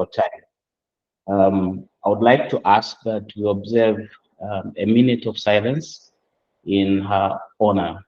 record time. I would like to ask that we observe a minute of silence in her honor.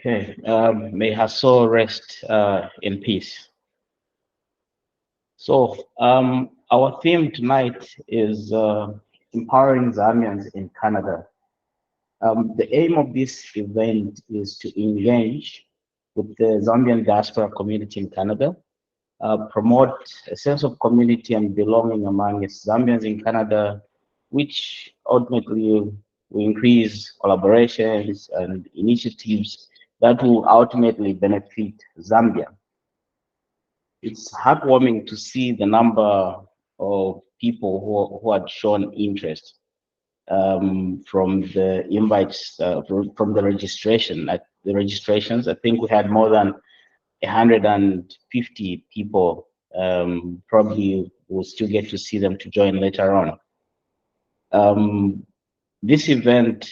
Okay, may her soul rest in peace. So our theme tonight is empowering Zambians in Canada. The aim of this event is to engage with the Zambian diaspora community in Canada, promote a sense of community and belonging among its Zambians in Canada, which ultimately will increase collaborations and initiatives that will ultimately benefit Zambia. It's heartwarming to see the number of people who had shown interest from the invites, from the registration. Like the registrations, I think we had more than 150 people. Probably we'll still get to see them to join later on. This event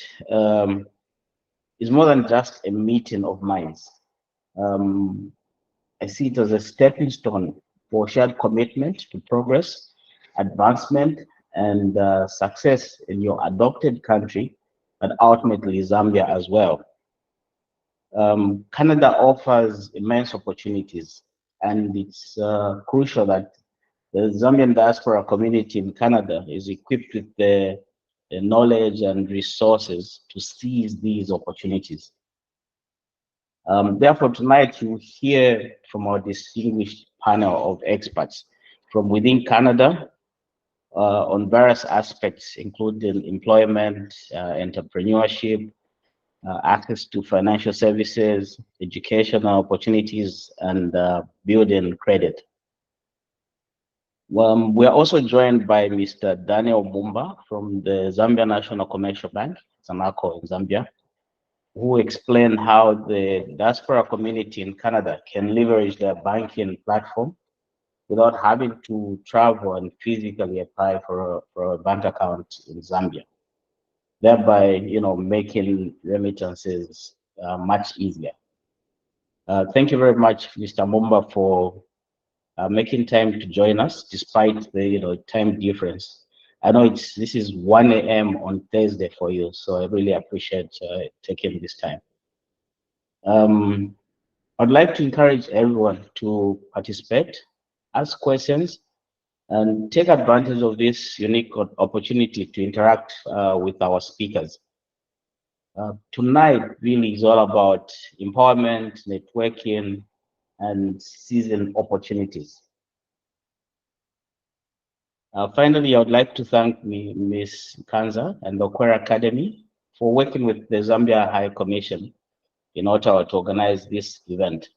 is more than just a meeting of minds. I see it as a stepping stone for shared commitment to progress, advancement, and success in your adopted country, but ultimately Zambia as well. Canada offers immense opportunities, and it's crucial that the Zambian diaspora community in Canada is equipped with the knowledge and resources to seize these opportunities. Therefore, tonight you hear from our distinguished panel of experts from within Canada on various aspects, including employment, entrepreneurship, access to financial services, educational opportunities, and building credit. We are also joined by Mr. Daniel Mumba from the Zambia National Commercial Bank, Zanaco in Zambia, who explain how the diaspora community in Canada can leverage their banking platform without having to travel and physically apply for a bank account in Zambia, thereby, making remittances much easier. Thank you very much, Mr. Mumba, for making time to join us despite the time difference. I know this is 1 a.m. on Thursday for you, so I really appreciate taking this time. I'd like to encourage everyone to participate, ask questions, and take advantage of this unique opportunity to interact with our speakers. Tonight really is all about empowerment, networking, and seizing opportunities. Finally, I would like to thank Ms. Kanza and the Queer Academy for working with the Zambia High Commission in Ottawa to organize this event,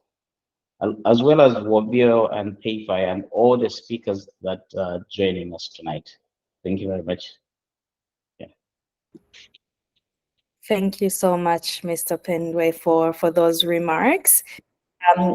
as well as Wabio and Payfi and all the speakers that are joining us tonight. Thank you very much. Yeah. Thank you so much, Mr. Pendwe, for those remarks.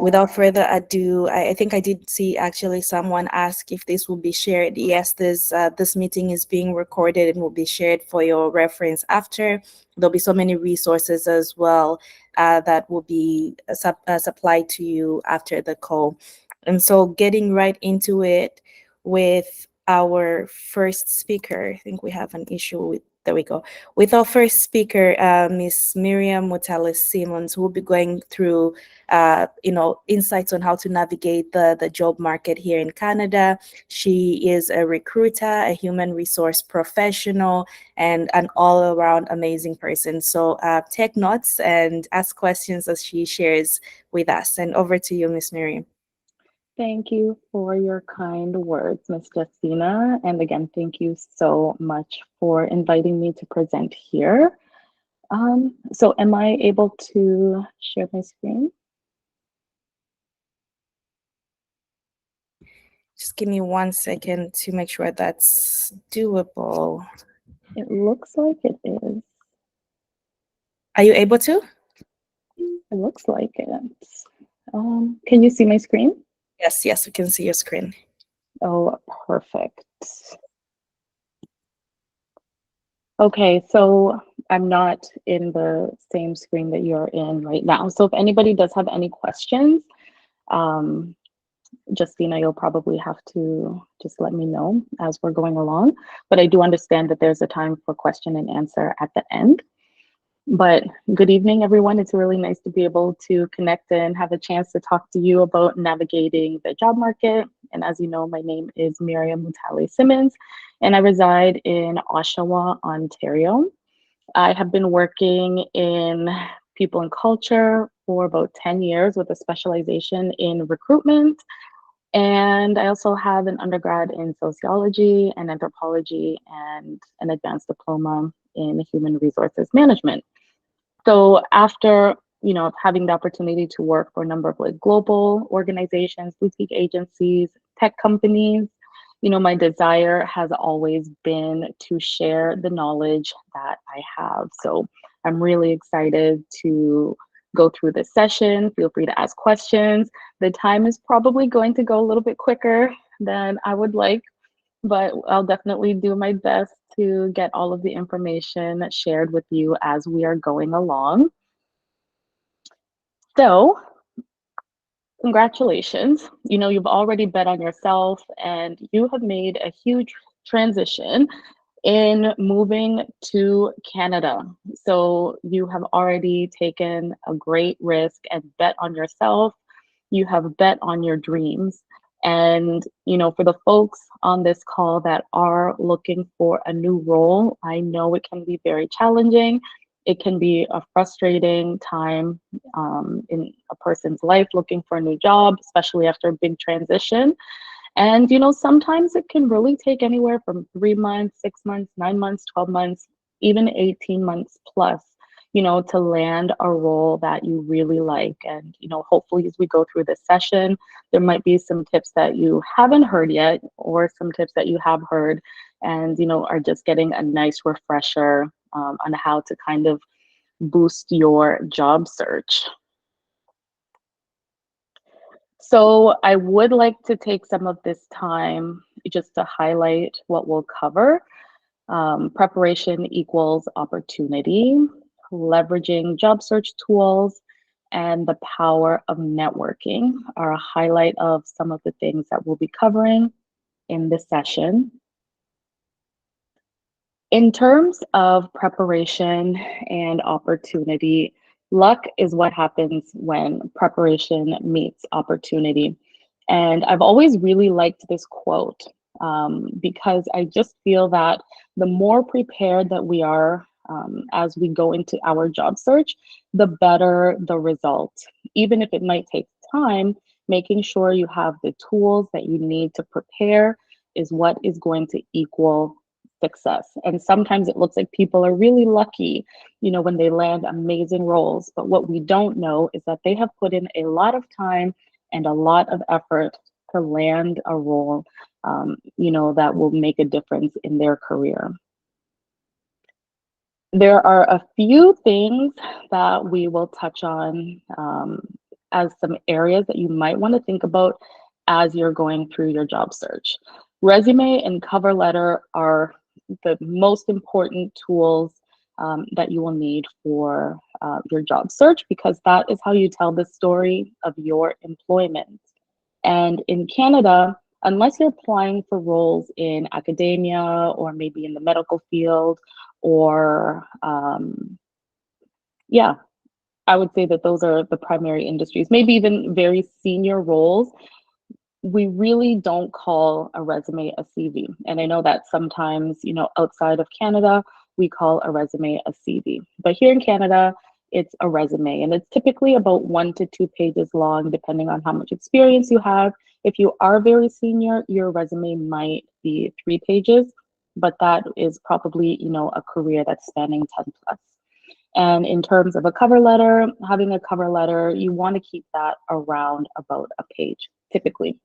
Without further ado, I think I did see actually someone ask if this will be shared. Yes, this meeting is being recorded and will be shared for your reference after. There'll be so many resources as well that will be supplied to you after the call. And so getting right into it with our first speaker, I think we have an issue with There we go. With our first speaker, Miss Miriam Mutale-Simmons, who will be going through, insights on how to navigate the job market here in Canada. She is a recruiter, a human resource professional, and an all-around amazing person. So take notes and ask questions as she shares with us. And over to you, Miss Miriam. Thank you for your kind words, Ms. Justina. And again, thank you so much for inviting me to present here. So am I able to share my screen? Just give me 1 second to make sure that's doable. It looks like it is. Are you able to? It looks like it. Can you see my screen? Yes, we can see your screen. Oh, perfect. Okay, so I'm not in the same screen that you're in right now. So if anybody does have any questions, Justina, you'll probably have to just let me know as we're going along. But I do understand that there's a time for question and answer at the end. But good evening, everyone. It's really nice to be able to connect and have a chance to talk to you about navigating the job market. And as you know, my name is Miriam Mutale-Simmons, and I reside in Oshawa, Ontario. I have been working in people and culture for about 10 years with a specialization in recruitment. And I also have an undergrad in sociology and anthropology and an advanced diploma in human resources management. So after having the opportunity to work for a number of like global organizations, boutique agencies, tech companies, my desire has always been to share the knowledge that I have. So I'm really excited to go through this session. Feel free to ask questions. The time is probably going to go a little bit quicker than I would like, but I'll definitely do my best to get all of the information shared with you as we are going along. So, congratulations. You've already bet on yourself and you have made a huge transition in moving to Canada. So you have already taken a great risk and bet on yourself. You have bet on your dreams. And, for the folks on this call that are looking for a new role, I know it can be very challenging. It can be a frustrating time in a person's life looking for a new job, especially after a big transition. And, sometimes it can really take anywhere from 3 months, 6 months, 9 months, 12 months, even 18 months plus, to land a role that you really like. And, hopefully as we go through this session, there might be some tips that you haven't heard yet or some tips that you have heard and, are just getting a nice refresher on how to kind of boost your job search. So I would like to take some of this time just to highlight what we'll cover. Preparation equals opportunity, leveraging job search tools, and the power of networking are a highlight of some of the things that we'll be covering in this session. In terms of preparation and opportunity, luck is what happens when preparation meets opportunity. And I've always really liked this quote because I just feel that the more prepared that we are as we go into our job search, the better the result. Even if it might take time, making sure you have the tools that you need to prepare is what is going to equal success. And sometimes it looks like people are really lucky, when they land amazing roles. But what we don't know is that they have put in a lot of time and a lot of effort to land a role, that will make a difference in their career. There are a few things that we will touch on as some areas that you might want to think about as you're going through your job search. Resume and cover letter are the most important tools that you will need for your job search, because that is how you tell the story of your employment. And in Canada, unless you're applying for roles in academia or maybe in the medical field or yeah, I would say that those are the primary industries, maybe even very senior roles. We really don't call a resume a CV. And I know that sometimes, you know, outside of Canada, we call a resume a CV. But here in Canada, it's a resume, and it's typically about 1 to 2 pages long, depending on how much experience you have. If you are very senior, your resume might be 3 pages, but that is probably, you know, a career that's spanning 10 plus. And in terms of a cover letter, having a cover letter, you want to keep that around about a page, typically.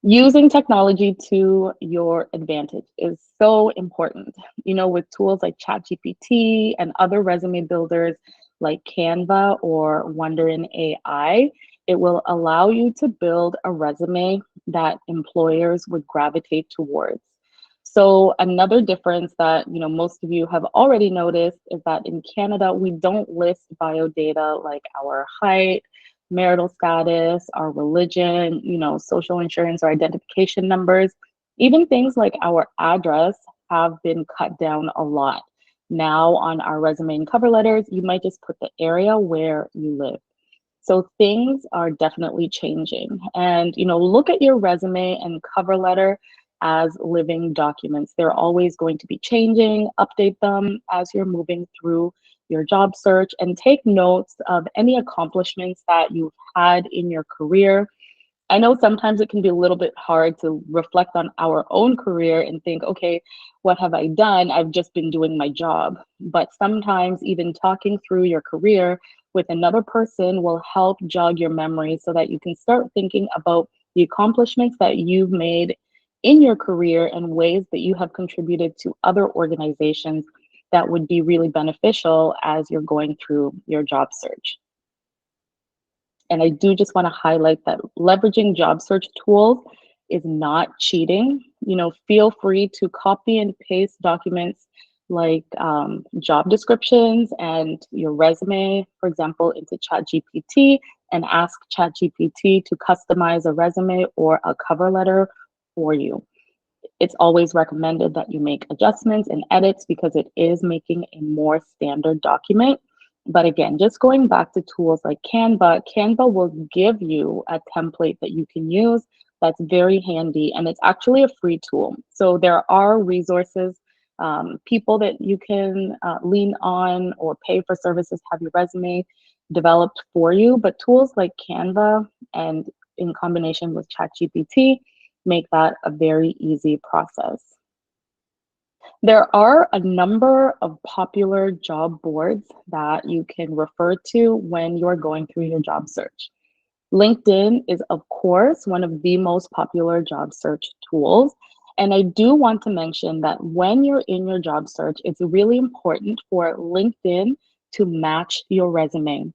Using technology to your advantage is so important. You know, with tools like ChatGPT and other resume builders like Canva or Wonder in AI, it will allow you to build a resume that employers would gravitate towards. So another difference that, you know, most of you have already noticed is that in Canada, we don't list bio data like our height, marital status, our religion, you know, social insurance or identification numbers. Even things like our address have been cut down a lot. Now on our resume and cover letters, you might just put the area where you live. So things are definitely changing. And, you know, look at your resume and cover letter as living documents. They're always going to be changing. Update them as you're moving through your job search, and take notes of any accomplishments that you've had in your career. I know sometimes it can be a little bit hard to reflect on our own career and think, okay, what have I done? I've just been doing my job. But sometimes even talking through your career with another person will help jog your memory so that you can start thinking about the accomplishments that you've made in your career and ways that you have contributed to other organizations that would be really beneficial as you're going through your job search. And I do just want to highlight that leveraging job search tools is not cheating. You know, feel free to copy and paste documents like job descriptions and your resume, for example, into ChatGPT, and ask ChatGPT to customize a resume or a cover letter for you. It's always recommended that you make adjustments and edits because it is making a more standard document. But again, just going back to tools like Canva, Canva will give you a template that you can use that's very handy, and it's actually a free tool. So there are resources, people that you can lean on or pay for services, have your resume developed for you. But tools like Canva and in combination with ChatGPT make that a very easy process. There are a number of popular job boards that you can refer to when you're going through your job search. LinkedIn is, of course, one of the most popular job search tools. And I do want to mention that when you're in your job search, it's really important for LinkedIn to match your resume.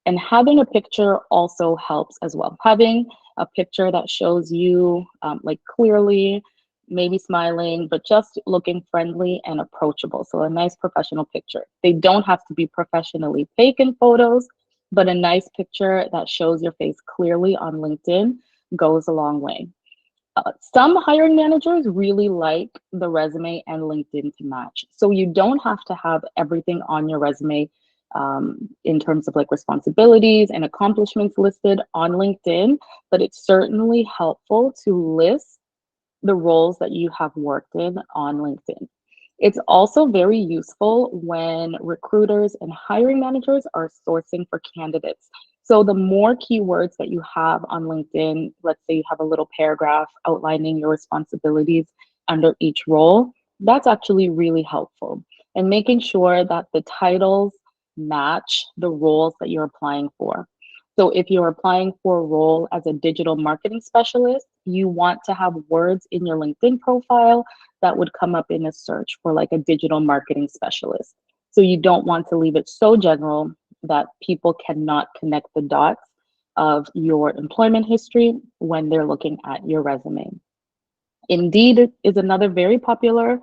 And having a picture also helps as well. Having a picture that shows you like clearly, maybe smiling, but just looking friendly and approachable. So a nice professional picture. They don't have to be professionally taken photos, but a nice picture that shows your face clearly on LinkedIn goes a long way. Some hiring managers really like the resume and LinkedIn to match. So you don't have to have everything on your resume in terms of like responsibilities and accomplishments listed on LinkedIn, but it's certainly helpful to list the roles that you have worked in on LinkedIn. It's also very useful when recruiters and hiring managers are sourcing for candidates. So the more keywords that you have on LinkedIn, let's say you have a little paragraph outlining your responsibilities under each role, that's actually really helpful. And making sure that the titles match the roles that you're applying for. So if you're applying for a role as a digital marketing specialist, you want to have words in your LinkedIn profile that would come up in a search for like a digital marketing specialist. So you don't want to leave it so general that people cannot connect the dots of your employment history when they're looking at your resume. Indeed is another very popular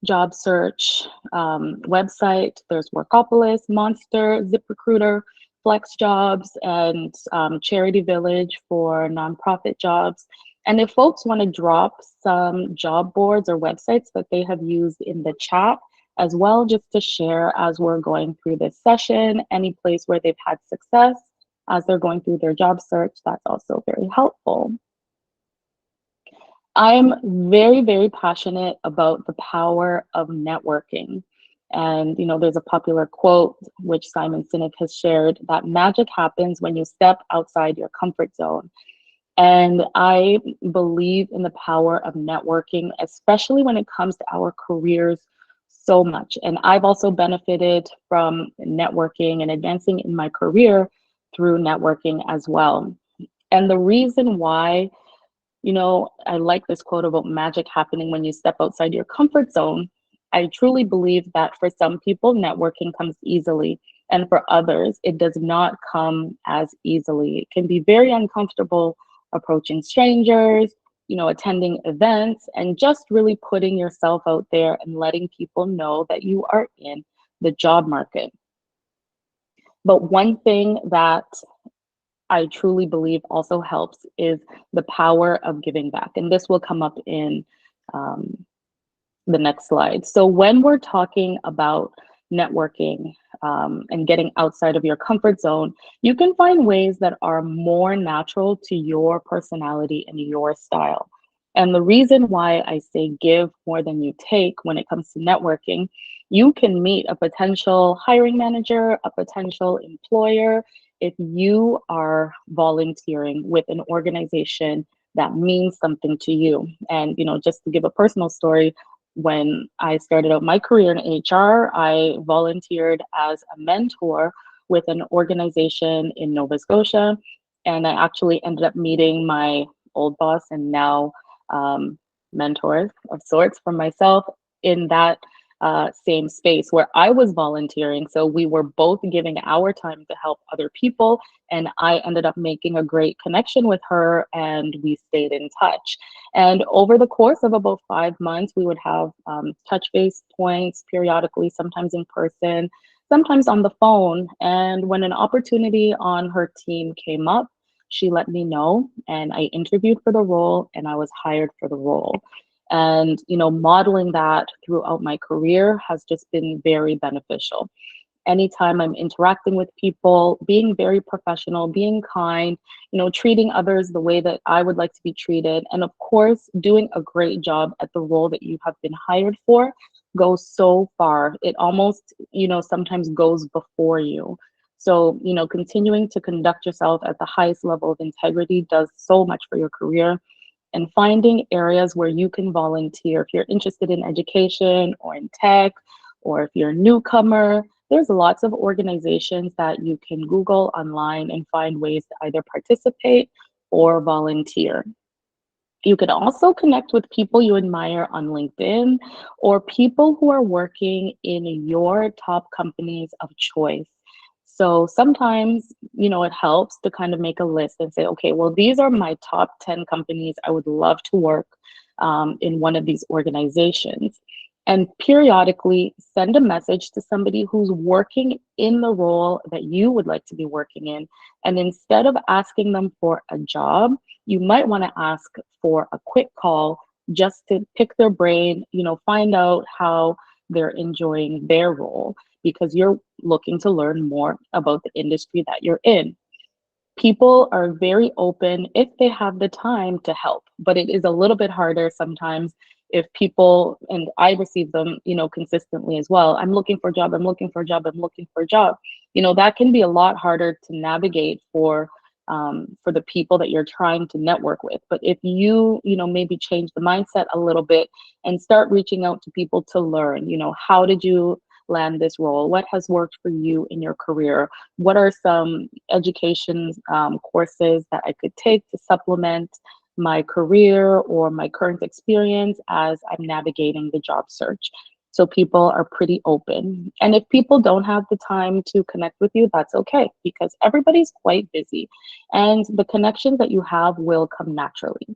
job search website. There's Workopolis, Monster, ZipRecruiter, FlexJobs, and Charity Village for nonprofit jobs. And if folks want to drop some job boards or websites that they have used in the chat as well, just to share as we're going through this session, any place where they've had success as they're going through their job search, that's also very helpful. I'm very, very passionate about the power of networking. And, you know, there's a popular quote, which Simon Sinek has shared, that magic happens when you step outside your comfort zone. And I believe in the power of networking, especially when it comes to our careers, so much. And I've also benefited from networking and advancing in my career through networking as well. And the reason why, you know, I like this quote about magic happening when you step outside your comfort zone. I truly believe that for some people, networking comes easily, and for others, it does not come as easily. It can be very uncomfortable approaching strangers, you know, attending events, and just really putting yourself out there and letting people know that you are in the job market. But one thing that I truly believe also helps is the power of giving back. And this will come up in the next slide. So when we're talking about networking and getting outside of your comfort zone, you can find ways that are more natural to your personality and your style. And the reason why I say give more than you take when it comes to networking, you can meet a potential hiring manager, a potential employer, if you are volunteering with an organization that means something to you. And, you know, just to give a personal story, when I started out my career in HR, I volunteered as a mentor with an organization in Nova Scotia. And I actually ended up meeting my old boss and now mentor of sorts for myself in that same space where I was volunteering. So we were both giving our time to help other people. And I ended up making a great connection with her and we stayed in touch. And over the course of about 5 months, we would have touch base points periodically, sometimes in person, sometimes on the phone. And when an opportunity on her team came up, she let me know and I interviewed for the role and I was hired for the role. And, you know, modeling that throughout my career has just been very beneficial. Anytime I'm interacting with people, being very professional, being kind, you know, treating others the way that I would like to be treated. And of course, doing a great job at the role that you have been hired for goes so far. It almost, you know, sometimes goes before you. So, you know, continuing to conduct yourself at the highest level of integrity does so much for your career. And finding areas where you can volunteer. If you're interested in education or in tech, or if you're a newcomer, there's lots of organizations that you can Google online and find ways to either participate or volunteer. You can also connect with people you admire on LinkedIn or people who are working in your top companies of choice. So sometimes, you know, it helps to kind of make a list and say, okay, well, these are my top 10 companies I would love to work in one of these organizations. And periodically send a message to somebody who's working in the role that you would like to be working in. And instead of asking them for a job, you might want to ask for a quick call just to pick their brain, you know, find out how they're enjoying their role, because you're looking to learn more about the industry that you're in. People are very open if they have the time to help, but it is a little bit harder sometimes if people, and I receive them, you know, consistently as well. I'm looking for a job, I'm looking for a job, I'm looking for a job. You know, that can be a lot harder to navigate for the people that you're trying to network with. But if you know, maybe change the mindset a little bit and start reaching out to people to learn, you know, how did you land this role? What has worked for you in your career? What are some education courses that I could take to supplement my career or my current experience as I'm navigating the job search? So people are pretty open. And if people don't have the time to connect with you, that's okay, because everybody's quite busy and the connections that you have will come naturally.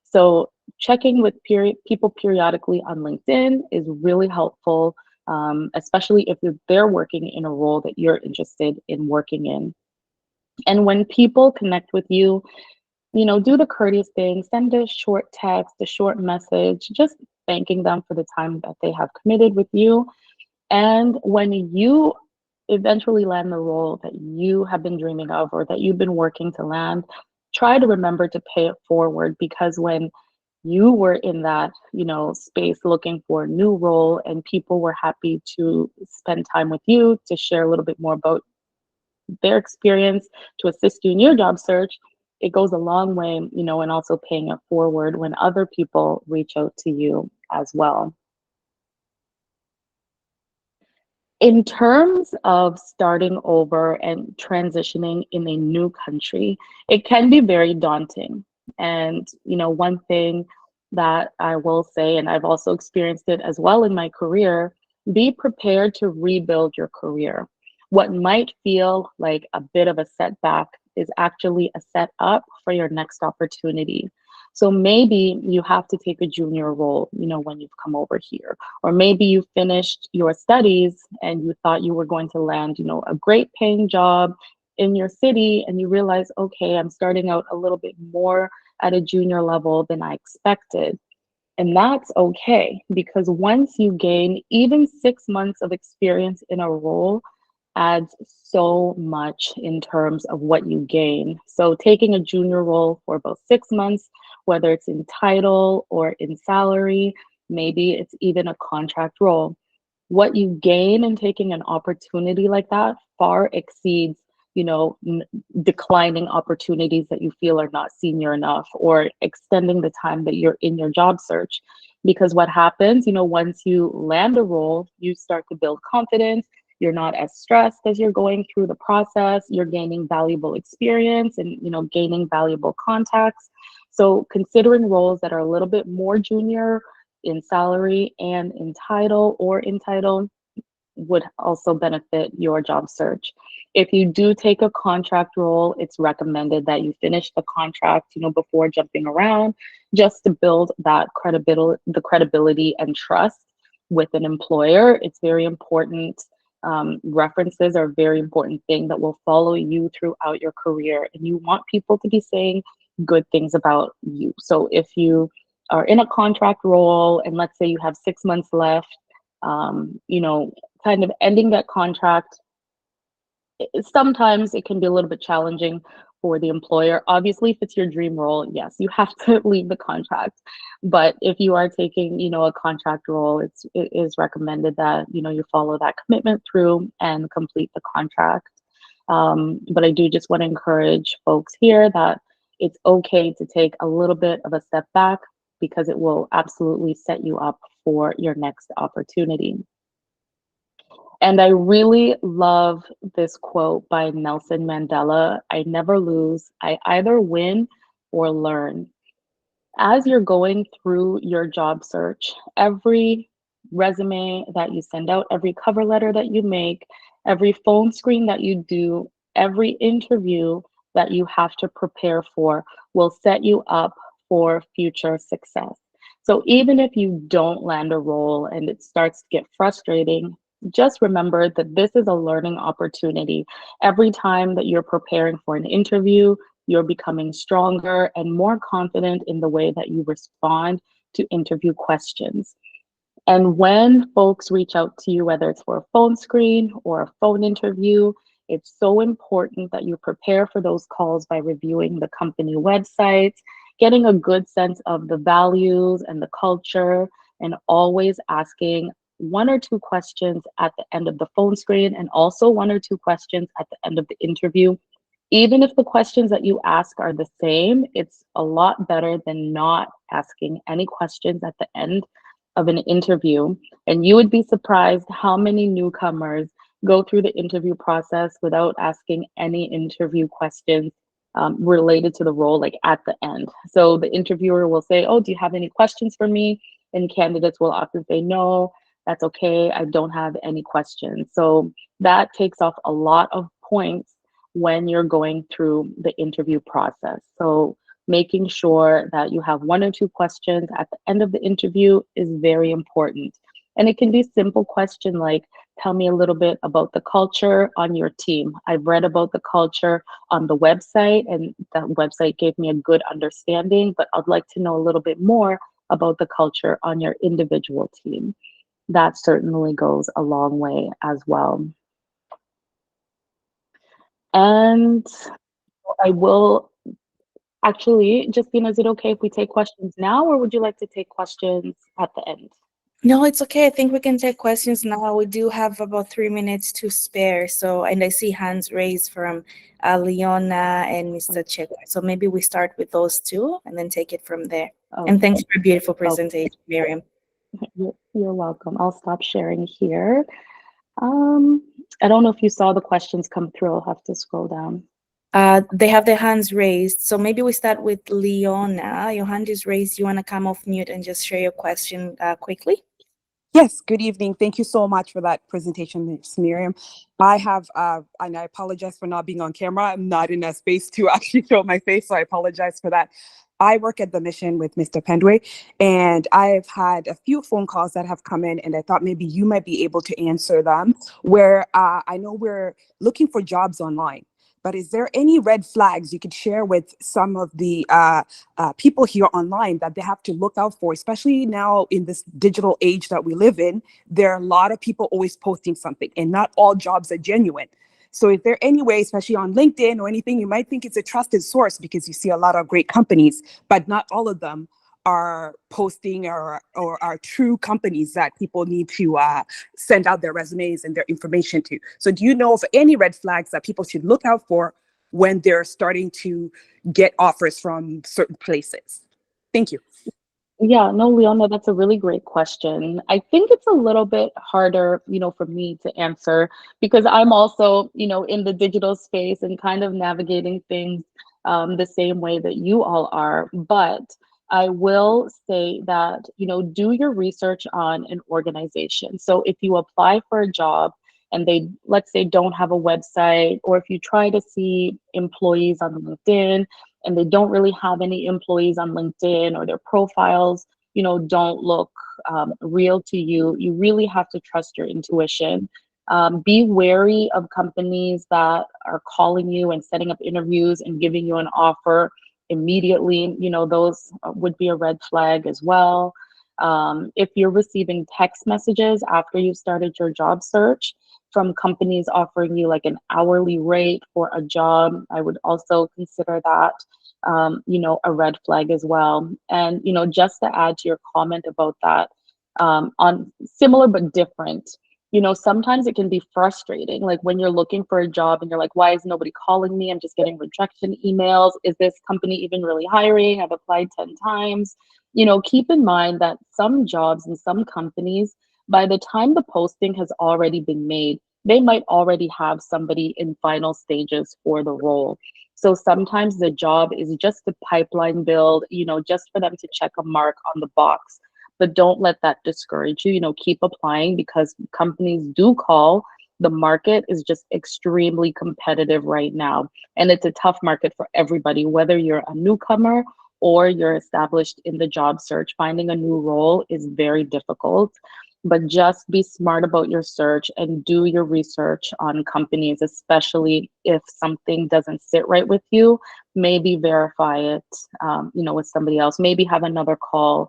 So checking with people periodically on LinkedIn is really helpful, especially if they're working in a role that you're interested in working in. And when people connect with you, do the courteous thing, send a short text, a short message, just thanking them for the time that they have committed with you. And when you eventually land the role that you have been dreaming of or that you've been working to land, try to remember to pay it forward, because when you were in that, space looking for a new role and people were happy to spend time with you to share a little bit more about their experience, to assist you in your job search, it goes a long way, and also paying it forward when other people reach out to you as well. In terms of starting over and transitioning in a new country, it can be very daunting. And, one thing that I will say, and I've also experienced it as well in my career, be prepared to rebuild your career. What might feel like a bit of a setback is actually a setup for your next opportunity. So maybe you have to take a junior role, when you've come over here, or maybe you finished your studies and you thought you were going to land, a great paying job in your city, and you realize, okay, I'm starting out a little bit more at a junior level than I expected. And that's okay, because once you gain even 6 months of experience in a role adds so much in terms of what you gain. So taking a junior role for about 6 months, whether it's in title or in salary, maybe it's even a contract role. What you gain in taking an opportunity like that far exceeds, declining opportunities that you feel are not senior enough, or extending the time that you're in your job search. Because what happens, once you land a role, you start to build confidence. You're not as stressed as you're going through the process. You're gaining valuable experience and, gaining valuable contacts. So considering roles that are a little bit more junior in salary and in title would also benefit your job search. If you do take a contract role, it's recommended that you finish the contract, before jumping around, just to build that credibility and trust with an employer. It's very important. References are a very important thing that will follow you throughout your career, and you want people to be saying good things about you. So if you are in a contract role and let's say you have 6 months left, kind of ending that contract, sometimes it can be a little bit challenging for the employer. Obviously, if it's your dream role, yes, you have to leave the contract. But if you are taking, a contract role, it is recommended that, you follow that commitment through and complete the contract. But I do just want to encourage folks here that it's okay to take a little bit of a step back, because it will absolutely set you up for your next opportunity. And I really love this quote by Nelson Mandela: "I never lose, I either win or learn." As you're going through your job search, every resume that you send out, every cover letter that you make, every phone screen that you do, every interview that you have to prepare for will set you up for future success. So even if you don't land a role and it starts to get frustrating, just remember that this is a learning opportunity. Every time that you're preparing for an interview, you're becoming stronger and more confident in the way that you respond to interview questions. And when folks reach out to you, whether it's for a phone screen or a phone interview, it's so important that you prepare for those calls by reviewing the company website, getting a good sense of the values and the culture, and always asking 1 or 2 questions at the end of the phone screen, and also 1 or 2 questions at the end of the interview. Even if the questions that you ask are the same, it's a lot better than not asking any questions at the end of an interview. And you would be surprised how many newcomers go through the interview process without asking any interview questions related to the role, like at the end. So the interviewer will say, "Oh, do you have any questions for me?" And candidates will often say, "No, that's okay, I don't have any questions." So that takes off a lot of points when you're going through the interview process. So making sure that you have 1 or 2 questions at the end of the interview is very important. And it can be a simple question like, tell me a little bit about the culture on your team. I've read about the culture on the website, and that website gave me a good understanding, but I'd like to know a little bit more about the culture on your individual team. That certainly goes a long way as well. And I will actually, Justina, is it okay if we take questions now, or would you like to take questions at the end? No, it's okay. I think we can take questions now. We do have about 3 minutes to spare. So, and I see hands raised from Leona and Mr. Chekwa. So maybe we start with those two and then take it from there. Okay. And thanks for a beautiful presentation, Miriam. You're welcome. I'll stop sharing here. I don't know if you saw the questions come through. I'll have to scroll down. They have their hands raised. So maybe we start with Leona. Your hand is raised. You want to come off mute and just share your question quickly? Yes, good evening. Thank you so much for that presentation, Ms. Miriam. I have, and I apologize for not being on camera. I'm not in a space to actually show my face, so I apologize for that. I work at the mission with Mr. Pendway, and I've had a few phone calls that have come in, and I thought maybe you might be able to answer them, where I know we're looking for jobs online. But is there any red flags you could share with some of the people here online that they have to look out for, especially now in this digital age that we live in? There are a lot of people always posting something, and not all jobs are genuine. So is there any way, especially on LinkedIn or anything, you might think it's a trusted source because you see a lot of great companies, but not all of them are posting or are true companies that people need to send out their resumes and their information to. So do you know of any red flags that people should look out for when they're starting to get offers from certain places? Thank you. Yeah, no, Leona, that's a really great question. I think it's a little bit harder, for me to answer because I'm also, in the digital space and kind of navigating things the same way that you all are. But I will say that, do your research on an organization. So if you apply for a job and they, let's say, don't have a website, or if you try to see employees on LinkedIn and they don't really have any employees on LinkedIn, or their profiles, don't look real to you, you really have to trust your intuition. Be wary of companies that are calling you and setting up interviews and giving you an offer immediately. Those would be a red flag as well. If you're receiving text messages after you've started your job search from companies offering you like an hourly rate for a job, I would also consider that a red flag as well. And just to add to your comment about that, on similar but different, sometimes it can be frustrating, like when you're looking for a job and you're like, why is nobody calling me? I'm just getting rejection emails. Is this company even really hiring? I've applied 10 times. Keep in mind that some jobs and some companies, by the time the posting has already been made, they might already have somebody in final stages for the role. So sometimes the job is just a pipeline build, just for them to check a mark on the box. But don't let that discourage you. Keep applying because companies do call. The market is just extremely competitive right now. And it's a tough market for everybody, whether you're a newcomer or you're established in the job search. Finding a new role is very difficult. But just be smart about your search and do your research on companies, especially if something doesn't sit right with you. Maybe verify it, with somebody else. Maybe have another call,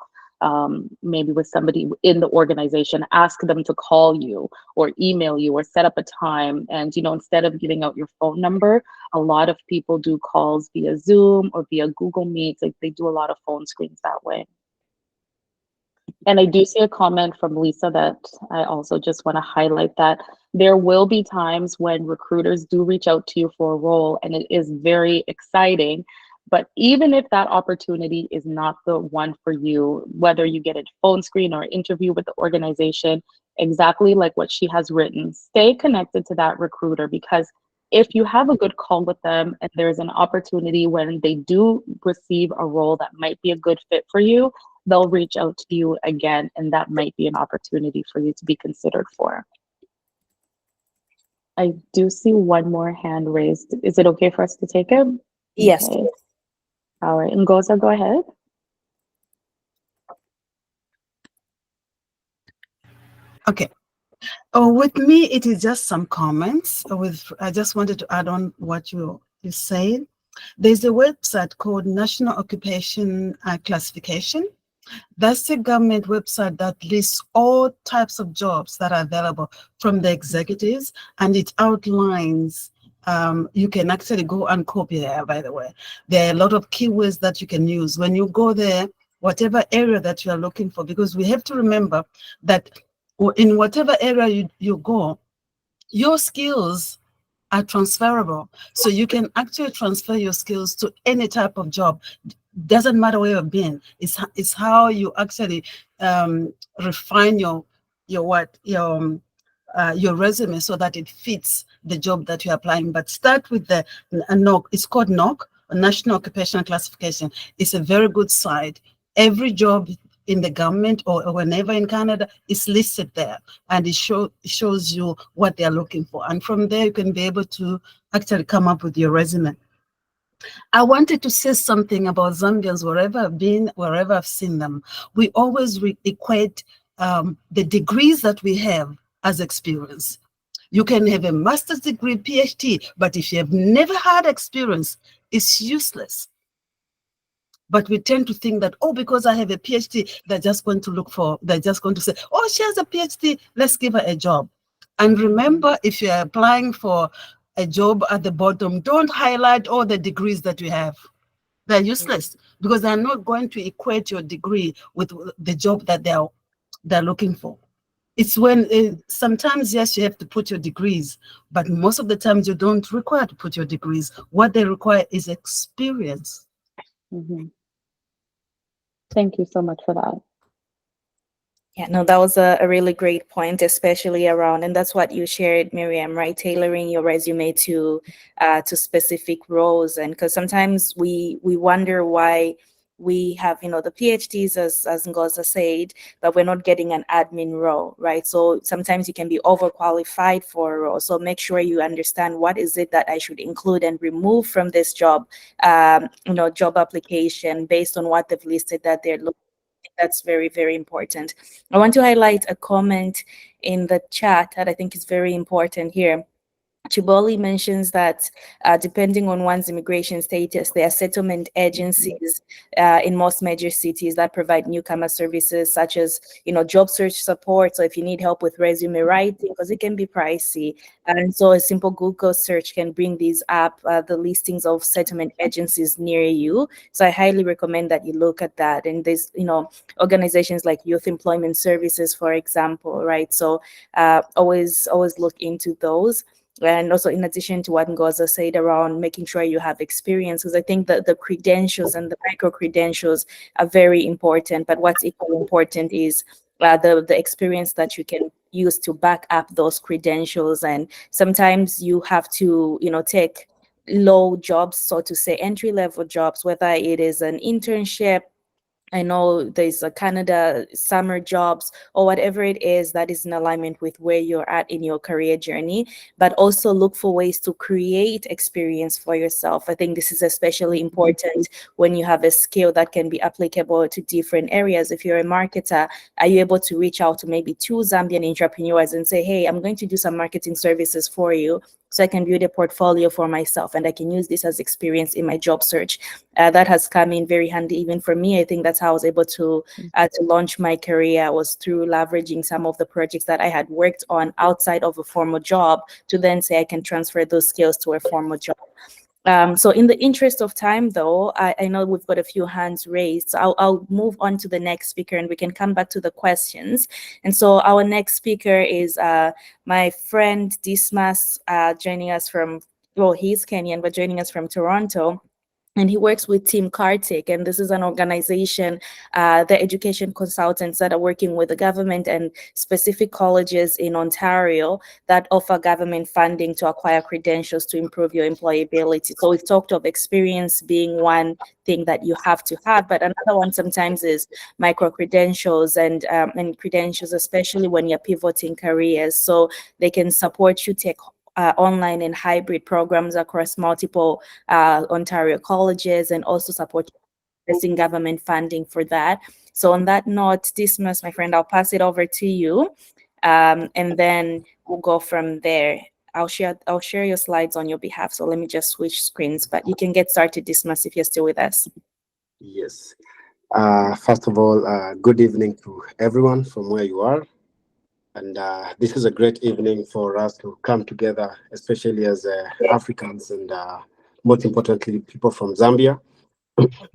maybe with somebody in the organization. Ask them to call you or email you or set up a time. And, instead of giving out your phone number, a lot of people do calls via Zoom or via Google Meet. Like they do a lot of phone screens that way. And I do see a comment from Lisa that I also just want to highlight, that there will be times when recruiters do reach out to you for a role and it is very exciting. But even if that opportunity is not the one for you, whether you get a phone screen or interview with the organization, exactly like what she has written, stay connected to that recruiter, because if you have a good call with them and there's an opportunity when they do receive a role that might be a good fit for you, they'll reach out to you again, and that might be an opportunity for you to be considered for. I do see one more hand raised. Is it okay for us to take it? Yes. Okay. All right, Ngoza, go ahead. Okay. Oh, with me, it is just some comments. I just wanted to add on what you said. There's a website called National Occupation Classification. That's the government website that lists all types of jobs that are available from the executives, and it outlines, you can actually go and copy there, by the way. There are a lot of keywords that you can use when you go there, whatever area that you are looking for, because we have to remember that in whatever area you go, your skills are transferable. So you can actually transfer your skills to any type of job. Doesn't matter where you've been. It's how you actually refine your resume so that it fits the job that you're applying. But start with the NOC. It's called NOC, National Occupational Classification. It's a very good site. Every job in the government or whenever in Canada is listed there, and it shows you what they're looking for. And from there, you can be able to actually come up with your resume. I wanted to say something about Zambians, wherever I've been, wherever I've seen them. We always equate the degrees that we have as experience. You can have a master's degree, PhD, but if you have never had experience, it's useless. But we tend to think that, oh, because I have a PhD, they're just going to say, oh, she has a PhD, let's give her a job. And remember, if you're applying for a job at the bottom, don't highlight all the degrees that you have. They're useless because they're not going to equate your degree with the job that they're looking for. It's when sometimes, yes, you have to put your degrees, but most of the times you don't require to put your degrees. What they require is experience. Mm-hmm. Thank you so much for that. Yeah, no, that was a really great point, especially around, and that's what you shared, Miriam, right? Tailoring your resume to specific roles, and because sometimes we wonder why we have, the PhDs, as Ngoza said, but we're not getting an admin role, right? So sometimes you can be overqualified for a role. So make sure you understand what is it that I should include and remove from this job, job application based on what they've listed that they're looking. That's very, very important. I want to highlight a comment in the chat that I think is very important here. Chiboli mentions that depending on one's immigration status, there are settlement agencies in most major cities that provide newcomer services such as, job search support. So if you need help with resume writing, because it can be pricey. And so a simple Google search can bring these up, the listings of settlement agencies near you. So I highly recommend that you look at that. And there's, organizations like Youth Employment Services, for example, right? So always look into those. And also, in addition to what Ngoza said around making sure you have experience, because I think that the credentials and the micro credentials are very important. But what's equally important is the experience that you can use to back up those credentials. And sometimes you have to, take low jobs, so to say, entry-level jobs, whether it is an internship. I know there's a Canada summer jobs or whatever it is that is in alignment with where you're at in your career journey, but also look for ways to create experience for yourself. I think this is especially important when you have a skill that can be applicable to different areas. If you're a marketer, are you able to reach out to maybe 2 Zambian entrepreneurs and say, hey, I'm going to do some marketing services for you so I can build a portfolio for myself and I can use this as experience in my job search. That has come in very handy even for me. I think that's how I was able to launch my career, was through leveraging some of the projects that I had worked on outside of a formal job to then say I can transfer those skills to a formal job. So in the interest of time, though, I know we've got a few hands raised. So I'll move on to the next speaker and we can come back to the questions. And so our next speaker is my friend Dismas, joining us from, well, he's Kenyan, but joining us from Toronto. And he works with Team Kartik, and this is an organization, the education consultants that are working with the government and specific colleges in Ontario that offer government funding to acquire credentials to improve your employability. So we've talked of experience being one thing that you have to have, but another one sometimes is micro credentials and credentials, especially when you're pivoting careers. So they can support you take online and hybrid programs across multiple Ontario colleges and also support government funding for that. So on that note, Dismas, my friend, I'll pass it over to you. and then we'll go from there. I'll share your slides on your behalf. So let me just switch screens, but you can get started, Dismas, if you're still with us. Yes. First of all, good evening to everyone from where you are. And this is a great evening for us to come together, especially as Africans and most importantly, people from Zambia.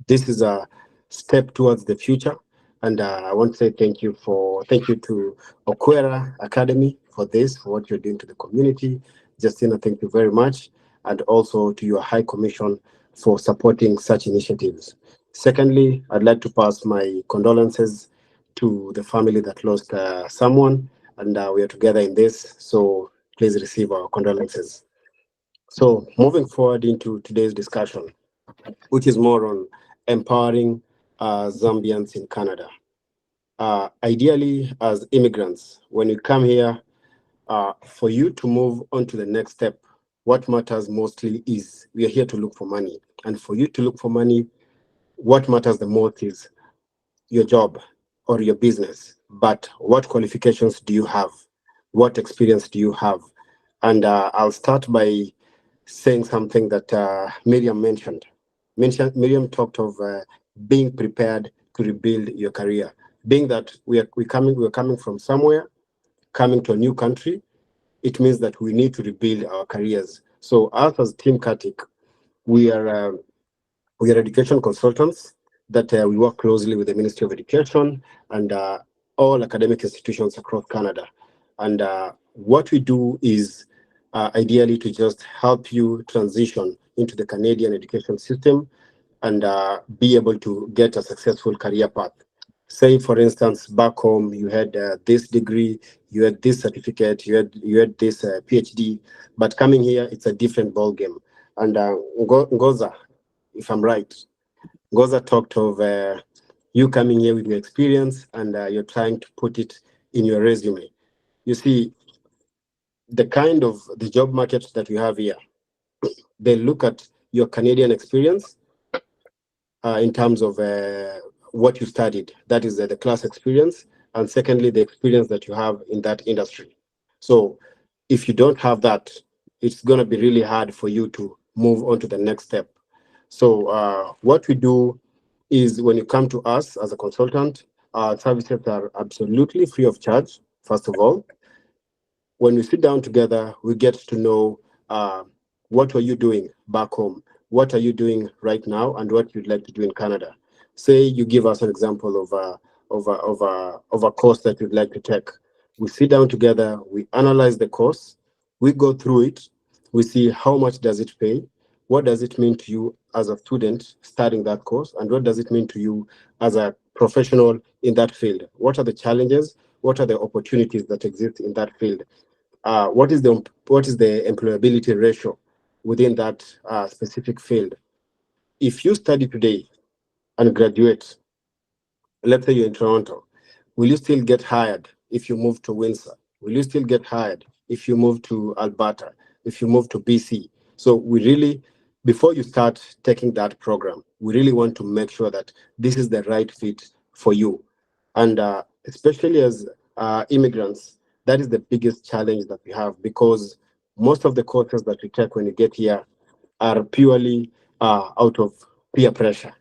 This is a step towards the future. And I want to say thank you to Okwera Academy for this, for what you're doing to the community. Justina, thank you very much. And also to your High Commission for supporting such initiatives. Secondly, I'd like to pass my condolences to the family that lost someone, and we are together in this, so please receive our condolences. So moving forward into today's discussion, which is more on empowering Zambians in Canada. Ideally, as immigrants, when you come here, for you to move on to the next step, what matters mostly is we are here to look for money. And for you to look for money, what matters the most is your job or your business. But what qualifications do you have? What experience do you have? And I'll start by saying something that Miriam mentioned. Miriam talked of being prepared to rebuild your career. Being that we're coming from somewhere, coming to a new country, it means that we need to rebuild our careers. So us as Team Katik, we are education consultants that we work closely with the Ministry of Education and all academic institutions across Canada. And what we do is ideally to just help you transition into the Canadian education system and be able to get a successful career path. Say, for instance, back home, you had this degree, you had this certificate, you had this PhD, but coming here, it's a different ballgame. And Ngoza, if I'm right, Ngoza talked of you coming here with your experience and you're trying to put it in your resume. You see, the kind of the job market that we have here, they look at your Canadian experience in terms of what you studied. That is the class experience. And secondly, the experience that you have in that industry. So if you don't have that, it's going to be really hard for you to move on to the next step. So what we do is when you come to us as a consultant, our services are absolutely free of charge, first of all. When we sit down together, we get to know what are you doing back home? What are you doing right now, and what you'd like to do in Canada? Say you give us an example of a course that you'd like to take. We sit down together, we analyze the course, we go through it, we see how much does it pay, what does it mean to you as a student studying that course, and what does it mean to you as a professional in that field? What are the challenges? What are the opportunities that exist in that field? What is the employability ratio within that specific field? If you study today and graduate, let's say you're in Toronto, will you still get hired if you move to Windsor? Will you still get hired if you move to Alberta, if you move to BC? So we really, before you start taking that program, we really want to make sure that this is the right fit for you. And especially as immigrants, that is the biggest challenge that we have, because most of the courses that we take when you get here are purely out of peer pressure.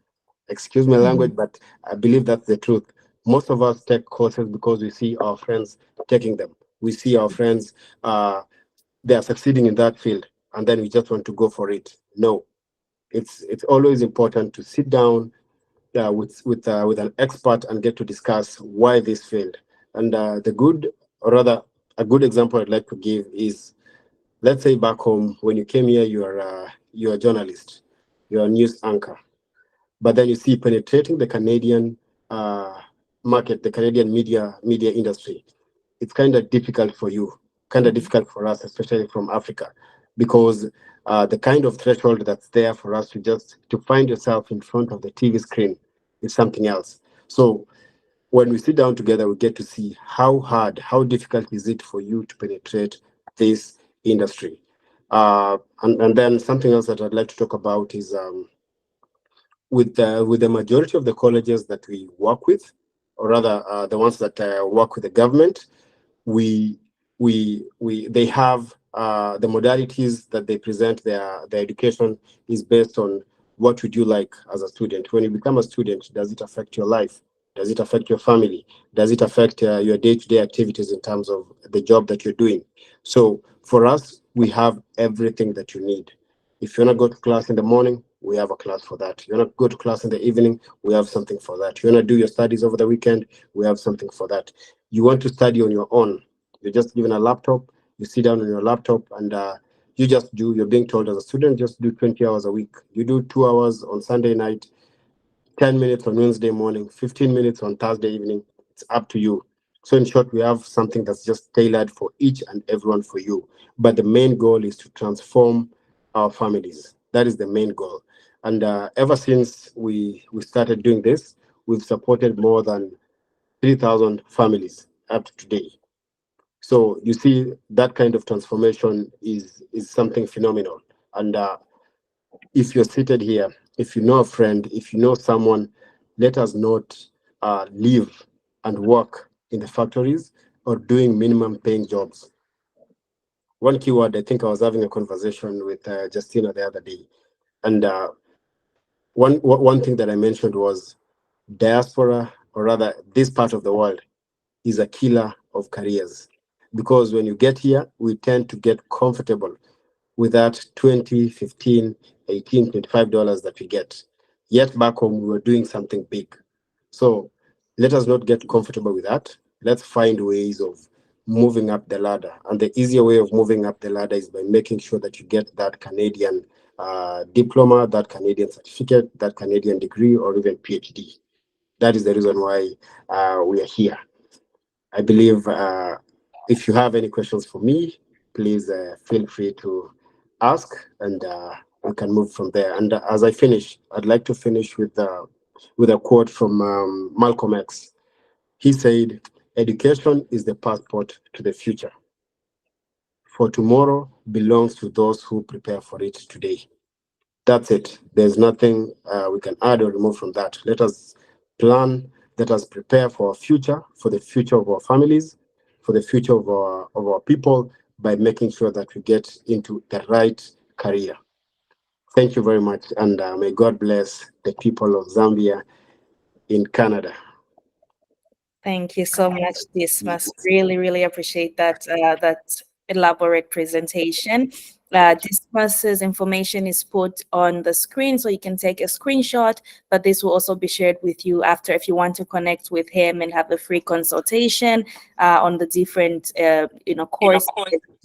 Excuse my language, but I believe that's the truth. Most of us take courses because we see our friends taking them. We see our friends, they are succeeding in that field, and then we just want to go for it. No, it's always important to sit down with an expert and get to discuss why this failed. And a good example I'd like to give is, let's say back home, when you came here, you're a journalist, you're a news anchor, but then you see penetrating the Canadian market, the Canadian media industry. It's kind of difficult for you, kind of difficult for us, especially from Africa, because the kind of threshold that's there for us to find yourself in front of the TV screen is something else. So when we sit down together, we get to see how difficult is it for you to penetrate this industry. And then something else that I'd like to talk about is with the majority of the colleges that we work with, or rather the ones that work with the government, they have the modalities that they present. Their education is based on what would you like as a student. When you become a student, does it affect your life? Does it affect your family? Does it affect your day-to-day activities in terms of the job that you're doing? So for us, we have everything that you need. If you want to go to class in the morning, we have a class for that. You want to go to class in the evening, we have something for that. You want to do your studies over the weekend, we have something for that. You want to study on your own, you're just given a laptop, you sit down on your laptop and you just do, you're being told as a student, just do 20 hours a week. You do 2 hours on Sunday night, 10 minutes on Wednesday morning, 15 minutes on Thursday evening. It's up to you. So in short, we have something that's just tailored for each and everyone for you. But the main goal is to transform our families. That is the main goal. And ever since we started doing this, we've supported more than 3,000 families up to today. So you see, that kind of transformation is something phenomenal. And if you're seated here, if you know a friend, if you know someone, let us not live and work in the factories or doing minimum paying jobs. One keyword, I think I was having a conversation with Justina the other day, and one thing that I mentioned was diaspora, or rather this part of the world, is a killer of careers. Because when you get here, we tend to get comfortable with that 20, 15, 18, $25 that we get. Yet back home, we were doing something big. So let us not get comfortable with that. Let's find ways of moving up the ladder. And the easier way of moving up the ladder is by making sure that you get that Canadian diploma, that Canadian certificate, that Canadian degree, or even PhD. That is the reason why we are here. I believe if you have any questions for me, please feel free to ask, and we can move from there. And as I finish, I'd like to finish with a quote from Malcolm X. He said, "Education is the passport to the future. For tomorrow belongs to those who prepare for it today." That's it. There's nothing we can add or remove from that. Let us plan, let us prepare for our future, for the future of our families, for the future of our people, by making sure that we get into the right career. Thank you very much, and may God bless the people of Zambia in Canada. Thank you so much, Dismas. Really, really appreciate that that elaborate presentation. Dismas's information is put on the screen, so you can take a screenshot, but this will also be shared with you after if you want to connect with him and have a free consultation on the different course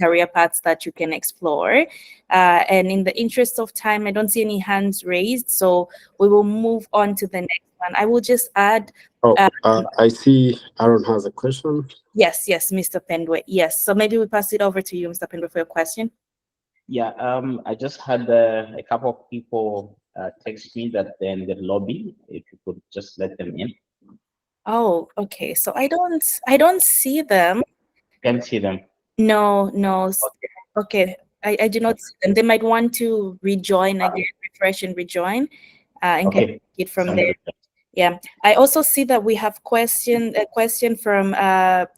career paths that you can explore. And in the interest of time, I don't see any hands raised, so we will move on to the next one. I will just add. I see Aaron has a question. Yes, Mr. Pendwe. Yes, so maybe we pass it over to you, Mr. Pendwe, for your question. Yeah, I just had a couple of people text me that they're in the lobby. If you could just let them in. Oh, okay. So I don't see them. Can't see them. No. Okay. I do not see them. They might want to rejoin again, refresh and rejoin, and get it from there. Yeah, I also see that we have a question from Sikaile,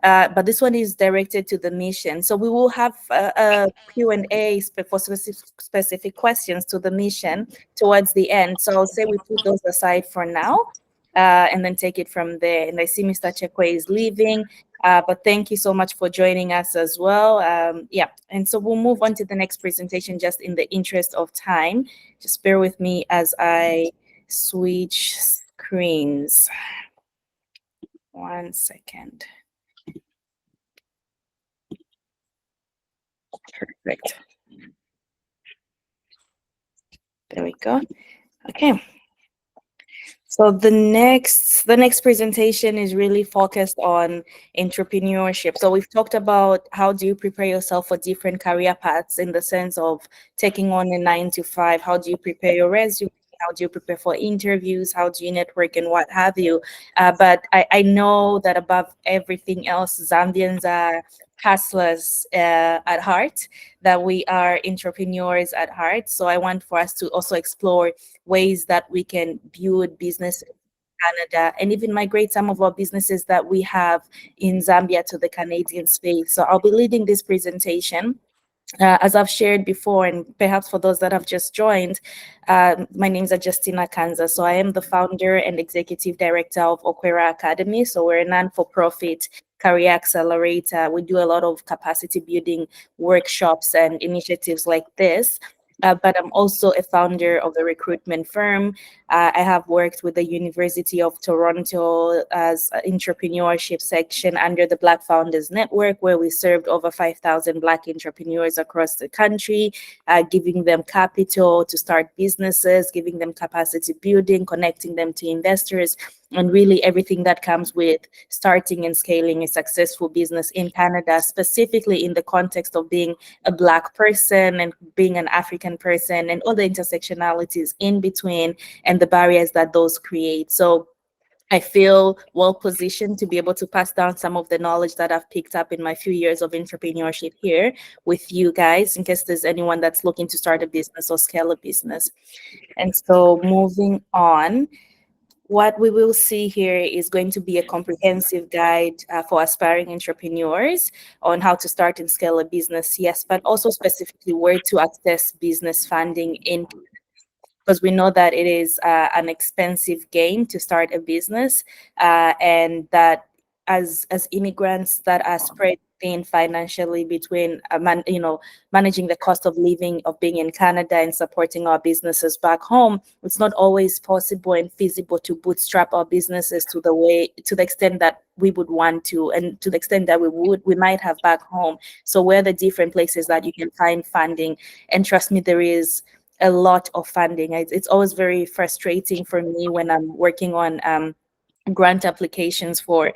but this one is directed to the mission. So we will have a Q&A for specific questions to the mission towards the end. So I'll say we put those aside for now, and then take it from there. And I see Mr. Chekwe is leaving. But thank you so much for joining us as well. Yeah, and so we'll move on to the next presentation just in the interest of time. Just bear with me as I switch screens. 1 second. Perfect. There we go. Okay. So the next presentation is really focused on entrepreneurship. So we've talked about how do you prepare yourself for different career paths in the sense of taking on a 9 to 5. How do you prepare your resume? How do you prepare for interviews? How do you network and what have you? But I know that above everything else, Zambians are hustlers at heart, that we are entrepreneurs at heart. So I want for us to also explore ways that we can build business Canada, and even migrate some of our businesses that we have in Zambia to the Canadian space. So I'll be leading this presentation. As I've shared before, and perhaps for those that have just joined, my name is Justina Kanza. So I am the founder and executive director of Okwera Academy. So we're a non-for-profit career accelerator. We do a lot of capacity building workshops and initiatives like this. But I'm also a founder of a recruitment firm. I have worked with the University of Toronto as an entrepreneurship section under the Black Founders Network, where we served over 5,000 Black entrepreneurs across the country, giving them capital to start businesses, giving them capacity building, connecting them to investors, and really everything that comes with starting and scaling a successful business in Canada, specifically in the context of being a Black person and being an African person and all the intersectionalities in between and the barriers that those create. So I feel well positioned to be able to pass down some of the knowledge that I've picked up in my few years of entrepreneurship here with you guys, in case there's anyone that's looking to start a business or scale a business. And so moving on, what we will see here is going to be a comprehensive guide for aspiring entrepreneurs on how to start and scale a business, yes, but also specifically where to access business funding in, because we know that it is an expensive game to start a business, and that as immigrants that are spread thin financially between managing the cost of living of being in Canada and supporting our businesses back home, it's not always possible and feasible to bootstrap our businesses to the extent that we would want to, and to the extent that we might have back home. So where are the different places that you can find funding? And trust me, there is a lot of funding. It's always very frustrating for me when I'm working on grant applications for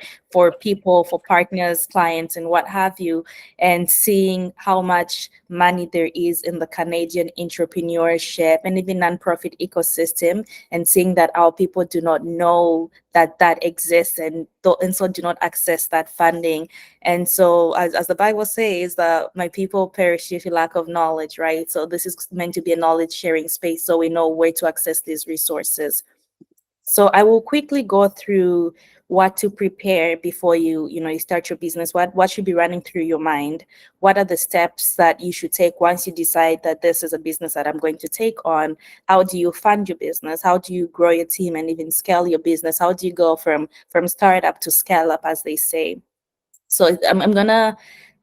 people, for partners, clients, and what have you, and seeing how much money there is in the Canadian entrepreneurship and even nonprofit ecosystem, and seeing that our people do not know that exists and so do not access that funding. And so as the Bible says, that my people perish due to lack of knowledge, right? So this is meant to be a knowledge sharing space, so we know where to access these resources. So I will quickly go through what to prepare before you start your business. What should be running through your mind? What are the steps that you should take once you decide that this is a business that I'm going to take on? How do you fund your business? How do you grow your team and even scale your business? How do you go from startup to scale up, as they say? So I'm gonna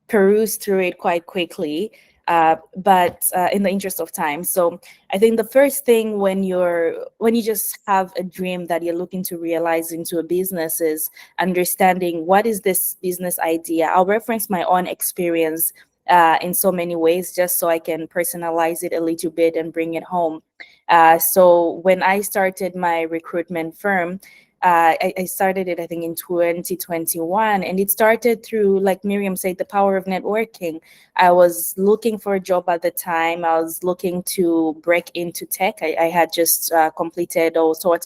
peruse through it quite quickly, but in the interest of time. So I think the first thing when you just have a dream that you're looking to realize into a business is understanding what is this business idea. I'll reference my own experience in so many ways, just so I can personalize it a little bit and bring it home. So when I started my recruitment firm, I started it, I think, in 2021, and it started through, like Miriam said, the power of networking. I was looking for a job at the time. I was looking to break into tech. I had just completed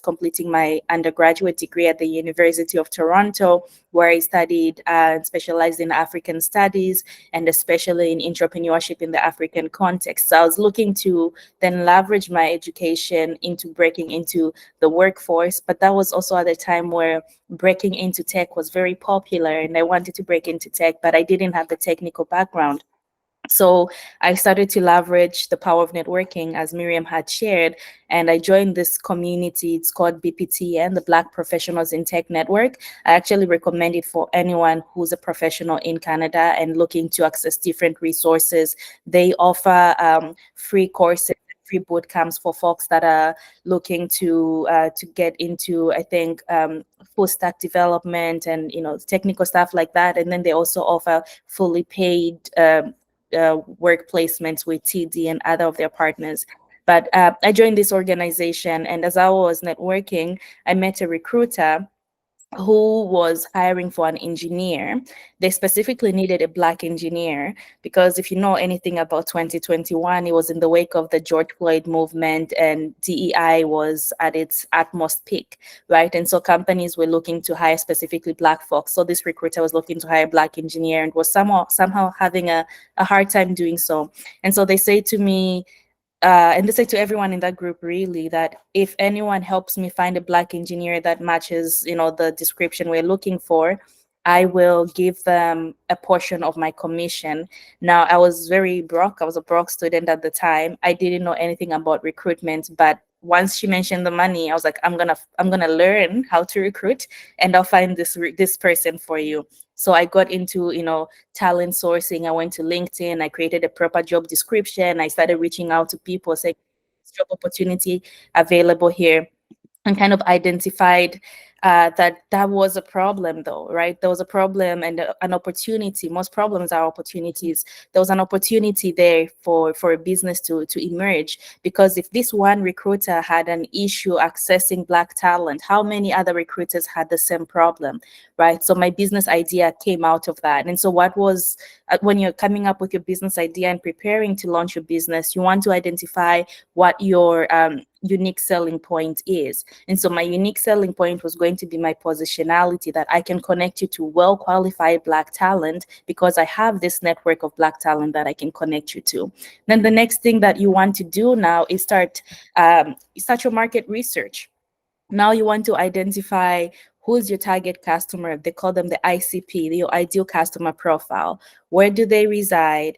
completing my undergraduate degree at the University of Toronto, where I studied and specialized in African studies, and especially in entrepreneurship in the African context. So I was looking to then leverage my education into breaking into the workforce, but that was also at a time where breaking into tech was very popular, and I wanted to break into tech, but I didn't have the technical background. So I started to leverage the power of networking, as Miriam had shared, and I joined this community. It's called BPTN, the Black Professionals in Tech Network. I actually recommend it for anyone who's a professional in Canada and looking to access different resources. They offer free courses, free boot camps for folks that are looking to get into, I think, full stack development and technical stuff like that. And then they also offer fully paid work placements with TD and other of their partners. But I joined this organization, and as I was networking, I met a recruiter who was hiring for an engineer. They specifically needed a Black engineer because if you know anything about 2021, it was in the wake of the George Floyd movement and DEI was at its utmost peak, right? And so companies were looking to hire specifically Black folks. So this recruiter was looking to hire a Black engineer and was somehow having a hard time doing so. And so they say to me, and they say to everyone in that group really that if anyone helps me find a Black engineer that matches, you know, the description we're looking for, I will give them a portion of my commission. Now, I was very broke. I was a broke student at the time. I didn't know anything about recruitment, but once she mentioned the money, I was like, I'm gonna learn how to recruit, and I'll find this person for you. So I got into, you know, talent sourcing. I went to LinkedIn. I created a proper job description. I started reaching out to people saying, job opportunity available here, and kind of identified that was a problem, though, right? There was a problem and an opportunity. Most problems are opportunities. There was an opportunity there for a business to emerge, because if this one recruiter had an issue accessing Black talent, how many other recruiters had the same problem, right? So my business idea came out of that. And so what was, when you're coming up with your business idea and preparing to launch your business, you want to identify what your unique selling point is. And so my unique selling point was going to be my positionality, that I can connect you to well-qualified Black talent because I have this network of Black talent that I can connect you to. Then the next thing that you want to do now is start your market research. Now you want to identify who's your target customer. They call them the ICP, your ideal customer profile. Where do they reside?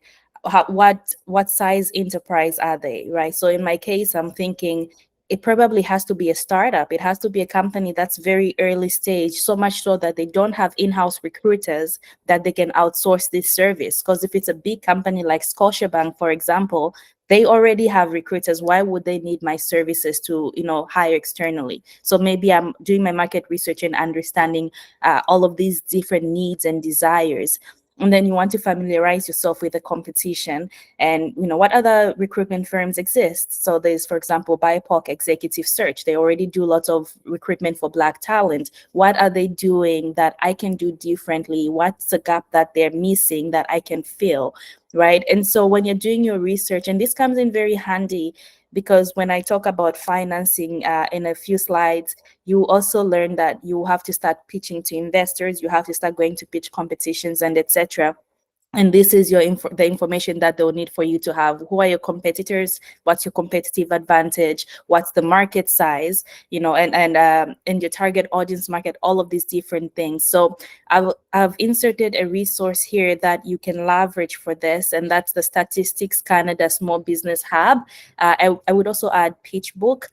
What size enterprise are they, right? So in my case, I'm thinking it probably has to be a startup. It has to be a company that's very early stage, so much so that they don't have in-house recruiters that they can outsource this service. Because if it's a big company like Scotiabank, for example, they already have recruiters. Why would they need my services to, you know, hire externally? So maybe I'm doing my market research and understanding all of these different needs and desires. And then you want to familiarize yourself with the competition and, you know, what other recruitment firms exist. So there's, for example, BIPOC Executive Search. They already do lots of recruitment for Black talent. What are they doing that I can do differently? What's the gap that they're missing that I can fill, right? And so when you're doing your research, and this comes in very handy, because when I talk about financing in a few slides, you also learn that you have to start pitching to investors, you have to start going to pitch competitions and etc. And this is the information that they'll need for you to have. Who are your competitors? What's your competitive advantage? What's the market size? You know, and your target audience market, all of these different things. So I've inserted a resource here that you can leverage for this, and that's the Statistics Canada Small Business Hub. I would also add PitchBook.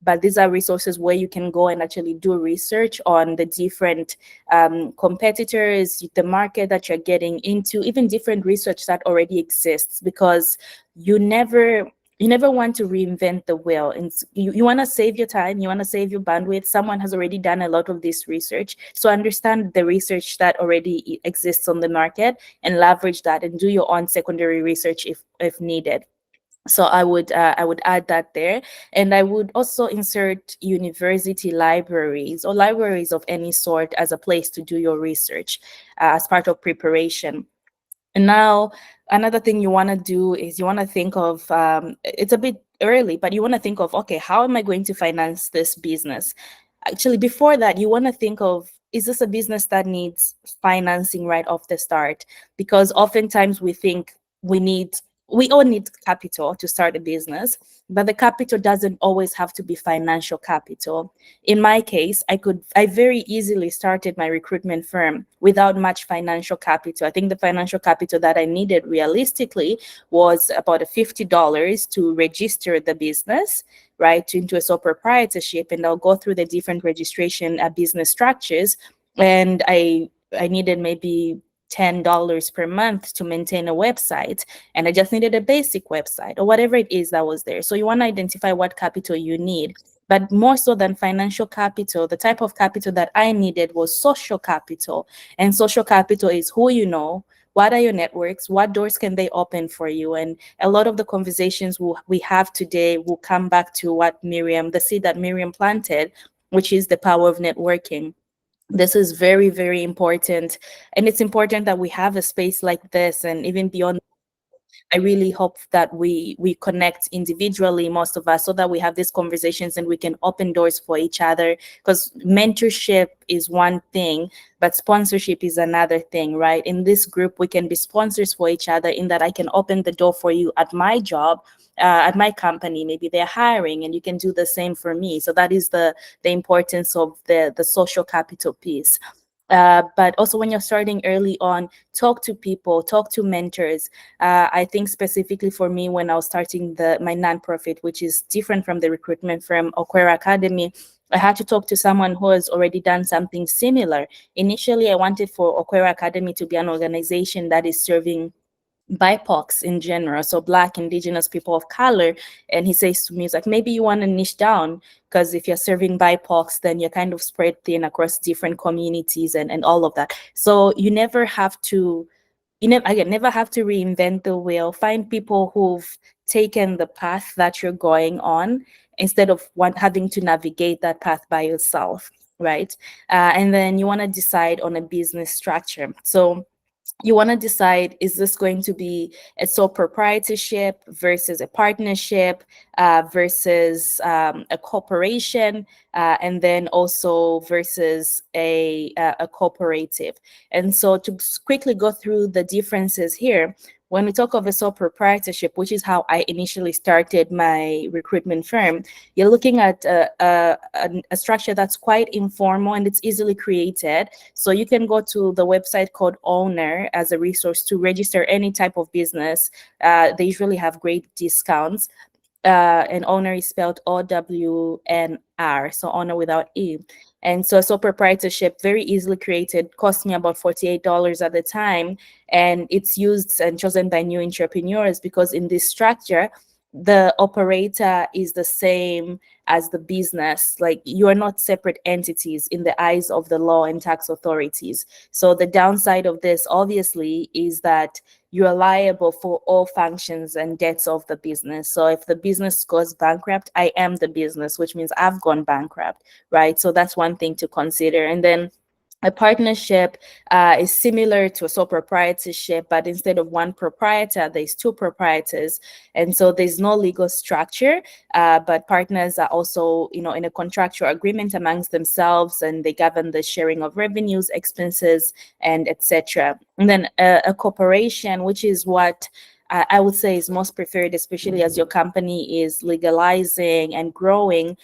But these are resources where you can go and actually do research on the different competitors, the market that you're getting into, even different research that already exists, because you never want to reinvent the wheel. And you want to save your time, you want to save your bandwidth. Someone has already done a lot of this research. So understand the research that already exists on the market and leverage that and do your own secondary research if needed. So I would add that there. And I would also insert university libraries or libraries of any sort as a place to do your research as part of preparation. And now another thing you want to do is you want to think of, it's a bit early, but you want to think of, okay, how am I going to finance this business? Actually, before that, you want to think of, is this a business that needs financing right off the start? Because oftentimes we think we all need capital to start a business, but the capital doesn't always have to be financial capital. In my case, I very easily started my recruitment firm without much financial capital. I think the financial capital that I needed realistically was about $50 to register the business, right, into a sole proprietorship. And I'll go through the different registration business structures. And I needed maybe $10 per month to maintain a website, and I just needed a basic website or whatever it is that was there. So you want to identify what capital you need. But more so than financial capital, the type of capital that I needed was social capital. And social capital is who you know, what are your networks, what doors can they open for you? And a lot of the conversations we have today will come back to the seed that Miriam planted, which is the power of networking. This is very, very important. And it's important that we have a space like this, and even beyond, I really hope that we connect individually, most of us, so that we have these conversations and we can open doors for each other, because mentorship is one thing, but sponsorship is another thing, right? In this group, we can be sponsors for each other, in that I can open the door for you at my job, at my company. Maybe they're hiring and you can do the same for me. So that is the importance of the social capital piece. But also, when you're starting early on, talk to people, talk to mentors. I think specifically for me, when I was starting my nonprofit, which is different from the recruitment firm Okwera Academy, I had to talk to someone who has already done something similar. Initially, I wanted for Okwera Academy to be an organization that is serving BIPOCs in general, so Black, Indigenous, people of color. And he says to me, he's like, maybe you want to niche down, because if you're serving BIPOCs, then you're kind of spread thin across different communities and all of that. So you never have to, never have to reinvent the wheel. Find people who've taken the path that you're going on, instead of having to navigate that path by yourself, right? And then you want to decide on a business structure. So you want to decide, is this going to be a sole proprietorship versus a partnership, versus a corporation, and then also versus a cooperative. And so to quickly go through the differences here, when we talk of a sole proprietorship, which is how I initially started my recruitment firm, you're looking at a structure that's quite informal and it's easily created. So you can go to the website called Owner as a resource to register any type of business. They usually have great discounts. And Owner is spelled OWNR, so Owner without E. And so proprietorship, very easily created, cost me about $48 at the time. And it's used and chosen by new entrepreneurs because in this structure, the operator is the same as the business. Like, you are not separate entities in the eyes of the law and tax authorities. So the downside of this, obviously, is that you are liable for all functions and debts of the business. So if the business goes bankrupt, I am the business, which means I've gone bankrupt, right? So that's one thing to consider. And then a partnership is similar to a sole proprietorship, but instead of one proprietor, there's two proprietors. And so there's no legal structure, but partners are also, in a contractual agreement amongst themselves, and they govern the sharing of revenues, expenses, and etc. And then a corporation, which is what I would say is most preferred, especially as your company is legalizing and growing,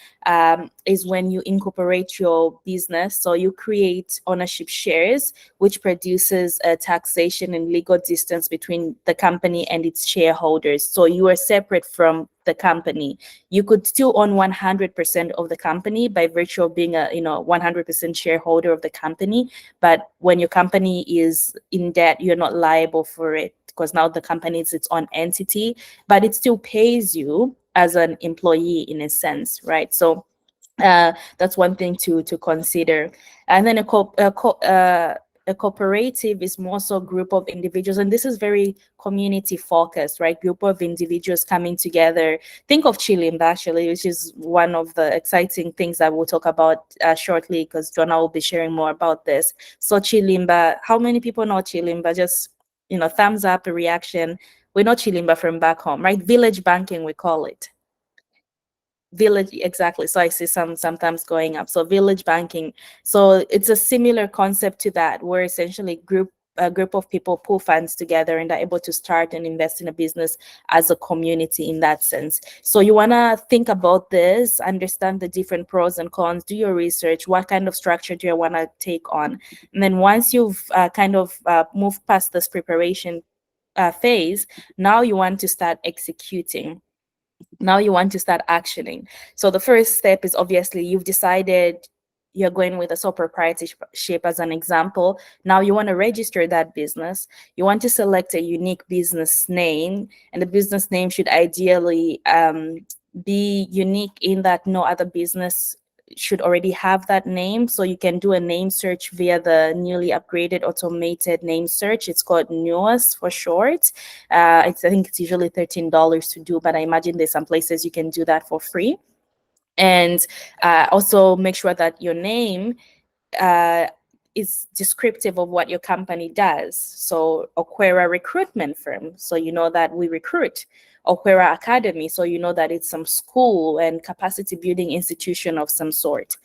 is when you incorporate your business. So you create ownership shares, which produces a taxation and legal distance between the company and its shareholders. So you are separate from the company. You could still own 100% of the company by virtue of being a 100% shareholder of the company. But when your company is in debt, you're not liable for it, because now the company is its own entity, but it still pays you as an employee in a sense, right? So that's one thing to consider. And then a cooperative is more so a group of individuals, and this is very community focused, right? Group of individuals coming together. Think of Chilimba, actually, which is one of the exciting things that we'll talk about shortly, because Jonah will be sharing more about this. So Chilimba, how many people know Chilimba? Just thumbs up, a reaction. We know Chilimba from back home, right? Village banking, we call it. Village, exactly. So I see sometimes going up. So village banking. So it's a similar concept to that, where essentially a group of people pull funds together and are able to start and invest in a business as a community in that sense. So you want to think about this, understand the different pros and cons, do your research. What kind of structure do you want to take on? And then once you've moved past this preparation phase, now you want to start executing. Now you want to start actioning. So the first step is, obviously, you've decided you're going with a sole proprietorship as an example. Now you want to register that business. You want to select a unique business name, and the business name should ideally be unique in that no other business should already have that name. So you can do a name search via the newly upgraded automated name search. It's called NUAS for short. I think it's usually $13 to do, but I imagine there's some places you can do that for free. And also make sure that your name is descriptive of what your company does. So Okwera recruitment firm, so you know that we recruit. Okwera Academy, so you know that it's some school and capacity building institution of some sort.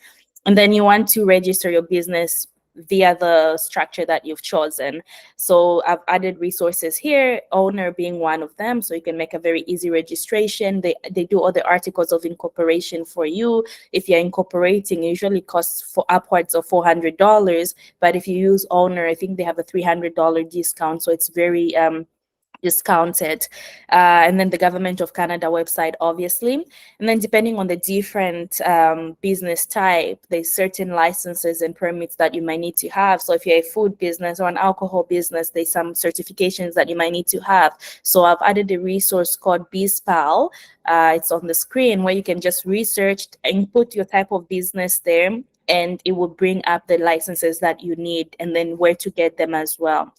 And then you want to register your business via the structure that you've chosen. So I've added resources here, owner being one of them, so you can make a very easy registration. They do all the articles of incorporation for you. If you're incorporating, it usually costs for upwards of $400, but if you use owner, I think they have a $300 discount, so it's very discounted. And then the Government of Canada website, obviously. And then depending on the different business type, there's certain licenses and permits that you might need to have. So if you're a food business or an alcohol business, there's some certifications that you might need to have. So I've added a resource called BizPal. It's on the screen where you can just research, input your type of business there, and it will bring up the licenses that you need and then where to get them as well.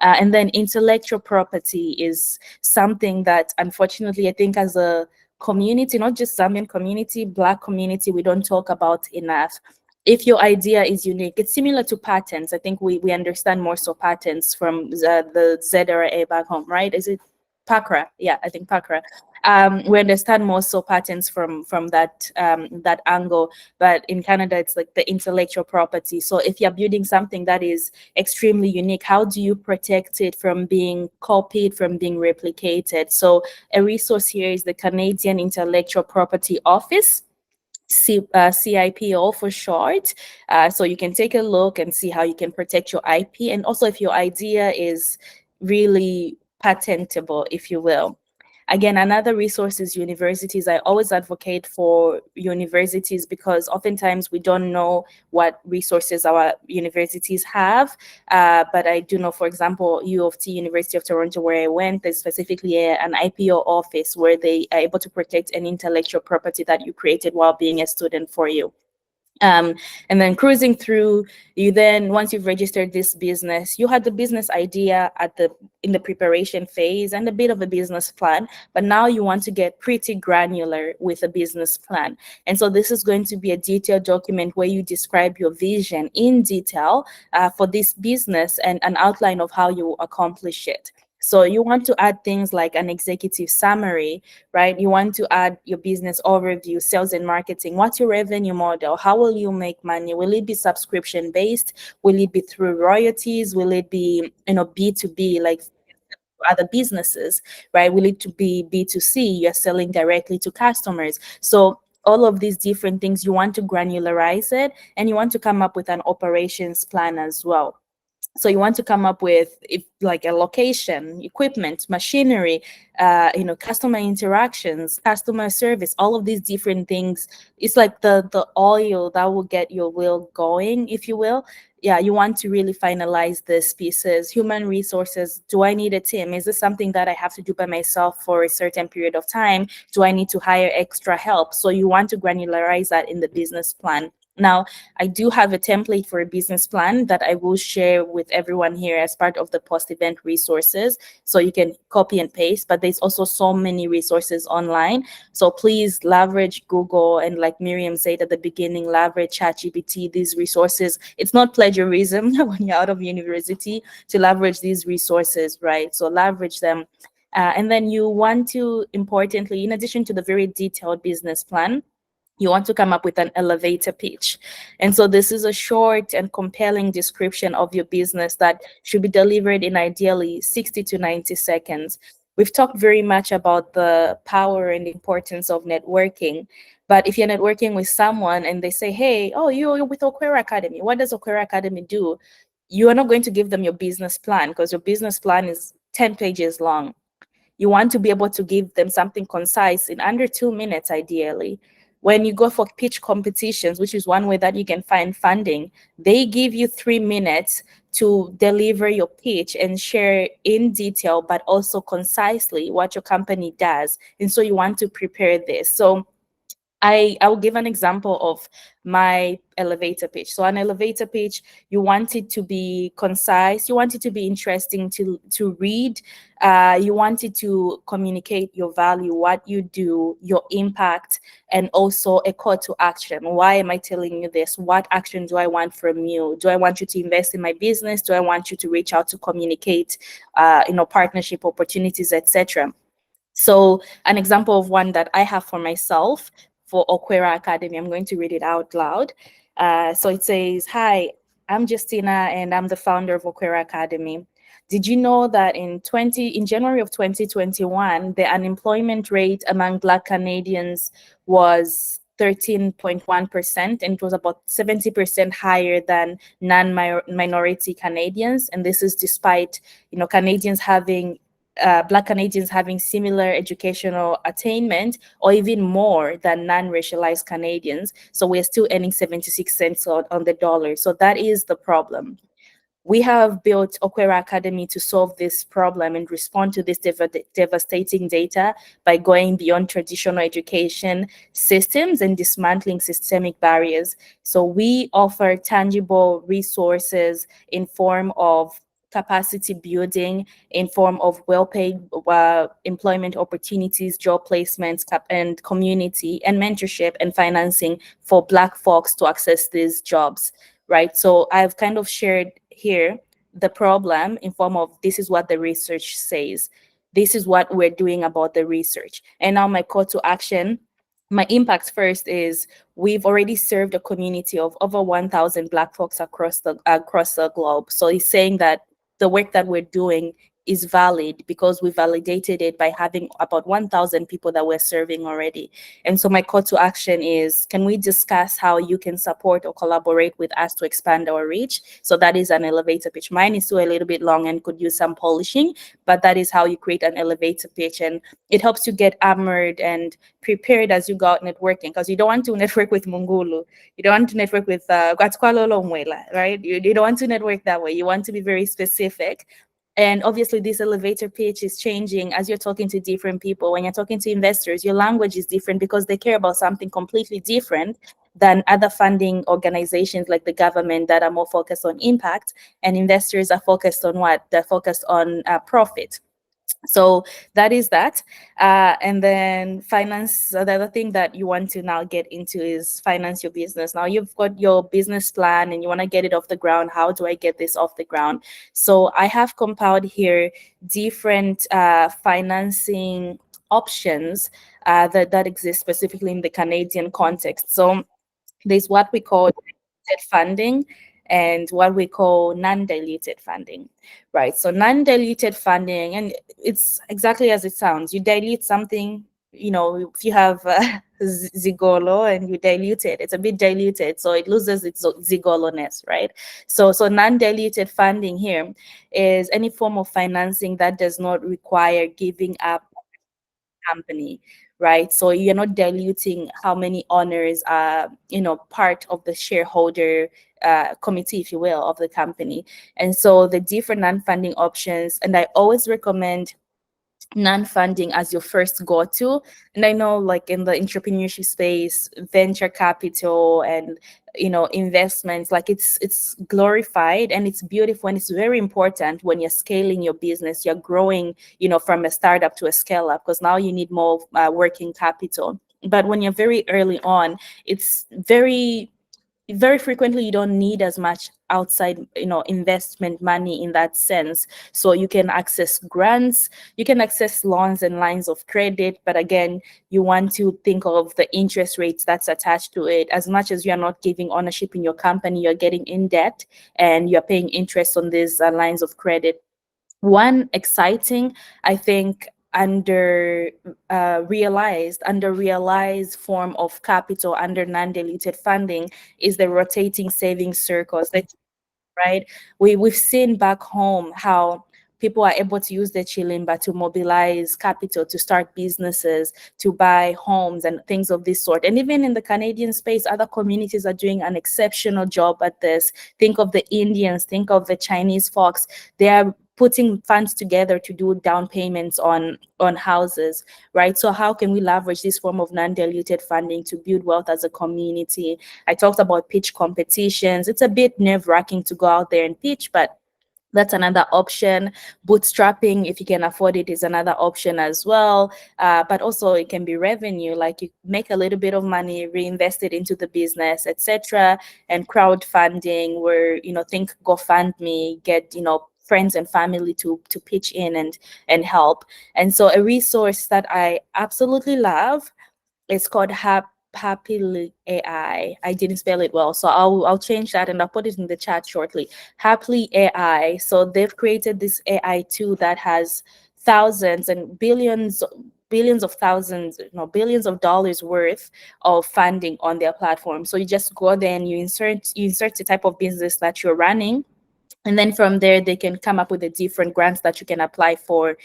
And then intellectual property is something that, unfortunately, I think as a community, not just Zambian community, Black community, we don't talk about enough. If your idea is unique, it's similar to patents. I think we understand more so patents from the ZRA back home, right? Is it PACRA? Yeah, I think PACRA. We understand more so patents from that that angle, but in Canada it's like the intellectual property. So if you're building something that is extremely unique, how do you protect it from being copied, from being replicated? So a resource here is the Canadian Intellectual Property Office, CIPO for short. So you can take a look and see how you can protect your IP, and also if your idea is really patentable, if you will. Again, another resource is universities. I always advocate for universities because oftentimes we don't know what resources our universities have. But I do know, for example, U of T, University of Toronto, where I went, there's specifically an IPO office where they are able to protect any intellectual property that you created while being a student for you. And then cruising through, you then, once you've registered this business, you had the business idea in the preparation phase and a bit of a business plan, but now you want to get pretty granular with a business plan. And so this is going to be a detailed document where you describe your vision in detail for this business and an outline of how you accomplish it. So you want to add things like an executive summary, right? You want to add your business overview, sales and marketing. What's your revenue model? How will you make money? Will it be subscription based? Will it be through royalties? Will it be, B2B, like other businesses, right? Will it to be B2C? You're selling directly to customers. So all of these different things, you want to granularize it, and you want to come up with an operations plan as well. So you want to come up with like a location, equipment, machinery, customer interactions, customer service, all of these different things. It's like the oil that will get your wheel going, if you will. Yeah, you want to really finalize these pieces. Human resources, do I need a team? Is this something that I have to do by myself for a certain period of time? Do I need to hire extra help? So you want to granularize that in the business plan. Now, I do have a template for a business plan that I will share with everyone here as part of the post-event resources. So you can copy and paste, but there's also so many resources online. So please leverage Google, and like Miriam said at the beginning, leverage ChatGPT, these resources. It's not plagiarism when you're out of university to leverage these resources, right? So leverage them. And then you want to, importantly, in addition to the very detailed business plan, you want to come up with an elevator pitch. And so this is a short and compelling description of your business that should be delivered in ideally 60 to 90 seconds. We've talked very much about the power and importance of networking. But if you're networking with someone and they say, hey, oh, you're with Okwera Academy. What does Okwera Academy do? You are not going to give them your business plan because your business plan is 10 pages long. You want to be able to give them something concise in under 2 minutes, ideally. When you go for pitch competitions, which is one way that you can find funding, they give you 3 minutes to deliver your pitch and share in detail, but also concisely what your company does. And so you want to prepare this. So I will give an example of my elevator pitch. So an elevator pitch, you want it to be concise, you want it to be interesting to read, you want it to communicate your value, what you do, your impact, and also a call to action. Why am I telling you this? What action do I want from you? Do I want you to invest in my business? Do I want you to reach out to communicate, partnership opportunities, etc.? So an example of one that I have for myself for Okwera Academy, I'm going to read it out loud. So it says, "Hi, I'm Justina and I'm the founder of Okwera Academy. Did you know that in January of 2021, the unemployment rate among Black Canadians was 13.1%, and it was about 70% higher than non-minority Canadians. And this is despite, Canadians having Black Canadians having similar educational attainment or even more than non-racialized Canadians. So we're still earning 76 cents on the dollar. So that is the problem. We have built Okwera Academy to solve this problem and respond to this devastating data by going beyond traditional education systems and dismantling systemic barriers. So we offer tangible resources in form of capacity building, in form of well-paid employment opportunities, job placements, and community and mentorship and financing for Black folks to access these jobs, right? So I've kind of shared here the problem in form of this is what the research says. This is what we're doing about the research. And now my call to action, my impact first is we've already served a community of over 1,000 Black folks across the globe. So it's saying that the work that we're doing is valid because we validated it by having about 1,000 people that we're serving already. And so my call to action is, can we discuss how you can support or collaborate with us to expand our reach? So that is an elevator pitch. Mine is still a little bit long and could use some polishing, but that is how you create an elevator pitch. And it helps you get armored and prepared as you go out networking, because you don't want to network with Mungulu. You don't want to network with right? You don't want to network that way. You want to be very specific. And obviously, this elevator pitch is changing as you're talking to different people. When you're talking to investors, your language is different because they care about something completely different than other funding organizations like the government that are more focused on impact, and investors are focused on what? They're focused on profit. So that is that. And then finance, the other thing that you want to now get into is finance your business. Now you've got your business plan and you want to get it off the ground. How do I get this off the ground? So I have compiled here different financing options that exist specifically in the Canadian context. So there's what we call diluted funding and what we call non-diluted funding, right? So non-diluted funding, and it's exactly as it sounds. You dilute something, if you have Zigolo and you dilute it, it's a bit diluted, so it loses its Zigolo-ness, right? So non-diluted funding here is any form of financing that does not require giving up company, right? So you're not diluting how many owners are, part of the shareholder committee, if you will, of the company. And so the different non-funding options, and I always recommend non-funding as your first go-to. And I know, like in the entrepreneurship space, venture capital and investments, like it's glorified and it's beautiful and it's very important when you're scaling your business, you're growing from a startup to a scale up, because now you need more working capital. But when you're very early on, it's very frequently you don't need as much outside investment money in that sense. So you can access grants, you can access loans and lines of credit, but again, you want to think of the interest rates that's attached to it. As much as you're not giving ownership in your company, you're getting in debt and you're paying interest on these lines of credit. One exciting, I think, under realized form of capital under non-diluted funding is the rotating savings circles. Right? We've seen back home how people are able to use the chilimba to mobilize capital, to start businesses, to buy homes and things of this sort. And even in the Canadian space, other communities are doing an exceptional job at this. Think of the Indians, think of the Chinese folks. They are putting funds together to do down payments on houses, right? So how can we leverage this form of non-diluted funding to build wealth as a community? I talked about pitch competitions. It's a bit nerve-wracking to go out there and pitch, but that's another option. Bootstrapping, if you can afford it, is another option as well. But also it can be revenue, like you make a little bit of money, reinvest it into the business, etc. And crowdfunding, where, you know, think GoFundMe, get, you know, friends and family to pitch in and help. And so a resource that I absolutely love, it's called Happily AI. I didn't spell it well, so I'll change that and I'll put it in the chat shortly. Happily AI. So they've created this AI tool that has thousands and billions of thousands, no, billions of dollars worth of funding on their platform. So you just go there and you insert the type of business that you're running. And then from there, they can come up with the different grants that you can apply for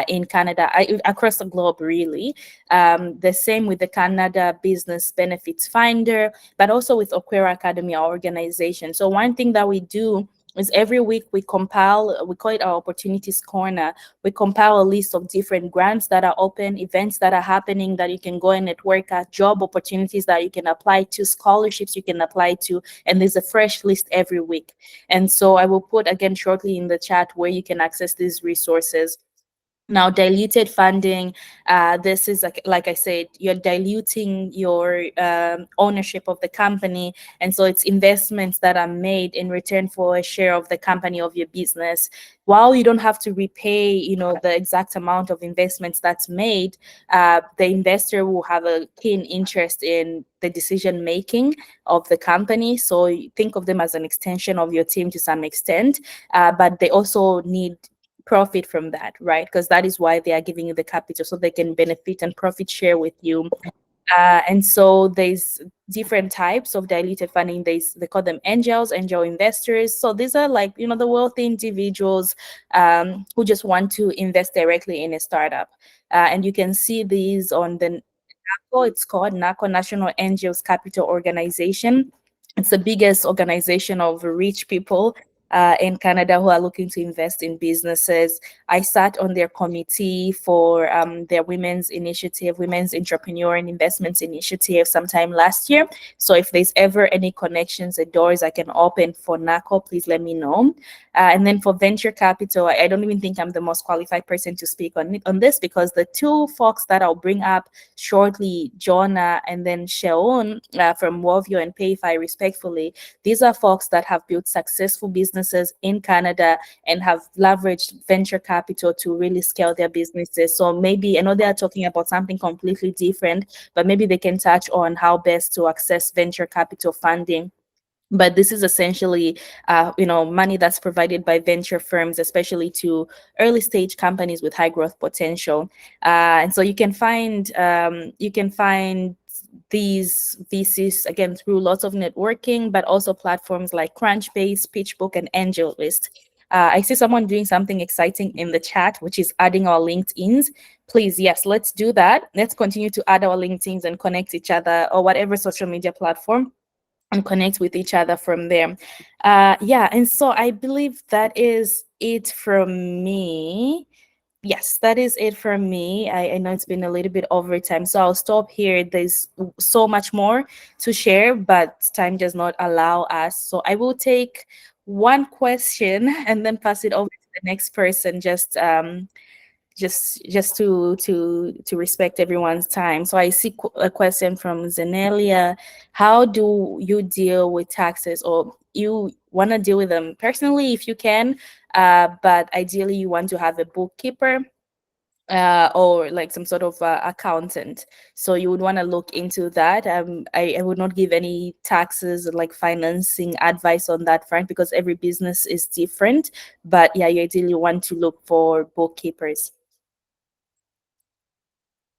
in Canada, across the globe, really. The same with the Canada Business Benefits Finder, but also with Okwera Academy, our organization. So one thing that we do is every week we compile, we call it our Opportunities Corner. We compile a list of different grants that are open, events that are happening that you can go and network at, job opportunities that you can apply to, scholarships you can apply to, and there's a fresh list every week. And so I will put again shortly in the chat where you can access these resources. Now, diluted funding, this is like I said, you're diluting your ownership of the company. And so it's investments that are made in return for a share of the company of your business. While you don't have to repay, you know, the exact amount of investments that's made, the investor will have a keen interest in the decision making of the company. So you think of them as an extension of your team to some extent, but they also need profit from that, right? Because that is why they are giving you the capital, so they can benefit and profit share with you. And so there's different types of diluted funding. They call them angel investors. So these are like, you know, the wealthy individuals who just want to invest directly in a startup. And you can see these on the NACO. It's called NACO, National Angels Capital Organization. It's the biggest organization of rich people in Canada who are looking to invest in businesses. I sat on their committee for their women's initiative, Women's Entrepreneur and Investments Initiative, sometime last year. So if there's ever any connections or doors I can open for NACO, please let me know. And then for venture capital, I don't even think I'm the most qualified person to speak on this, because the two folks that I'll bring up shortly, Jonah and then Sheon from Wovio and Payfi, respectfully, these are folks that have built successful businesses in Canada and have leveraged venture capital to really scale their businesses. So maybe, I know they are talking about something completely different, but maybe they can touch on how best to access venture capital funding. But this is essentially, you know, money that's provided by venture firms, especially to early stage companies with high growth potential. And so you can find these VCs again through lots of networking, but also platforms like Crunchbase, PitchBook, and AngelList. I see someone doing something exciting in the chat, which is adding our LinkedIns. Please, yes, let's do that. Let's continue to add our LinkedIns and connect each other, or whatever social media platform, and connect with each other from there. Yeah, and so I believe that is it from me. Yes, that is it from me. I know it's been a little bit over time, so I'll stop here. There's so much more to share, but time does not allow us. So I will take one question and then pass it over to the next person, just to respect everyone's time. So I see a question from Zenelia. How do you deal with taxes, or you want to deal with them personally if you can, but ideally you want to have a bookkeeper or like some sort of accountant. So you would want to look into that. I would not give any taxes, like financing advice on that front, because every business is different. But yeah, you ideally want to look for bookkeepers.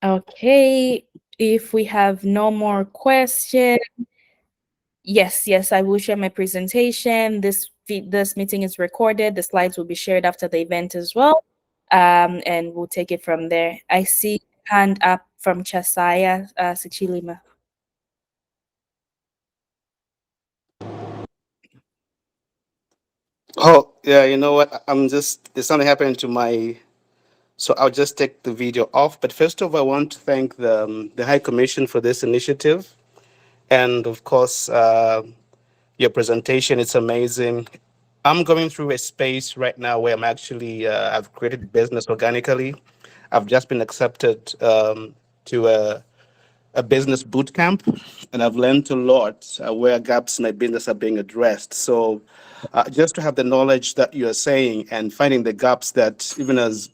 Okay, if we have no more questions, yes, I will share my presentation. This meeting is recorded. The slides will be shared after the event as well, and we'll take it from there. I see hand up from Chasaya Sichilima. Oh, yeah, you know what? There's something happening to my, so I'll just take the video off. But first of all, I want to thank the High Commission for this initiative. And of course, your presentation, it's amazing. I'm going through a space right now where I've created business organically. I've just been accepted to a business boot camp, and I've learned a lot where gaps in my business are being addressed. So, just to have the knowledge that you are saying and finding the gaps that even as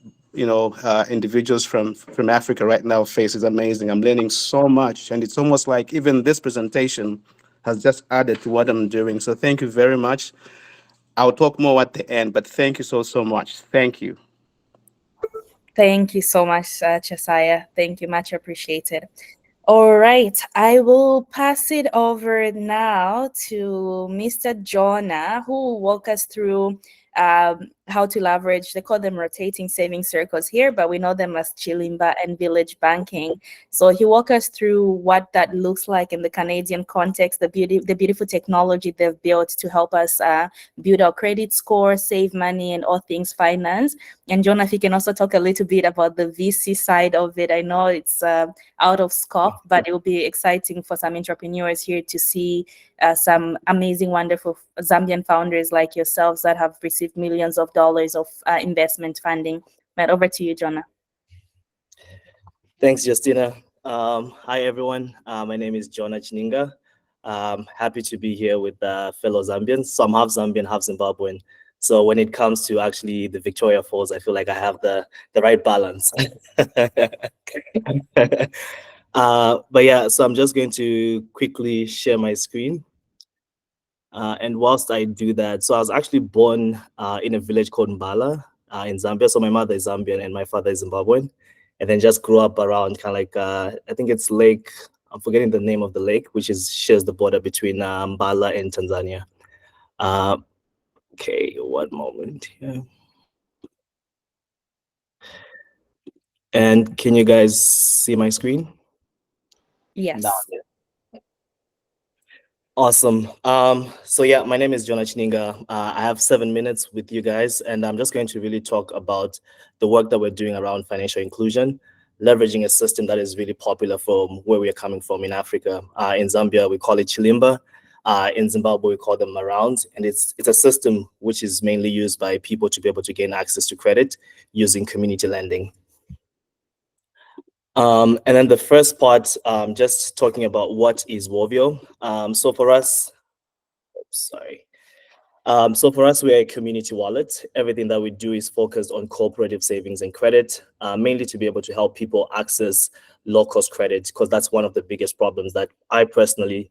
individuals from Africa right now face is amazing. I'm learning so much, and it's almost like even this presentation has just added to what I'm doing. So, thank you very much. I'll talk more at the end, but thank you so much. Thank you. Thank you so much, Chesaya. Thank you, much appreciated. All right, I will pass it over now to Mr. Jonah, who will walk us through how to leverage, they call them rotating saving circles here, but we know them as Chilimba and village banking. So he walk us through what that looks like in the Canadian context, the beautiful technology they've built to help us build our credit score, save money, and all things finance. And Jonah, if you can also talk a little bit about the VC side of it. I know it's out of scope, but it will be exciting for some entrepreneurs here to see some amazing, wonderful Zambian founders like yourselves that have received millions of dollars of investment funding. But over to you, Jonah. Thanks, Justina. Hi, everyone. My name is Jonah Chininga. Happy to be here with fellow Zambians. So I'm half Zambian, half Zimbabwean. So when it comes to actually the Victoria Falls, I feel like I have the right balance. But yeah, so I'm just going to quickly share my screen. And whilst I do that, so I was actually born in a village called Mbala in Zambia. So my mother is Zambian and my father is Zimbabwean. And then just grew up around kind of like, I think it's Lake, I'm forgetting the name of the lake, which shares the border between Mbala and Tanzania. Okay, one moment here. And can you guys see my screen? Yes. No. Awesome. So yeah, my name is Jonah Chininga. I have 7 minutes with you guys, and I'm just going to really talk about the work that we're doing around financial inclusion, leveraging a system that is really popular from where we are coming from in Africa. In Zambia, we call it Chilimba. In Zimbabwe, we call them Marounds, and it's a system which is mainly used by people to be able to gain access to credit using community lending. And then the first part, just talking about what is Wovio. So for us, we're a community wallet. Everything that we do is focused on cooperative savings and credit, mainly to be able to help people access low-cost credit, because that's one of the biggest problems that I personally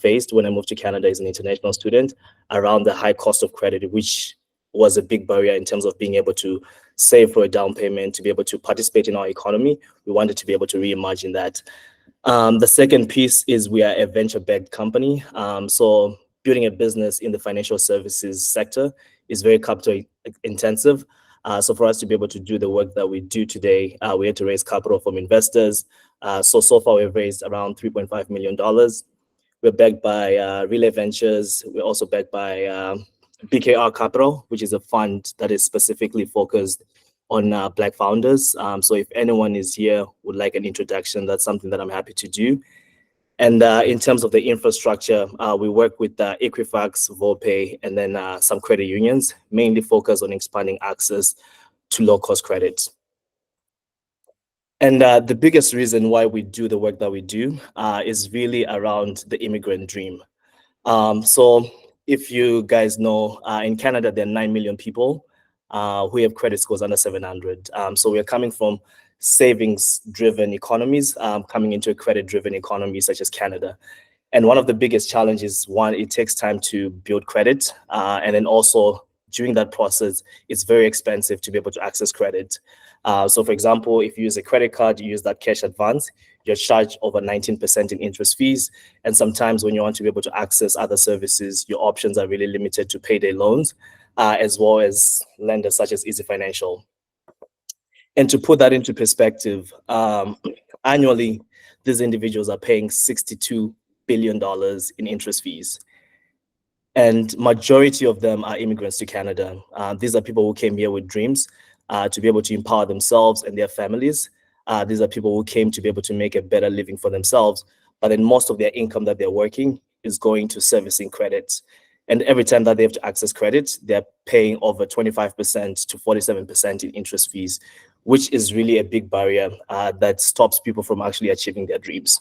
faced when I moved to Canada as an international student, around the high cost of credit, which was a big barrier in terms of being able to save for a down payment, to be able to participate in our economy. We wanted to be able to reimagine that. The second piece is we are a venture-backed company. So building a business in the financial services sector is very capital intensive. So for us to be able to do the work that we do today, we had to raise capital from investors. So far we've raised around $3.5 million. We're backed by Relay Ventures. We're also backed by BKR Capital, which is a fund that is specifically focused on Black founders. So if anyone is here would like an introduction, that's something that I'm happy to do. And in terms of the infrastructure, we work with Equifax, Volpay, and then some credit unions, mainly focused on expanding access to low-cost credit. And the biggest reason why we do the work that we do is really around the immigrant dream. So if you guys know, in Canada, there are 9 million people who have credit scores under 700. So we're coming from savings-driven economies, coming into a credit-driven economy such as Canada. And one of the biggest challenges, one, it takes time to build credit. And then also during that process, it's very expensive to be able to access credit. So for example, if you use a credit card, you use that cash advance, you're charged over 19% in interest fees. And sometimes when you want to be able to access other services, your options are really limited to payday loans, as well as lenders such as Easy Financial. And to put that into perspective, annually, these individuals are paying $62 billion in interest fees. And majority of them are immigrants to Canada. These are people who came here with dreams to be able to empower themselves and their families. These are people who came to be able to make a better living for themselves, but then most of their income that they're working is going to servicing credit. And every time that they have to access credit, they're paying over 25% to 47% in interest fees, which is really a big barrier that stops people from actually achieving their dreams.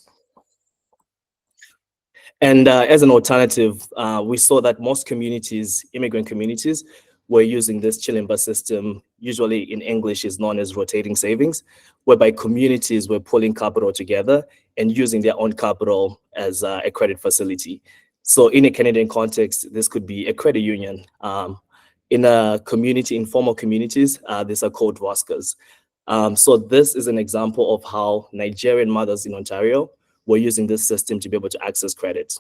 And as an alternative, we saw that most communities, immigrant communities, were using this Chilimba system, usually in English is known as rotating savings, whereby communities were pulling capital together and using their own capital as a credit facility. So in a Canadian context, this could be a credit union. In a community, informal communities, these are called Roscas. So this is an example of how Nigerian mothers in Ontario were using this system to be able to access credit.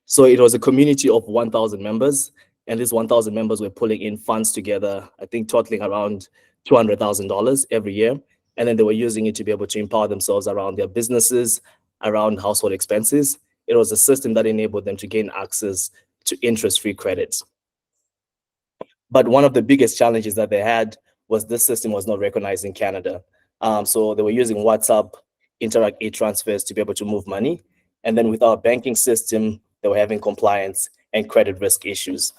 So it was a community of 1,000 members, and these 1,000 members were pulling in funds together, I think totaling around $200,000 every year. And then they were using it to be able to empower themselves around their businesses, around household expenses. It was a system that enabled them to gain access to interest-free credits. But one of the biggest challenges that they had was this system was not recognized in Canada. So they were using WhatsApp, Interact e-transfers to be able to move money. And then with our banking system, they were having compliance and credit risk issues.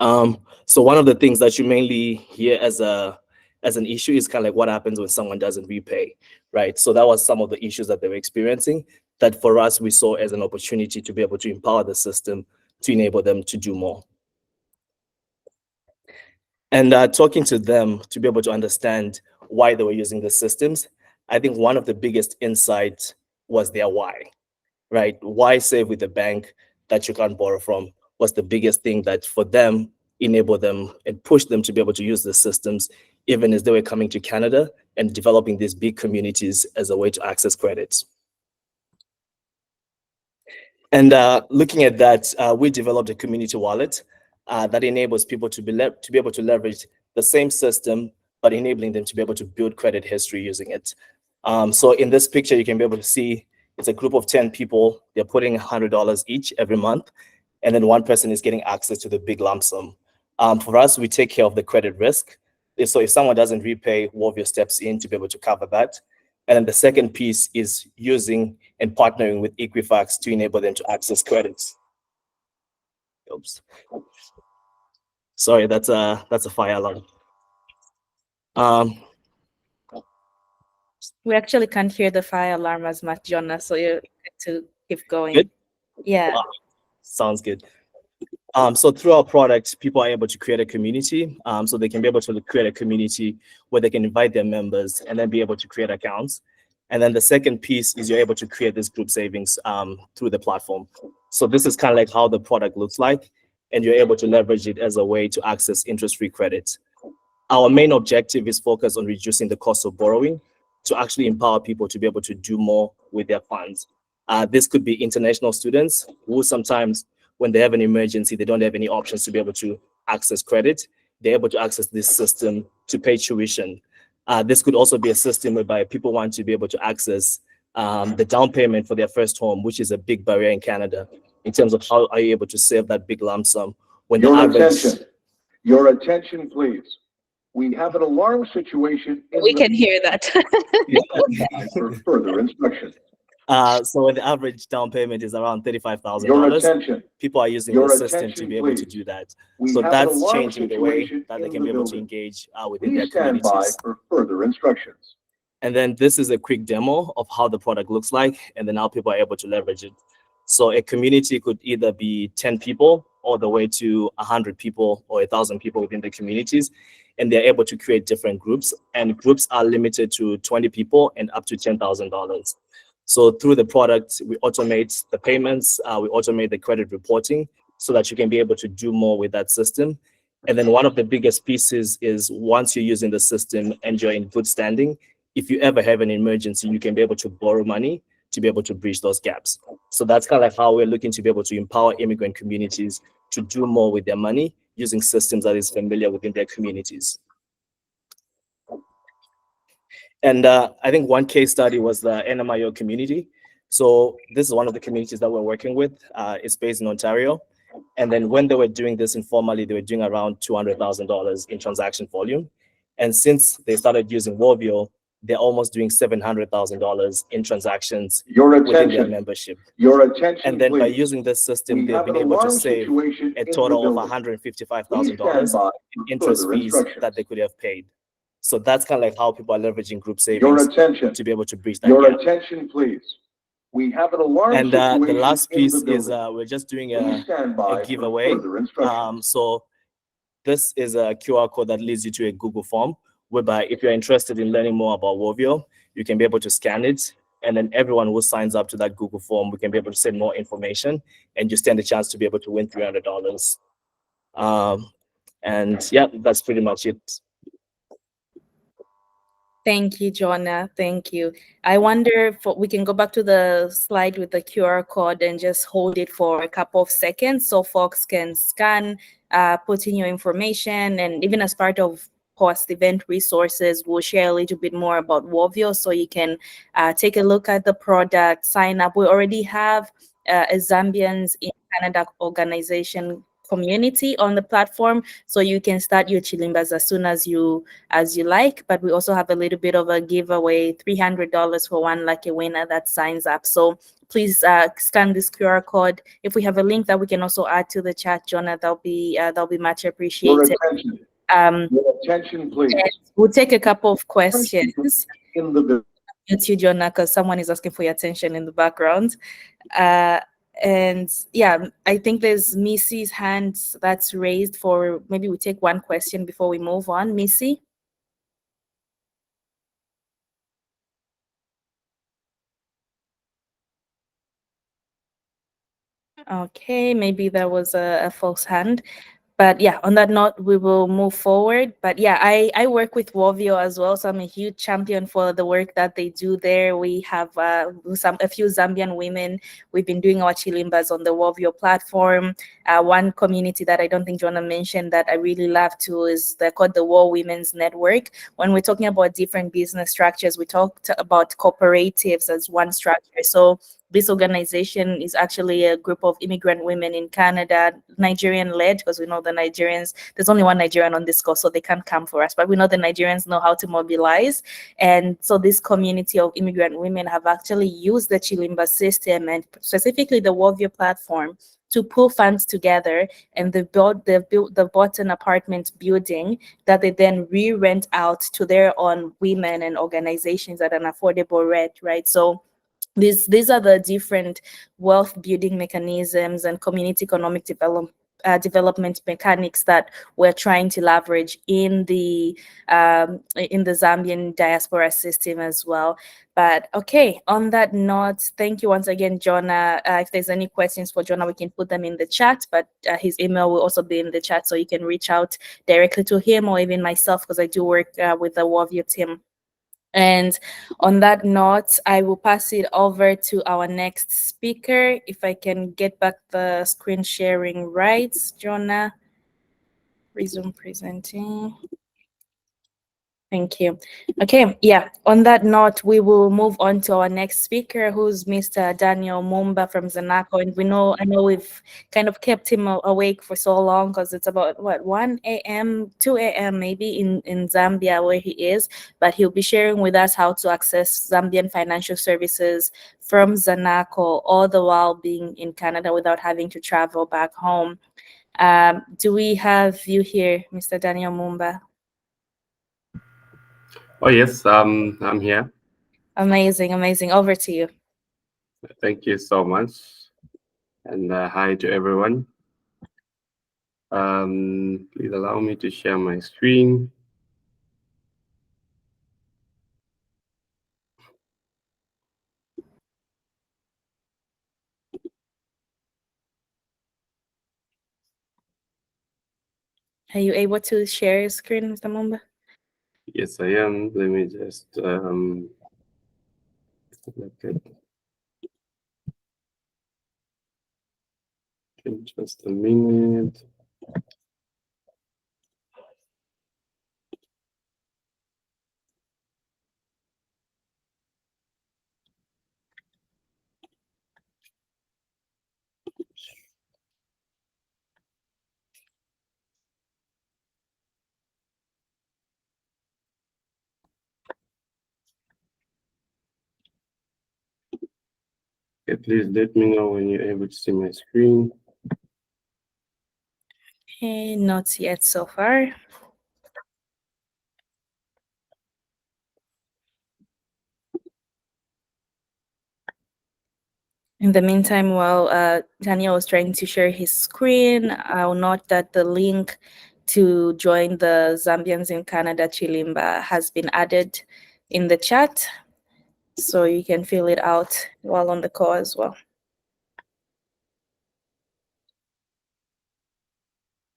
So one of the things that you mainly hear as an issue is kind of like what happens when someone doesn't repay, right? So that was some of the issues that they were experiencing that for us, we saw as an opportunity to be able to empower the system to enable them to do more. And talking to them to be able to understand why they were using the systems, I think one of the biggest insights was their why, right? Why save with a bank that you can't borrow from was the biggest thing that for them enabled them and pushed them to be able to use the systems, even as they were coming to Canada and developing these big communities as a way to access credits. And looking at that, we developed a community wallet that enables people to be able to leverage the same system, but enabling them to be able to build credit history using it. So in this picture, you can be able to see it's a group of 10 people. They're putting $100 each every month, and then one person is getting access to the big lump sum. For us, we take care of the credit risk. So if someone doesn't repay, Warvio steps in to be able to cover that. And then the second piece is using and partnering with Equifax to enable them to access credits. Oops. Sorry, that's a fire alarm. We actually can't hear the fire alarm as much, Jonas, so you get to keep going. Good? Yeah. Wow. Sounds good. So through our product, people are able to create a community. So they can be able to create a community where they can invite their members and then be able to create accounts. And then the second piece is you're able to create this group savings through the platform. So this is kind of like how the product looks like, and you're able to leverage it as a way to access interest-free credit. Our main objective is focused on reducing the cost of borrowing to actually empower people to be able to do more with their funds. This could be international students who sometimes, when they have an emergency, they don't have any options to be able to access credit. They're able to access this system to pay tuition. This could also be a system whereby people want to be able to access the down payment for their first home, which is a big barrier in Canada in terms of how are you able to save that big lump sum when the average... Your attention, please. We have an alarm situation. We can hear that. For further instructions. So when the average down payment is around $35,000, people are using the system to be able to do that. So that's changing the way that they can be able to engage within their communities. Stand by for further instructions. And then this is a quick demo of how the product looks like, and then how people are able to leverage it. So a community could either be 10 people all the way to 100 people or 1,000 people within the communities, and they're able to create different groups, and groups are limited to 20 people and up to $10,000. So through the product, we automate the payments, we automate the credit reporting so that you can be able to do more with that system. And then one of the biggest pieces is once you're using the system and you're in good standing, if you ever have an emergency, you can be able to borrow money to be able to bridge those gaps. So that's kind of like how we're looking to be able to empower immigrant communities to do more with their money using systems that is familiar within their communities. And I think one case study was the NMIO community. So this is one of the communities that we're working with. It's based in Ontario. And then when they were doing this informally, they were doing around $200,000 in transaction volume. And since they started using Wovio, they're almost doing $700,000 in transactions within their membership. Your attention, And then by please. using this system, We they've have been an able to alarm save situation a in the total of building. Please stand $155,000 by in for interest further fees instructions. that they could have paid. So that's kind of like how people are leveraging group Your savings attention. to be able to bridge that Your gap. attention, please. We have an alarm And situation the last in piece the is building. we're just doing Please stand by a for giveaway. further instructions. So this is a QR code that leads you to a Google form, whereby if you're interested in learning more about Wovio, you can be able to scan it. And then everyone who signs up to that Google form, we can be able to send more information and you stand a chance to be able to win $300. And yeah, that's pretty much it. Thank you, Jonah. Thank you. I wonder if we can go back to the slide with the QR code and just hold it for a couple of seconds so folks can scan, put in your information, and even as part of post-event resources, we'll share a little bit more about Wovio so you can take a look at the product, sign up. We already have a Zambians in Canada organization community on the platform, so you can start your chilimbas as soon as you like. But we also have a little bit of a giveaway, $300 for one lucky winner that signs up. So please scan this QR code. If we have a link that we can also add to the chat, Jonah, that'll be much appreciated. Your attention, please. We'll take a couple of questions. In the building. It's you, Jonah, because someone is asking for your attention in the background. And yeah, I think there's Missy's hand that's raised for, maybe we take one question before we move on. Missy? Okay, maybe there was a false hand. But yeah, on that note, we will move forward. But yeah, I work with Wovio as well, so I'm a huge champion for the work that they do there. We have a few Zambian women. We've been doing our chilimbas on the Wovio platform. One community that I don't think Jonah mentioned that I really love too is they're called the War Women's Network. When we're talking about different business structures, we talked about cooperatives as one structure. So this organization is actually a group of immigrant women in Canada, Nigerian-led, because we know the Nigerians, there's only one Nigerian on this call, so they can't come for us, but we know the Nigerians know how to mobilize. And so this community of immigrant women have actually used the Chilimba system and specifically the Wovio platform to pull funds together, and they've built an apartment building that they then re-rent out to their own women and organizations at an affordable rate, right? So these are the different wealth building mechanisms and community economic development mechanics that we're trying to leverage in the Zambian diaspora system as well. But okay, on that note, thank you once again, Jonah. If there's any questions for Jonah, we can put them in the chat, but his email will also be in the chat, so you can reach out directly to him or even myself, because I do work with the Wovio team. And on that note, I will pass it over to our next speaker. If I can get back the screen sharing right, Jonah. Resume presenting. Thank you. Okay, yeah, on that note, we will move on to our next speaker, who's Mr. Daniel Mumba from Zanaco. And I know we've kind of kept him awake for so long because it's about, 1 a.m., 2 a.m. maybe in Zambia where he is. But he'll be sharing with us how to access Zambian financial services from Zanaco, all the while being in Canada without having to travel back home. Do we have you here, Mr. Daniel Mumba? Oh, yes, I'm here. Amazing, amazing. Over to you. Thank you so much. And hi to everyone. Please allow me to share my screen. Are you able to share your screen, Mr. Mumba? Yes, I am. Let me just look at in just a minute. Okay, please let me know when you're able to see my screen. Okay, not yet so far. In the meantime, while Daniel was trying to share his screen, I'll note that the link to join the Zambians in Canada Chilimba has been added in the chat, so you can fill it out while on the call as well.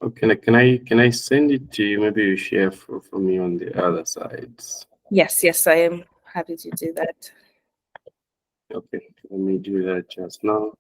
Okay, can I send it to you? Maybe you share for me on the other sides. Yes, I am happy to do that. Okay, let me do that just now.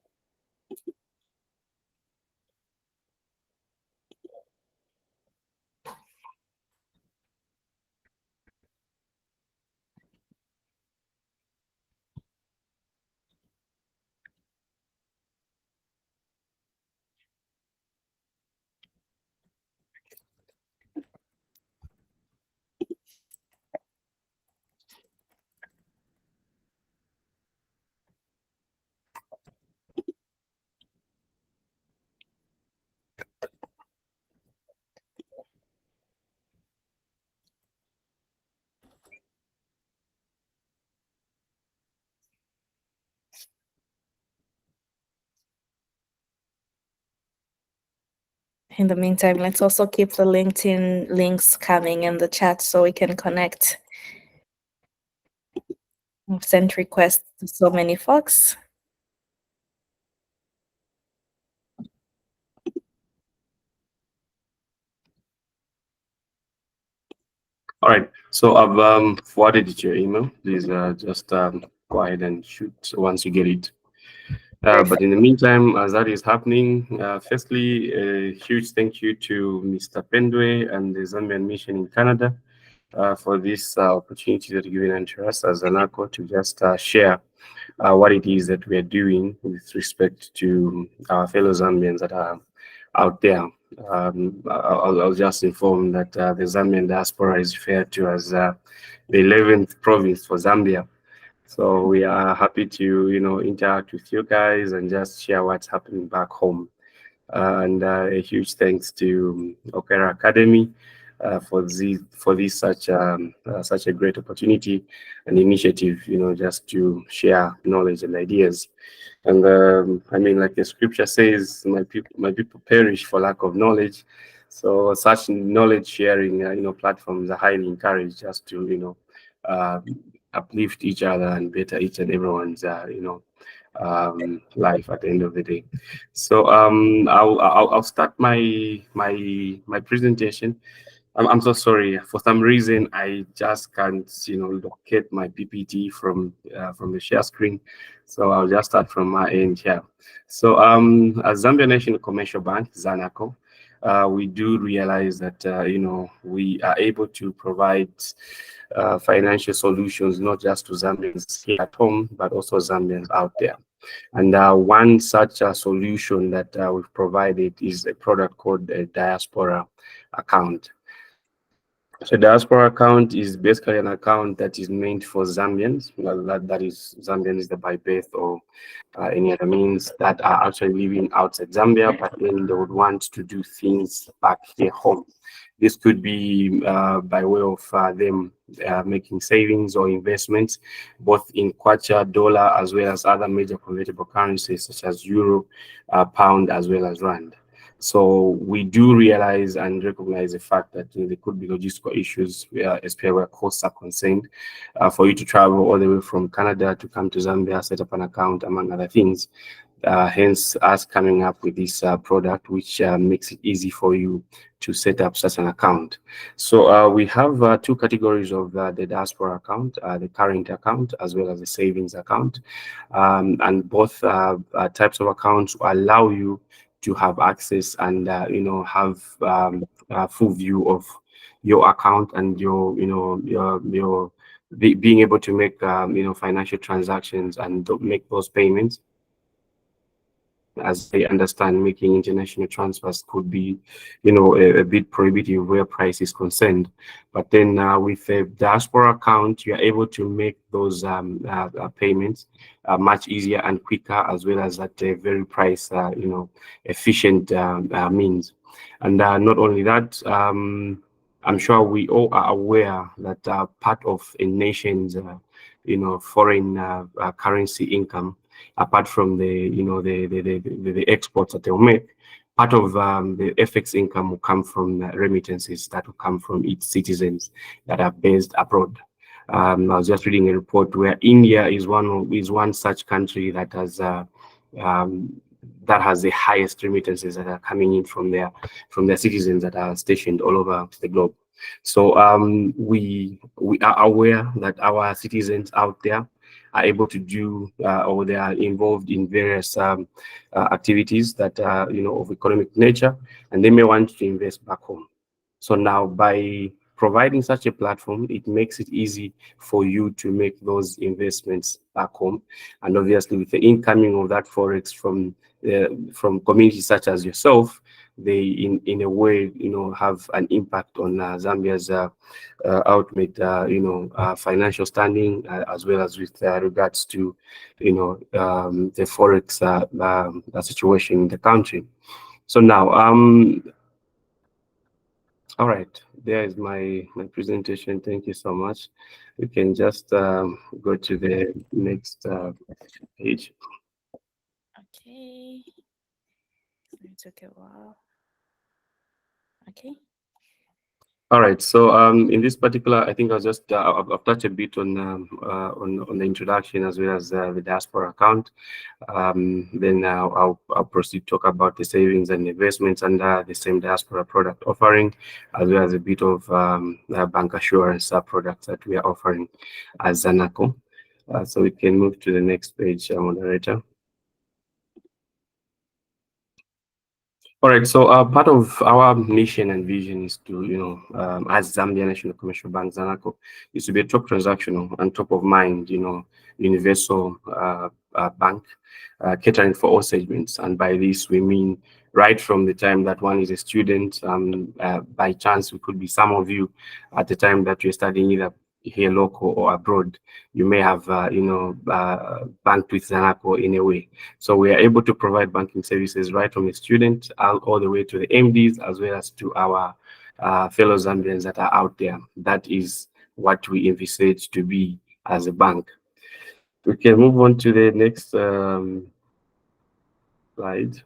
In the meantime, let's also keep the LinkedIn links coming in the chat so we can connect. We've sent requests to so many folks. All right, so I've forwarded it to your email. Please just go ahead and shoot once you get it. But in the meantime, as that is happening, firstly, a huge thank you to Mr. Pendwe and the Zambian Mission in Canada for this opportunity that you're given to us as an ACO to just share what it is that we are doing with respect to our fellow Zambians that are out there. I'll just inform that the Zambian diaspora is referred to as the 11th province for Zambia. So we are happy to, interact with you guys and just share what's happening back home. And a huge thanks to Opera Academy for this such a great opportunity and initiative, just to share knowledge and ideas. And I mean, like the scripture says, my people perish for lack of knowledge. So such knowledge sharing, platforms are highly encouraged just to, uplift each other and better each and everyone's, life at the end of the day. So I'll start my presentation. I'm so sorry. For some reason, I just can't, locate my PPT from the share screen. So I'll just start from my end here. So as Zambia National Commercial Bank, ZANACO, we do realize that, we are able to provide financial solutions, not just to Zambians here at home, but also Zambians out there. And one such solution that we've provided is a product called a diaspora account. So diaspora account is basically an account that is meant for Zambians. That is Zambians that by birth or any other means that are actually living outside Zambia, but then they would want to do things back here home. This could be by way of them making savings or investments, both in kwacha, dollar, as well as other major convertible currencies such as euro, pound, as well as rand. So we do realize and recognize the fact that there could be logistical issues, especially where costs are concerned, for you to travel all the way from Canada to come to Zambia, set up an account, among other things. Hence, us coming up with this product, which makes it easy for you to set up such an account. So we have two categories of the diaspora account, the current account as well as the savings account. And both types of accounts allow you to have access and have a full view of your account and your being able to make financial transactions and make those payments as they understand, making international transfers could be, you know, a bit prohibitive where price is concerned. But then with a diaspora account, you are able to make those payments much easier and quicker, as well as at a very price, you know, efficient means. And not only that, I'm sure we all are aware that part of a nation's, you know, foreign currency income, apart from the, you know, the exports that they'll make, part of the FX income will come from remittances that will come from its citizens that are based abroad. I was just reading a report where India is one such country that has the highest remittances that are coming in from their citizens that are stationed all over the globe. So we are aware that our citizens out there are able to do or they are involved in various activities that are, you know, of economic nature, and they may want to invest back home. So now, by providing such a platform, it makes it easy for you to make those investments back home. And obviously, with the incoming of that forex from communities such as yourself, they in a way, you know, have an impact on Zambia's ultimate, you know, financial standing, as well as with regards to, you know, the forex situation in the country. So now, all right, there is my presentation. Thank you so much. We can just go to the next page. Okay. It took a while. Okay. All right. So in this particular, I think I'll just I've touched a bit on the introduction as well as the diaspora account. Then I'll proceed to talk about the savings and investments under the same diaspora product offering, as well as a bit of bank assurance products that we are offering as Zanaco. So we can move to the next page, moderator. All right, so part of our mission and vision is to, you know, as Zambia National Commercial Bank, Zanaco, is to be a top transactional and top of mind, you know, universal bank catering for all segments. And by this, we mean right from the time that one is a student, by chance, we could be some of you at the time that you're studying either here local or abroad, you may have, you know, banked with Zanaco in a way. So we are able to provide banking services right from the student all the way to the MDs, as well as to our fellow Zambians that are out there. That is what we envisage to be as a bank. We can move on to the next slide.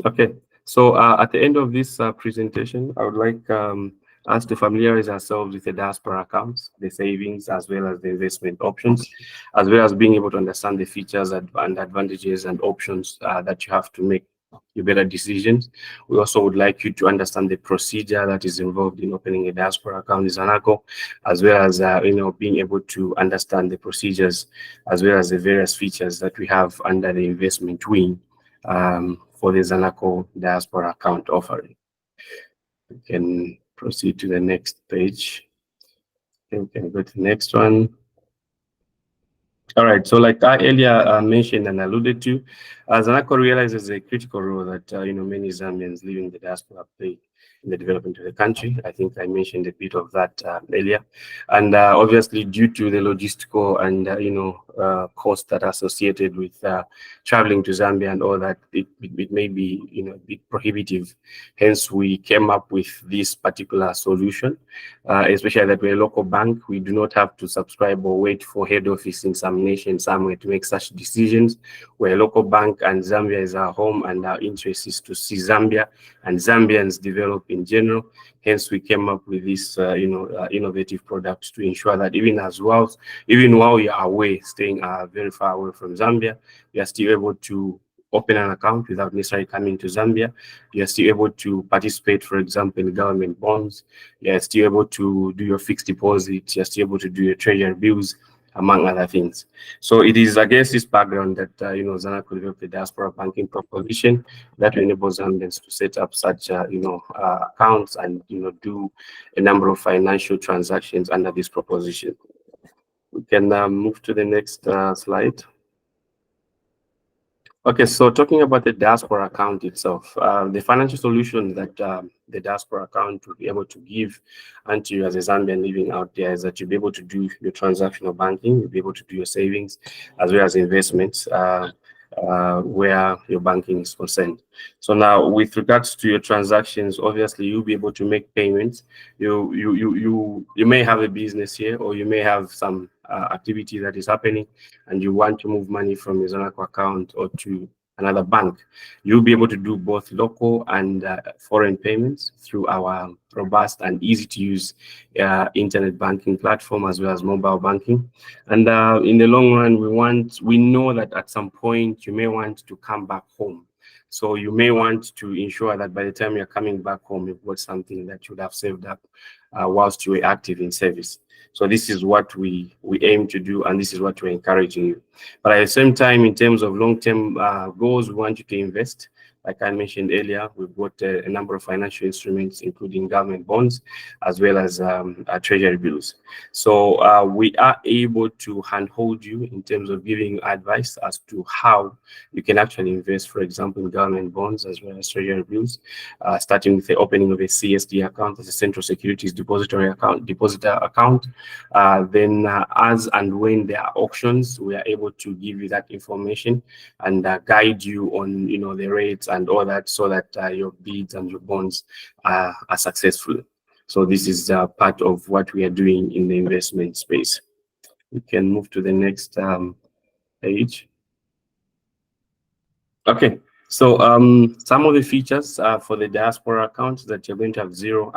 Okay, so at the end of this presentation, I would like us to familiarize ourselves with the diaspora accounts, the savings, as well as the investment options, as well as being able to understand the features and advantages and options that you have to make your better decisions. We also would like you to understand the procedure that is involved in opening a diaspora account in Zanaco, as well as you know, being able to understand the procedures as well as the various features that we have under the investment wing for the Zanaco diaspora account offering. We can proceed to the next page. Okay, we can go to the next one. All right, so like I earlier mentioned and alluded to, Zanaco realizes a critical role that you know, many Zambians living in the diaspora play in the development of the country. I think I mentioned a bit of that earlier, and obviously due to the logistical and you know, costs that are associated with traveling to Zambia and all that, it may be, you know, a bit prohibitive. Hence, we came up with this particular solution, especially that we're a local bank. We do not have to subscribe or wait for head office in some nation somewhere to make such decisions. We're a local bank, and Zambia is our home, and our interest is to see Zambia and Zambians develop in general. Hence, we came up with this, you know, innovative product to ensure that even while you are away, staying very far away from Zambia, you are still able to open an account without necessarily coming to Zambia. You are still able to participate, for example, in government bonds. You are still able to do your fixed deposits. You are still able to do your treasury bills, among other things. So it is against this background that you know, Zanaco developed the diaspora banking proposition that enables Zambians to set up such you know, accounts and, you know, do a number of financial transactions under this proposition. We can move to the next slide. Okay, so talking about the diaspora account itself, the financial solution that the diaspora account will be able to give unto you as a Zambian living out there is that you'll be able to do your transactional banking, you'll be able to do your savings as well as investments where your banking is concerned. So now, with regards to your transactions, obviously you'll be able to make payments. You may have a business here, or you may have some activity that is happening, and you want to move money from your Zonaco account or to another bank. You'll be able to do both local and foreign payments through our robust and easy to use internet banking platform, as well as mobile banking. And in the long run, we know that at some point you may want to come back home. So you may want to ensure that by the time you're coming back home, you've got something that you would have saved up whilst you were active in service. So this is what we aim to do, and this is what we're encouraging you. But at the same time, in terms of long-term goals, we want you to invest. Like I mentioned earlier, we've got a number of financial instruments, including government bonds, as well as treasury bills. So we are able to handhold you in terms of giving you advice as to how you can actually invest, for example, in government bonds as well as treasury bills, starting with the opening of a CSD account, as a Central Securities Depository account, depositor account. Then as and when there are auctions, we are able to give you that information and guide you on, the rates and all that, so that your bids and your bonds are successful. So this is part of what we are doing in the investment space. We can move to the next page. Okay, so some of the features for the diaspora account, that you're going to have zero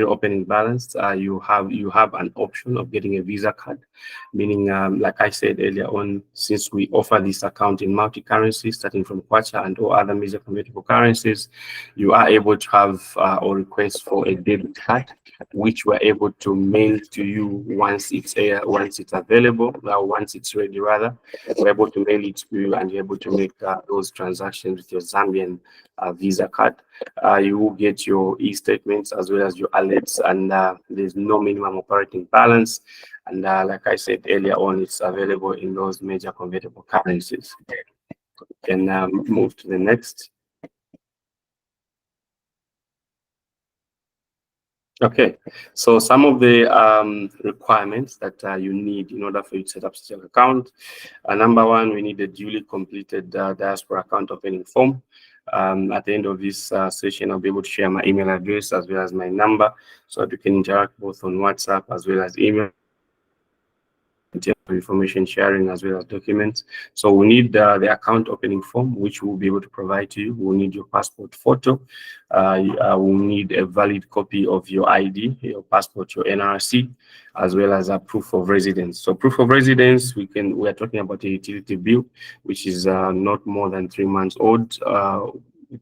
opening balance. You have an option of getting a Visa card, meaning, like I said earlier on, since we offer this account in multi-currency, starting from Kwacha and all other major convertible currencies, you are able to have or request for a debit card, which we're able to mail to you once it's available, once it's ready rather. We're able to mail it to you, and you're able to make those transactions with your Zambian Visa card. You will get your e-statements as well as your alerts, and there's no minimum operating balance. And like I said earlier on, it's available in those major convertible currencies. We can move to the next. Okay, so some of the requirements that you need in order for you to set up such an account. Number one, we need a duly completed diaspora account opening form. At the end of this session, I'll be able to share my email address as well as my number, so that we can interact both on WhatsApp as well as email, in terms of information sharing as well as documents. So we need the account opening form, which we'll be able to provide to you. We'll need your passport photo. We'll need a valid copy of your ID, your passport, your NRC, as well as a proof of residence. So proof of residence, we are talking about a utility bill, which is not more than 3 months old.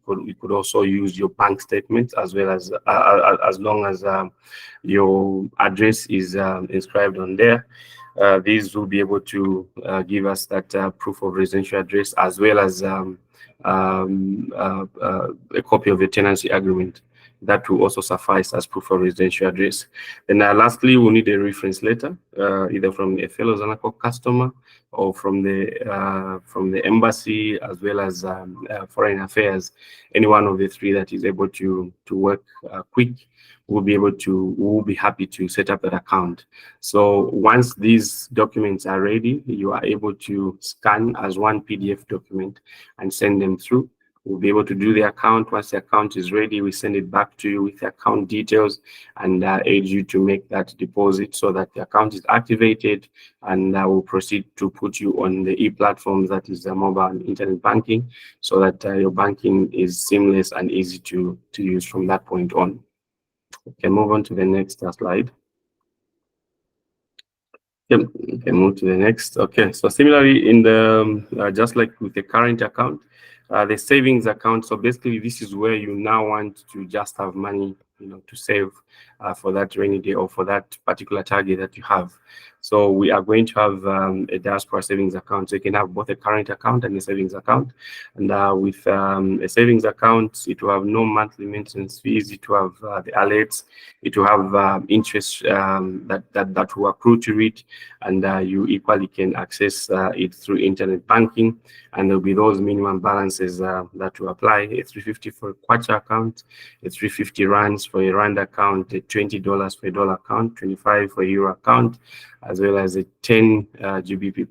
We could also use your bank statement, as well as long as your address is inscribed on there. These will be able to give us that proof of residential address, as well as a copy of the tenancy agreement. That will also suffice as proof of residential address. Then lastly, we'll need a reference letter, either from a fellow Zanaco customer or from the embassy, as well as foreign affairs. Any one of the three that is able to work quick, we'll be happy to set up that account. So once these documents are ready, you are able to scan as one PDF document and send them through. We'll be able to do the account. Once the account is ready, we send it back to you with the account details and aid you to make that deposit, so that the account is activated, and we'll proceed to put you on the e-platform, that is the mobile and internet banking, so that your banking is seamless and easy to use from that point on. We can move on to the next slide. Yep, we can move to the next. Okay, so similarly, in the just like with the current account, the savings account. So basically, this is where you now want to just have money, to save for that rainy day or for that particular target that you have. So we are going to have a diaspora savings account. So you can have both a current account and a savings account. And with a savings account, it will have no monthly maintenance fees. It will have the alerts. It will have interest that will accrue to it. And you equally can access it through internet banking. And there'll be those minimum balances that will apply: a 350 for a Kwacha account, a 350 rands for a rand account, a $20 for a dollar account, 25 for a euro account, as well as a 10 GBP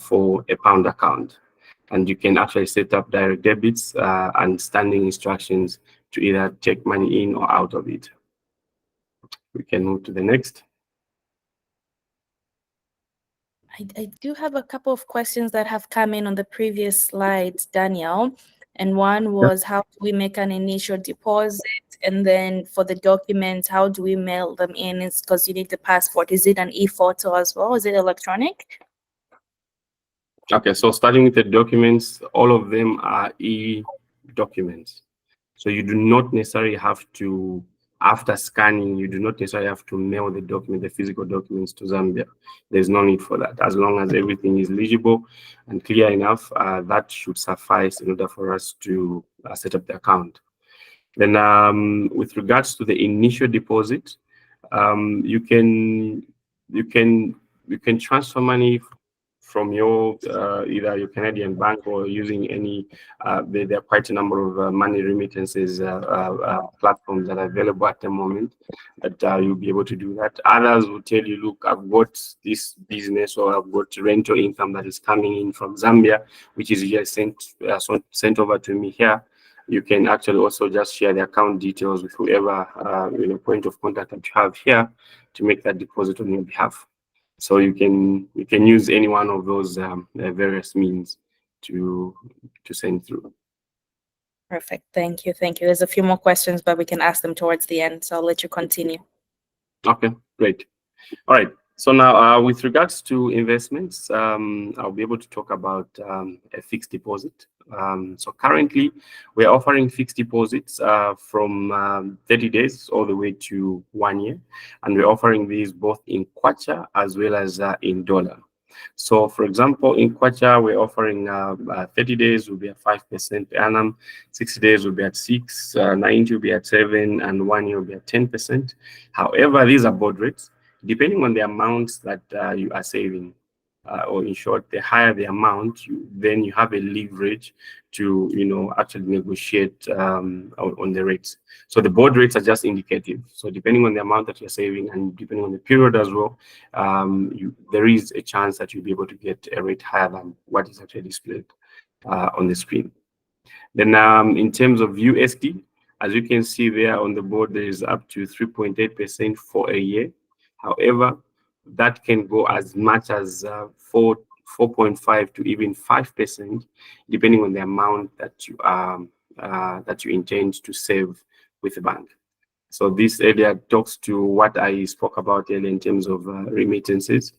for a pound account. And you can actually set up direct debits and standing instructions to either take money in or out of it. We can move to the next. I do have a couple of questions that have come in on the previous slides, Daniel. And one was, how do we make an initial deposit? And then for the documents, how do we mail them in? It's because you need the passport. Is it an e-photo as well? Is it electronic? Okay, so starting with the documents, all of them are e-documents. So you do not necessarily have to, after scanning, you do not necessarily have to mail the document, the physical documents to Zambia. There's no need for that. As long as everything is legible and clear enough, that should suffice in order for us to set up the account. Then with regards to the initial deposit, you can transfer money from your either your Canadian bank or using any, there are quite a number of money remittances platforms that are available at the moment that you'll be able to do that. Others will tell you, look, I've got this business or I've got rental income that is coming in from Zambia, which is usually sent over to me here. You can actually also just share the account details with whoever point of contact that you have here to make that deposit on your behalf. So you can use any one of those various means to send through. Perfect. Thank you. Thank you. There's a few more questions, but we can ask them towards the end. So I'll let you continue. Okay, great. All right. So now with regards to investments, I'll be able to talk about a fixed deposit. So currently we're offering fixed deposits from 30 days all the way to 1 year. And we're offering these both in Kwacha as well as in dollar. So for example, in Kwacha, we're offering 30 days will be at 5% per annum, 60 days will be at 6, 90 will be at 7, and 1 year will be at 10%. However, these are board rates. Depending on the amounts that you are saving, or in short, the higher the amount, then you have a leverage to actually negotiate on the rates. So the board rates are just indicative. So depending on the amount that you're saving and depending on the period as well, there is a chance that you'll be able to get a rate higher than what is actually displayed on the screen. Then in terms of USD, as you can see there on the board, there is up to 3.8% for a year. However, that can go as much as 4.5 to even 5%, depending on the amount that you intend to save with the bank. So this area talks to what I spoke about earlier in terms of remittances.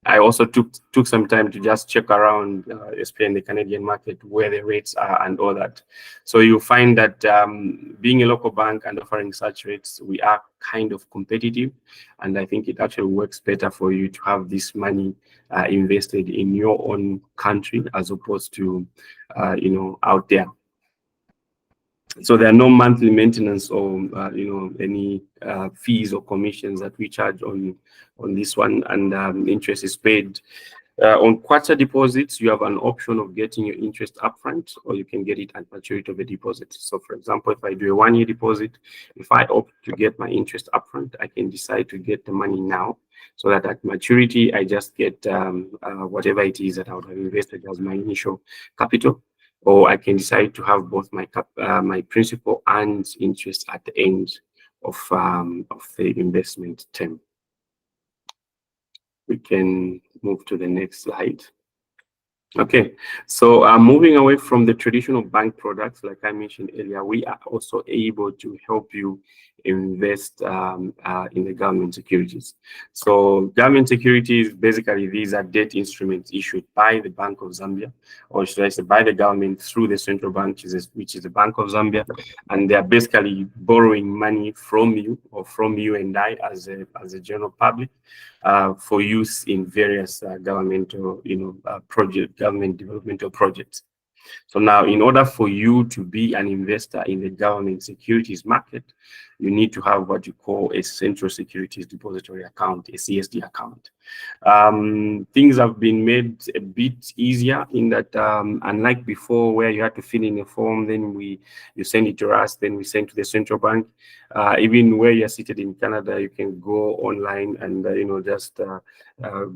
I also took some time to just check around, especially in the Canadian market, where the rates are and all that. So you find that being a local bank and offering such rates, we are kind of competitive. And I think it actually works better for you to have this money invested in your own country as opposed to, out there. So there are no monthly maintenance or any fees or commissions that we charge on this one, and interest is paid. On Kwacha deposits, you have an option of getting your interest upfront, or you can get it at maturity of a deposit. So for example, if I do a 1 year deposit, if I opt to get my interest upfront, I can decide to get the money now, so that at maturity, I just get whatever it is that I would have invested as my initial capital. Or I can decide to have both my principal and interest at the end of the investment term. We can move to the next slide. Okay, so moving away from the traditional bank products, like I mentioned earlier, we are also able to help you invest in the government securities. So government securities, basically, these are debt instruments issued by the Bank of Zambia, or should I say by the government through the central bank, which is the Bank of Zambia, and they are basically borrowing money from you or from you and I as a general public for use in various governmental, government developmental projects. So now, in order for you to be an investor in the government securities market, you need to have what you call a Central Securities Depository account, a CSD account. Things have been made a bit easier in that, unlike before, where you had to fill in a form, then you send it to us, then we send to the central bank. Even where you're seated in Canada, you can go online and just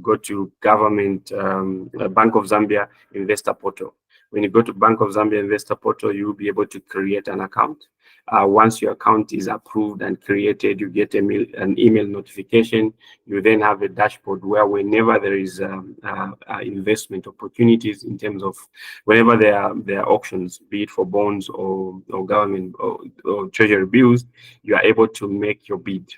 go to government Bank of Zambia investor portal. When you go to Bank of Zambia Investor Portal, you'll be able to create an account. Once your account is approved and created, you get an email notification. You then have a dashboard where whenever there is investment opportunities in terms of whenever there are auctions, be it for bonds or government or treasury bills, you are able to make your bid.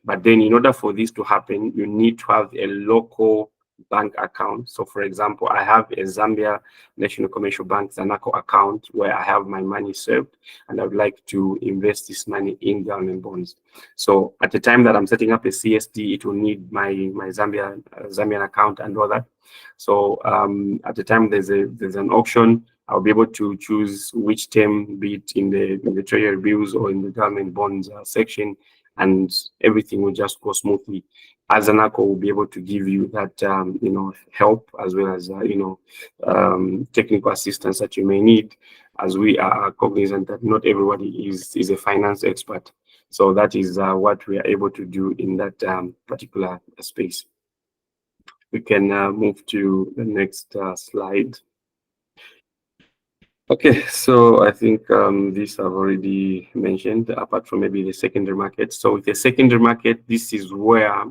But then in order for this to happen, you need to have a local bank account. So for example, I have a Zambia National Commercial Bank Zanaco account where I have my money saved, and I would like to invest this money in government bonds. So at the time that I'm setting up a CSD, it will need my Zambian account and all that. So at the time there's an auction, I'll be able to choose which term, be it in the treasury bills or in the government bonds section, and everything will just go smoothly. As Zanaco will be able to give you that help, as well as technical assistance that you may need, as we are cognizant that not everybody is a finance expert. So that is what we are able to do in that particular space. We can move to the next slide. Okay, so I think these I've already mentioned, apart from maybe the secondary market. So with the secondary market, this is where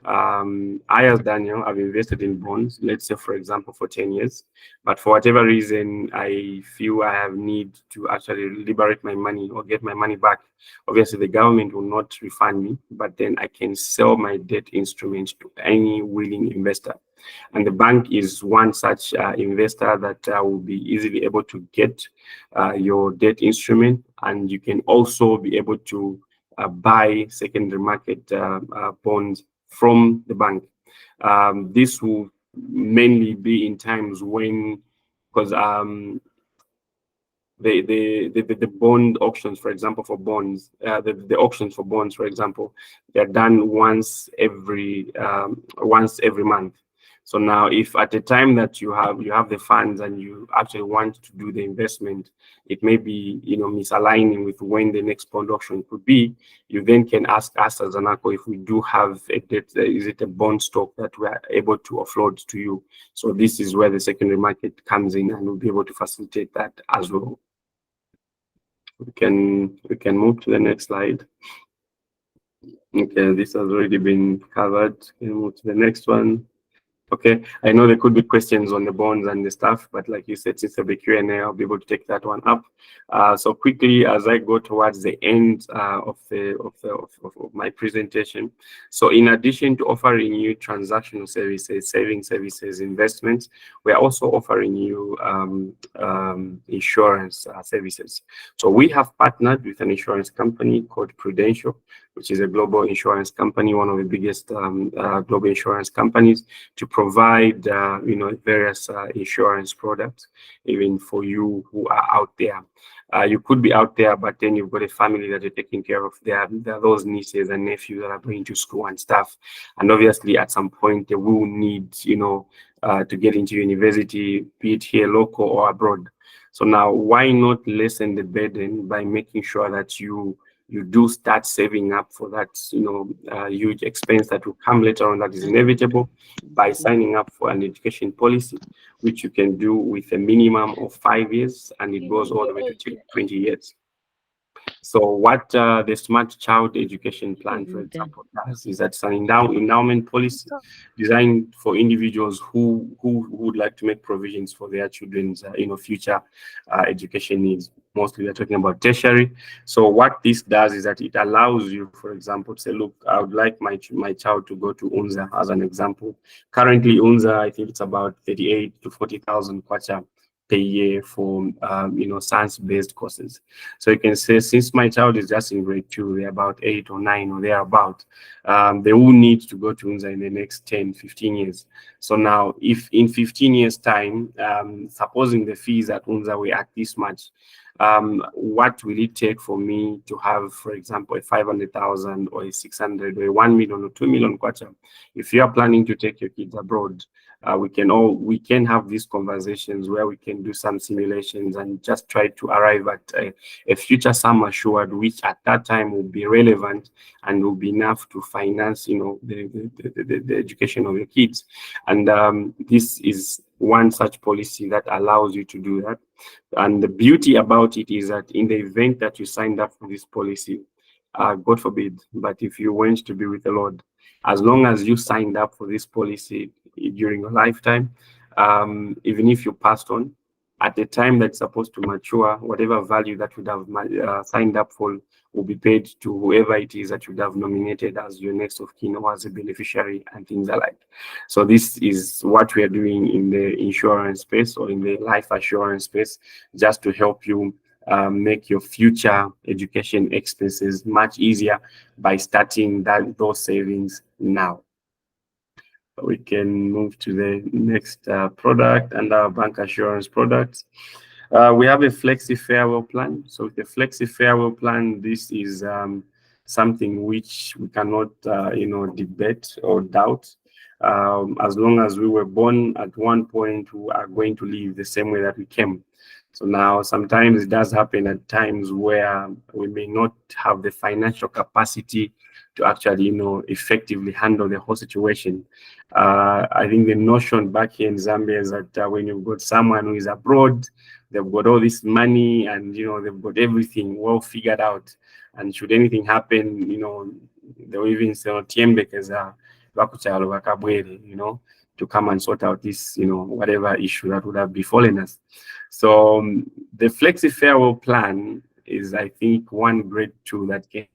I, as Daniel, have invested in bonds, let's say, for example, for 10 years. But for whatever reason, I feel I have need to actually liberate my money or get my money back. Obviously, the government will not refund me, but then I can sell my debt instruments to any willing investor. And the bank is one such investor that will be easily able to get your debt instrument, and you can also be able to buy secondary market bonds from the bank. This will mainly be in times when, because the bond auctions, for example, for bonds, the auctions for bonds, for example, they're done once every month. So now, if at the time that you have the funds and you actually want to do the investment, it may be misaligning with when the next bond auction could be, you then can ask us as Zanaco if we do have a debt, is it a bond stock that we are able to offload to you. So this is where the secondary market comes in, and we'll be able to facilitate that as well. We can move to the next slide. Okay, this has already been covered. We can move to the next one. Okay, I know there could be questions on the bonds and the stuff, but like you said, since there'll be Q&A, I'll be able to take that one up. So quickly, as I go towards the end of my presentation. So in addition to offering you transactional services, saving services, investments, we are also offering you insurance services. So we have partnered with an insurance company called Prudential, which is a global insurance company, one of the biggest global insurance companies, to provide various insurance products, even for you who are out there. You could be out there, but then you've got a family that you're taking care of. There are those nieces and nephews that are going to school and stuff, and obviously at some point they will need to get into university, be it here local or abroad. So now, why not lessen the burden by making sure that you do start saving up for that huge expense that will come later on, that is inevitable, by signing up for an education policy, which you can do with a minimum of 5 years, and it goes all the way to 20 years. So what the Smart Child Education Plan, for example, does is that it's an endowment policy designed for individuals who would like to make provisions for their children's future education needs. Mostly we're talking about tertiary. So what this does is that it allows you, for example, to say, look, I would like my child to go to UNZA as an example. Currently, UNZA, I think it's about 38 to 40,000 kwacha per year for science-based courses. So you can say, since my child is just in grade 2, they're about 8 or 9 or thereabout, they will need to go to UNZA in the next 10, 15 years. So now, if in 15 years' time, supposing the fees at UNZA were at this much, what will it take for me to have, for example, a 500,000 or a 600 or a 1 million or 2 million kwacha? If you are planning to take your kids abroad, we can have these conversations where we can do some simulations and just try to arrive at a future sum assured, which at that time will be relevant and will be enough to finance, the education of your kids. And this is one such policy that allows you to do that. And the beauty about it is that in the event that you signed up for this policy, God forbid, but if you went to be with the Lord, as long as you signed up for this policy during your lifetime, even if you passed on, at the time that's supposed to mature, whatever value that you would have signed up for will be paid to whoever it is that you would have nominated as your next of kin or as a beneficiary and things alike. So this is what we are doing in the insurance space or in the life assurance space, just to help you make your future education expenses much easier by starting those savings now. We can move to the next product and our bank assurance products. We have a flexi farewell plan. So the flexi farewell plan, this is something which we cannot, debate or doubt. As long as we were born at one point, we are going to live the same way that we came. So now sometimes it does happen at times where we may not have the financial capacity to actually, effectively handle the whole situation. I think the notion back here in Zambia is that when you've got someone who is abroad, they've got all this money and, they've got everything well figured out. And should anything happen, they'll even say, to come and sort out this, whatever issue that would have befallen us. So the Flexi Farewell Plan is, I think, one great tool that can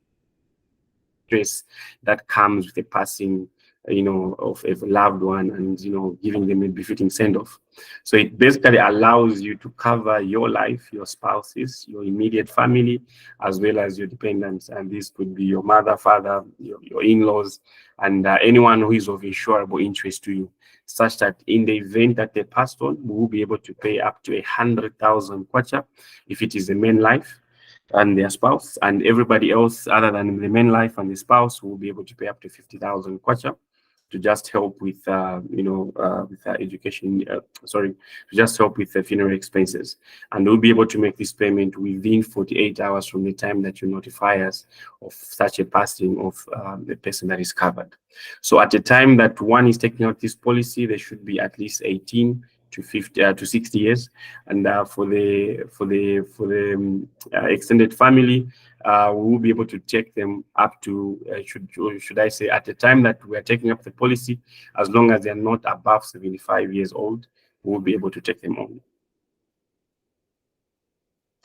stress that comes with the passing, of a loved one and, giving them a befitting send-off. So it basically allows you to cover your life, your spouses, your immediate family, as well as your dependents. And this could be your mother, father, your in-laws, and anyone who is of insurable interest to you, such that in the event that they passed on, we will be able to pay up to 100,000 kwacha if it is the main life and their spouse, and everybody else other than the main life and the spouse will be able to pay up to 50,000 kwacha to just help with education, to just help with the funeral expenses. And we'll be able to make this payment within 48 hours from the time that you notify us of such a passing of the person that is covered. So at the time that one is taking out this policy, there should be at least 18 to 50 to 60 years, and for the extended family, we will be able to take them up to should I say at the time that we are taking up the policy, as long as they are not above 75 years old, we will be able to take them on.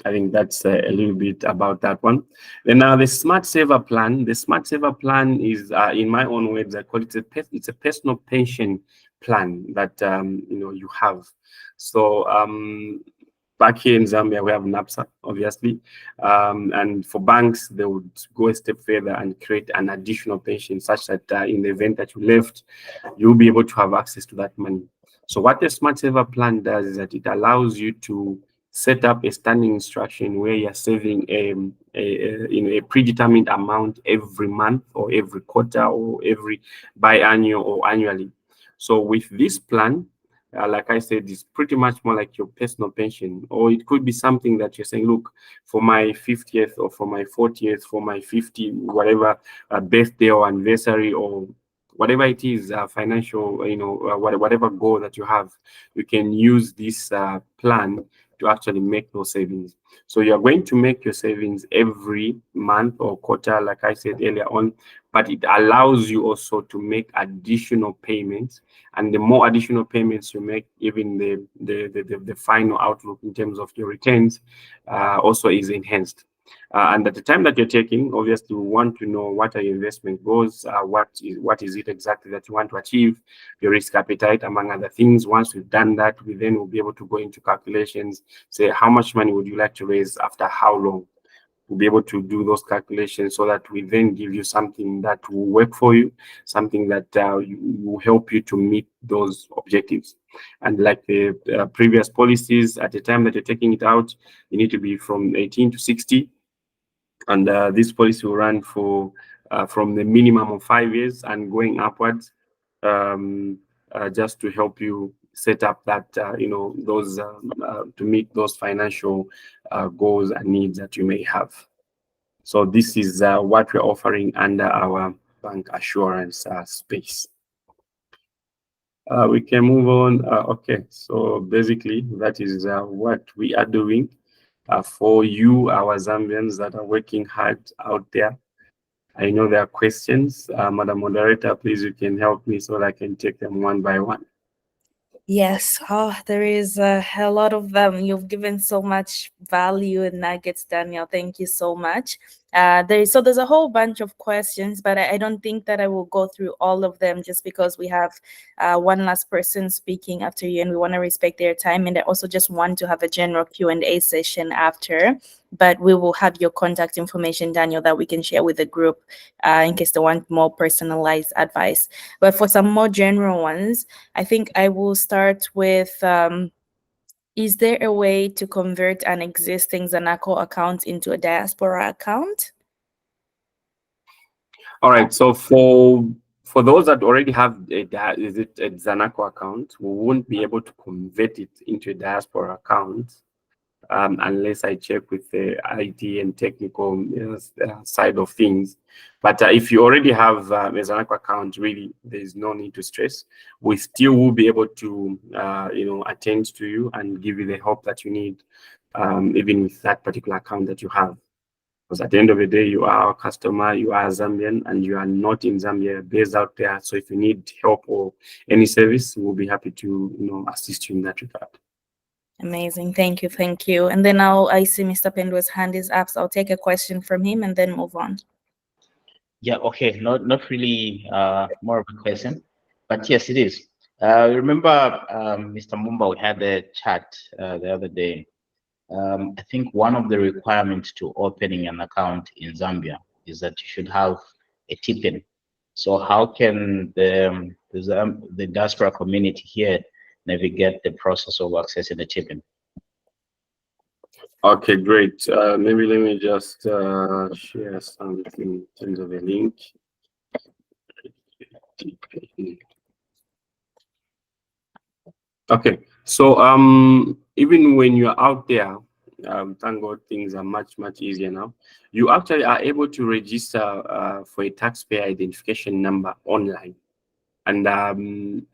I think that's a little bit about that one. Then now the Smart Saver Plan. The Smart Saver Plan is, in my own words, I call it it's a personal pension plan that you have. So back here in Zambia, we have NAPSA, obviously, and for banks, they would go a step further and create an additional pension, such that in the event that you left, you'll be able to have access to that money. So what the Smart Saver Plan does is that it allows you to set up a standing instruction where you're saving a predetermined amount every month or every quarter or every biannual or annually. So with this plan, like I said, it's pretty much more like your personal pension, or it could be something that you're saying, look, for my 50th or for my 40th, for my 50, whatever birthday or anniversary or whatever it is, financial, whatever goal that you have, you can use this plan to actually make those savings. So you're going to make your savings every month or quarter, like I said earlier on, but it allows you also to make additional payments. And the more additional payments you make, even the final outlook in terms of your returns also is enhanced. And at the time that you're taking, obviously, you want to know what are your investment goals, what is it exactly that you want to achieve, your risk appetite, among other things. Once we've done that, we then will be able to go into calculations, say how much money would you like to raise after how long. We'll be able to do those calculations so that we then give you something that will work for you, something that will help you to meet those objectives. And like the previous policies, at the time that you're taking it out, you need to be from 18 to 60. And this policy will run for from the minimum of 5 years and going upwards, just to help you set up that those to meet those financial goals and needs that you may have. So this is what we're offering under our bank assurance space. We can move on. Okay, so basically that is what we are doing for you, our Zambians that are working hard out there. I know there are questions. Madam Moderator, please, you can help me so that I can take them one by one. Yes, there is a lot of them. You've given so much value and nuggets, Daniel. Thank you so much. There's a whole bunch of questions, but I don't think that I will go through all of them just because we have one last person speaking after you, and we want to respect their time. And I also just want to have a general Q&A session after. But we will have your contact information, Daniel, that we can share with the group in case they want more personalized advice. But for some more general ones, I think I will start with, is there a way to convert an existing Zanaco account into a diaspora account? All right, so for those that already have a Zanaco account, we won't be able to convert it into a diaspora account unless I check with the IT and technical side of things. But if you already have a Zanaco account, really, there's no need to stress. We still will be able to, attend to you and give you the help that you need, even with that particular account that you have. Because at the end of the day, you are a customer, you are a Zambian, and you are not in Zambia, based out there. So if you need help or any service, we'll be happy to, assist you in that regard. Amazing. Thank you. And then I see Mr. Pendwe's hand is up, so I'll take a question from him and then move on. Yeah, okay. Not really more of a question, but yes, it is. Remember, Mr. Mumba, we had a chat the other day. I think one of the requirements to opening an account in Zambia is that you should have a TPIN. So how can the diaspora community here navigate the process of accessing the TPIN? Okay, great. Maybe let me just share something in terms of a link. Okay, so even when you're out there, thank God things are much easier now. You actually are able to register for a taxpayer identification number online. And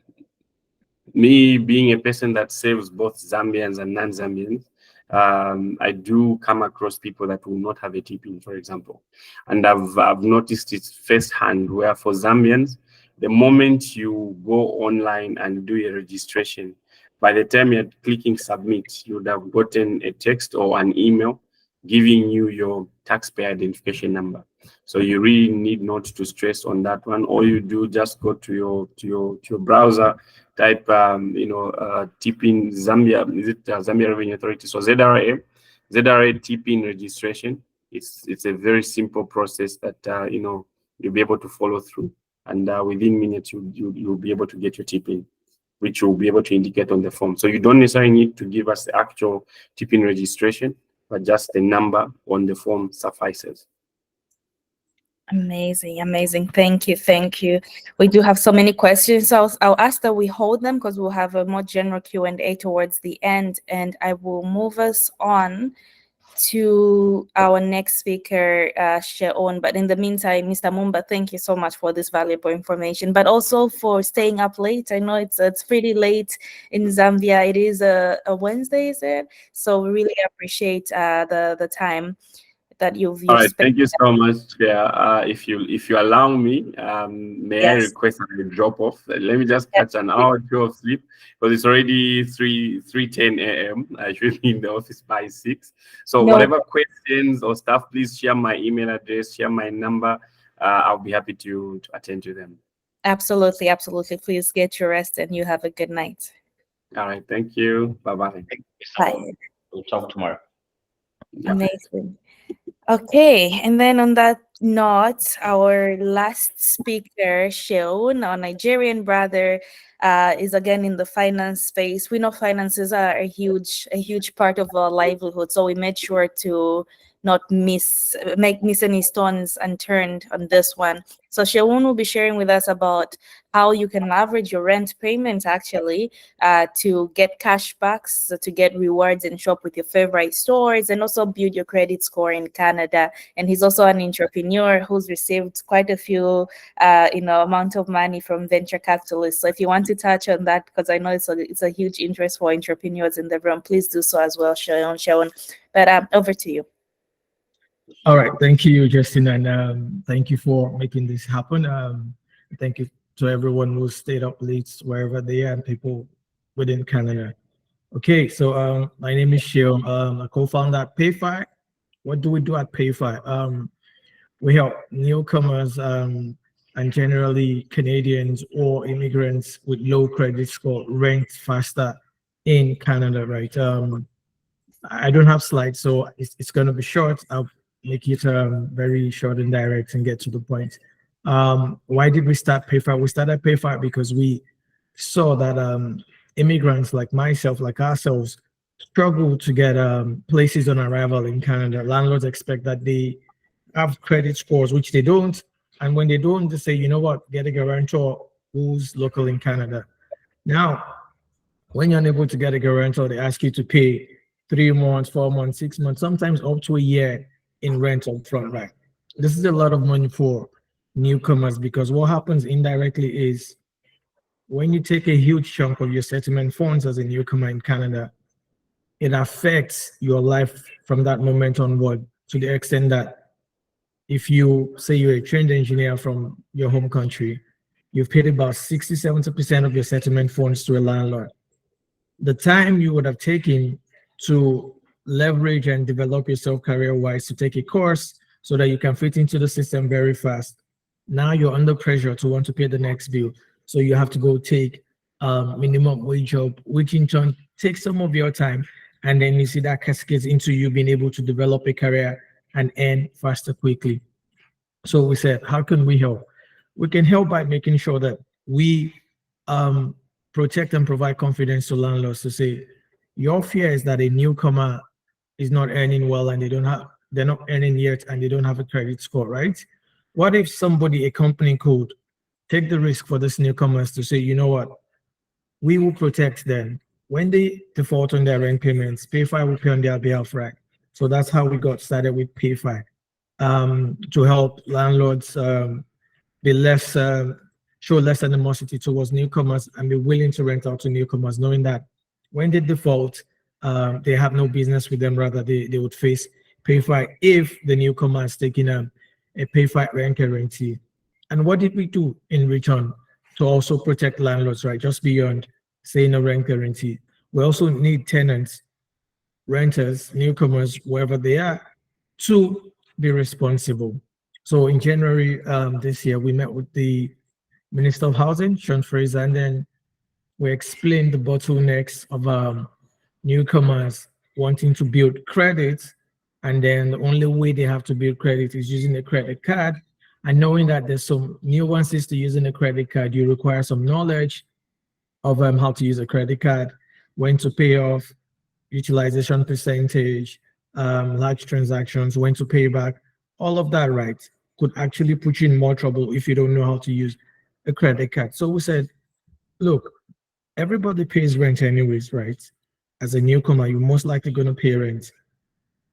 me being a person that serves both Zambians and non-Zambians, I do come across people that will not have a TPIN, for example. And I've noticed it firsthand where for Zambians, the moment you go online and do a registration, by the time you're clicking submit, you would have gotten a text or an email giving you your taxpayer identification number. So you really need not to stress on that one. All you do, just go to your browser, type TPIN Zambia, is it Zambia Revenue Authority? So ZRA TPIN registration. It's a very simple process that you'll be able to follow through, and within minutes you'll be able to get your TPIN, which you'll be able to indicate on the form. So you don't necessarily need to give us the actual TPIN registration, but just the number on the form suffices. Amazing. Thank you. We do have so many questions. So I'll ask that we hold them because we'll have a more general Q&A towards the end, and I will move us on to our next speaker, Sheon. But in the meantime, Mr. Mumba, thank you so much for this valuable information, but also for staying up late. I know it's pretty late in Zambia. It is a Wednesday, is it? So we really appreciate the time that you've All right, spent. thank you so much. Yeah, if you allow me, may I Yes. request a drop off? Let me just catch an hour or two of sleep because it's already 3:10 a.m. I should be in the office by 6. So No. whatever questions or stuff, please share my email address, share my number. I'll be happy to attend to them. Absolutely, absolutely. Please get your rest and you have a good night. All right, thank you. Bye-bye. Bye. We'll talk tomorrow. Yeah. Amazing. Okay, and then on that note, our last speaker, Sheon, our Nigerian brother, is again in the finance space. We know finances are a huge part of our livelihood, so we made sure to not miss any stones unturned on this one. So Sheon will be sharing with us about how you can leverage your rent payment actually to get cashbacks, to get rewards and shop with your favorite stores, and also build your credit score in Canada. And he's also an entrepreneur who's received quite a few amount of money from venture capitalists. So if you want to touch on that, because I know it's a huge interest for entrepreneurs in the room, please do so as well, Sheon. But over to you. All right, thank you, Justin, and thank you for making this happen. Thank you to everyone who stayed up late wherever they are and people within Canada. Okay, so my name is Sheon. I co-founder at PayFi. What do we do at PayFi? We help newcomers and generally Canadians or immigrants with low credit score rent faster in Canada, right? I don't have slides, so it's going to be short. I'll make it very short and direct and get to the point. Why did we start PayFi? We started PayFi because we saw that immigrants like myself, like ourselves, struggle to get places on arrival in Canada. Landlords expect that they have credit scores, which they don't. And when they don't, they say, you know what, get a guarantor who's local in Canada. Now, when you're unable to get a guarantor, they ask you to pay 3 months, 4 months, 6 months, sometimes up to a year in rent up front, right? This is a lot of money for newcomers because what happens indirectly is when you take a huge chunk of your settlement funds as a newcomer in Canada, it affects your life from that moment onward to the extent that if you say you're a trained engineer from your home country, you've paid about 60, 70% of your settlement funds to a landlord. The time you would have taken to leverage and develop yourself career-wise to take a course so that you can fit into the system very fast. Now you're under pressure to want to pay the next bill. So you have to go take minimum wage job, which in turn takes some of your time. And then you see that cascades into you being able to develop a career and earn faster quickly. So we said, how can we help? We can help by making sure that we protect and provide confidence to landlords to say, your fear is that a newcomer is not earning well and they're not earning yet and they don't have a credit score, right? What if somebody, a company could take the risk for this newcomers to say, you know what, we will protect them. When they default on their rent payments, PayFi will pay on their behalf, right? So that's how we got started with PayFi, to help landlords be less, show less animosity towards newcomers and be willing to rent out to newcomers, knowing that when they default, they have no business with them. Rather, they would face PayFi if the newcomer is taking a PayFi rent guarantee. And what did we do in return to also protect landlords, right? Just beyond saying a rent guarantee. We also need tenants, renters, newcomers, wherever they are, to be responsible. So in January this year, we met with the Minister of Housing, Sean Fraser, and then we explained the bottlenecks of newcomers wanting to build credit, and then the only way they have to build credit is using a credit card. And knowing that there's some nuances to using a credit card, you require some knowledge of how to use a credit card, when to pay off, utilization percentage, large transactions, when to pay back, all of that, right, could actually put you in more trouble if you don't know how to use a credit card. So we said, look, everybody pays rent anyways, right? As a newcomer, you're most likely going to pay rent.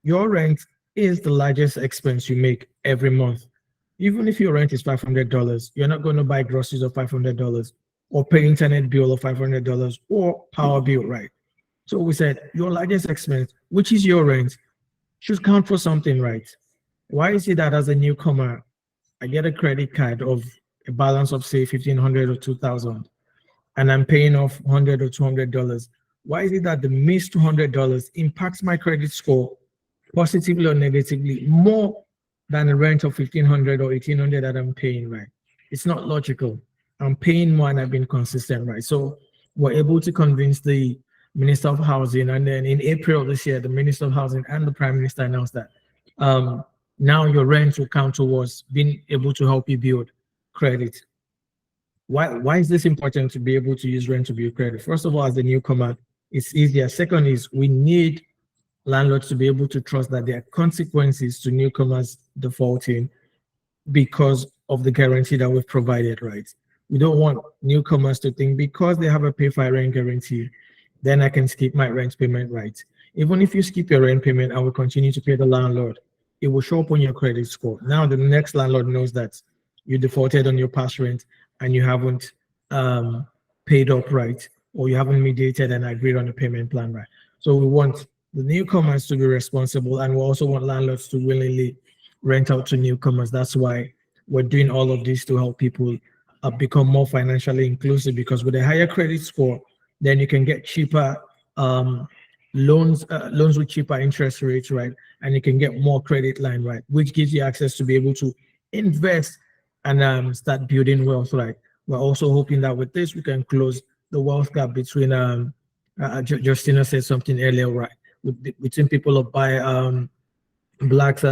your rent is the largest expense you make every month. Even if your rent is $500, you're not going to buy groceries of $500 or pay internet bill of $500 or power bill, right? So we said your largest expense, which is your rent, should count for something, right? Why is it that as a newcomer, I get a credit card of a balance of say 1,500 or 2,000, and I'm paying off $100 or $200? Why is it that the missed $200 impacts my credit score positively or negatively more than a rent of 1,500 or 1,800 that I'm paying, right? It's not logical. I'm paying more and I've been consistent, right? So we're able to convince the Minister of Housing, and then in April this year, the Minister of Housing and the Prime Minister announced that now your rent will count towards being able to help you build credit. Why is this important to be able to use rent to build credit? First of all, as a newcomer, it's easier. Second is we need landlords to be able to trust that there are consequences to newcomers defaulting because of the guarantee that we've provided, right? We don't want newcomers to think because they have a pay for rent guarantee, then I can skip my rent payment, right? Even if you skip your rent payment, I will continue to pay the landlord. It will show up on your credit score. Now the next landlord knows that you defaulted on your past rent and you haven't paid up, right? Or you haven't mediated and agreed on the payment plan, right? So we want the newcomers to be responsible, and we also want landlords to willingly rent out to newcomers. That's why we're doing all of this to help people become more financially inclusive, because with a higher credit score, then you can get cheaper loans with cheaper interest rates, right? And you can get more credit line, right? Which gives you access to be able to invest and start building wealth, right? We're also hoping that with this, we can close the wealth gap between, Justina said something earlier, right? Between people of blacks,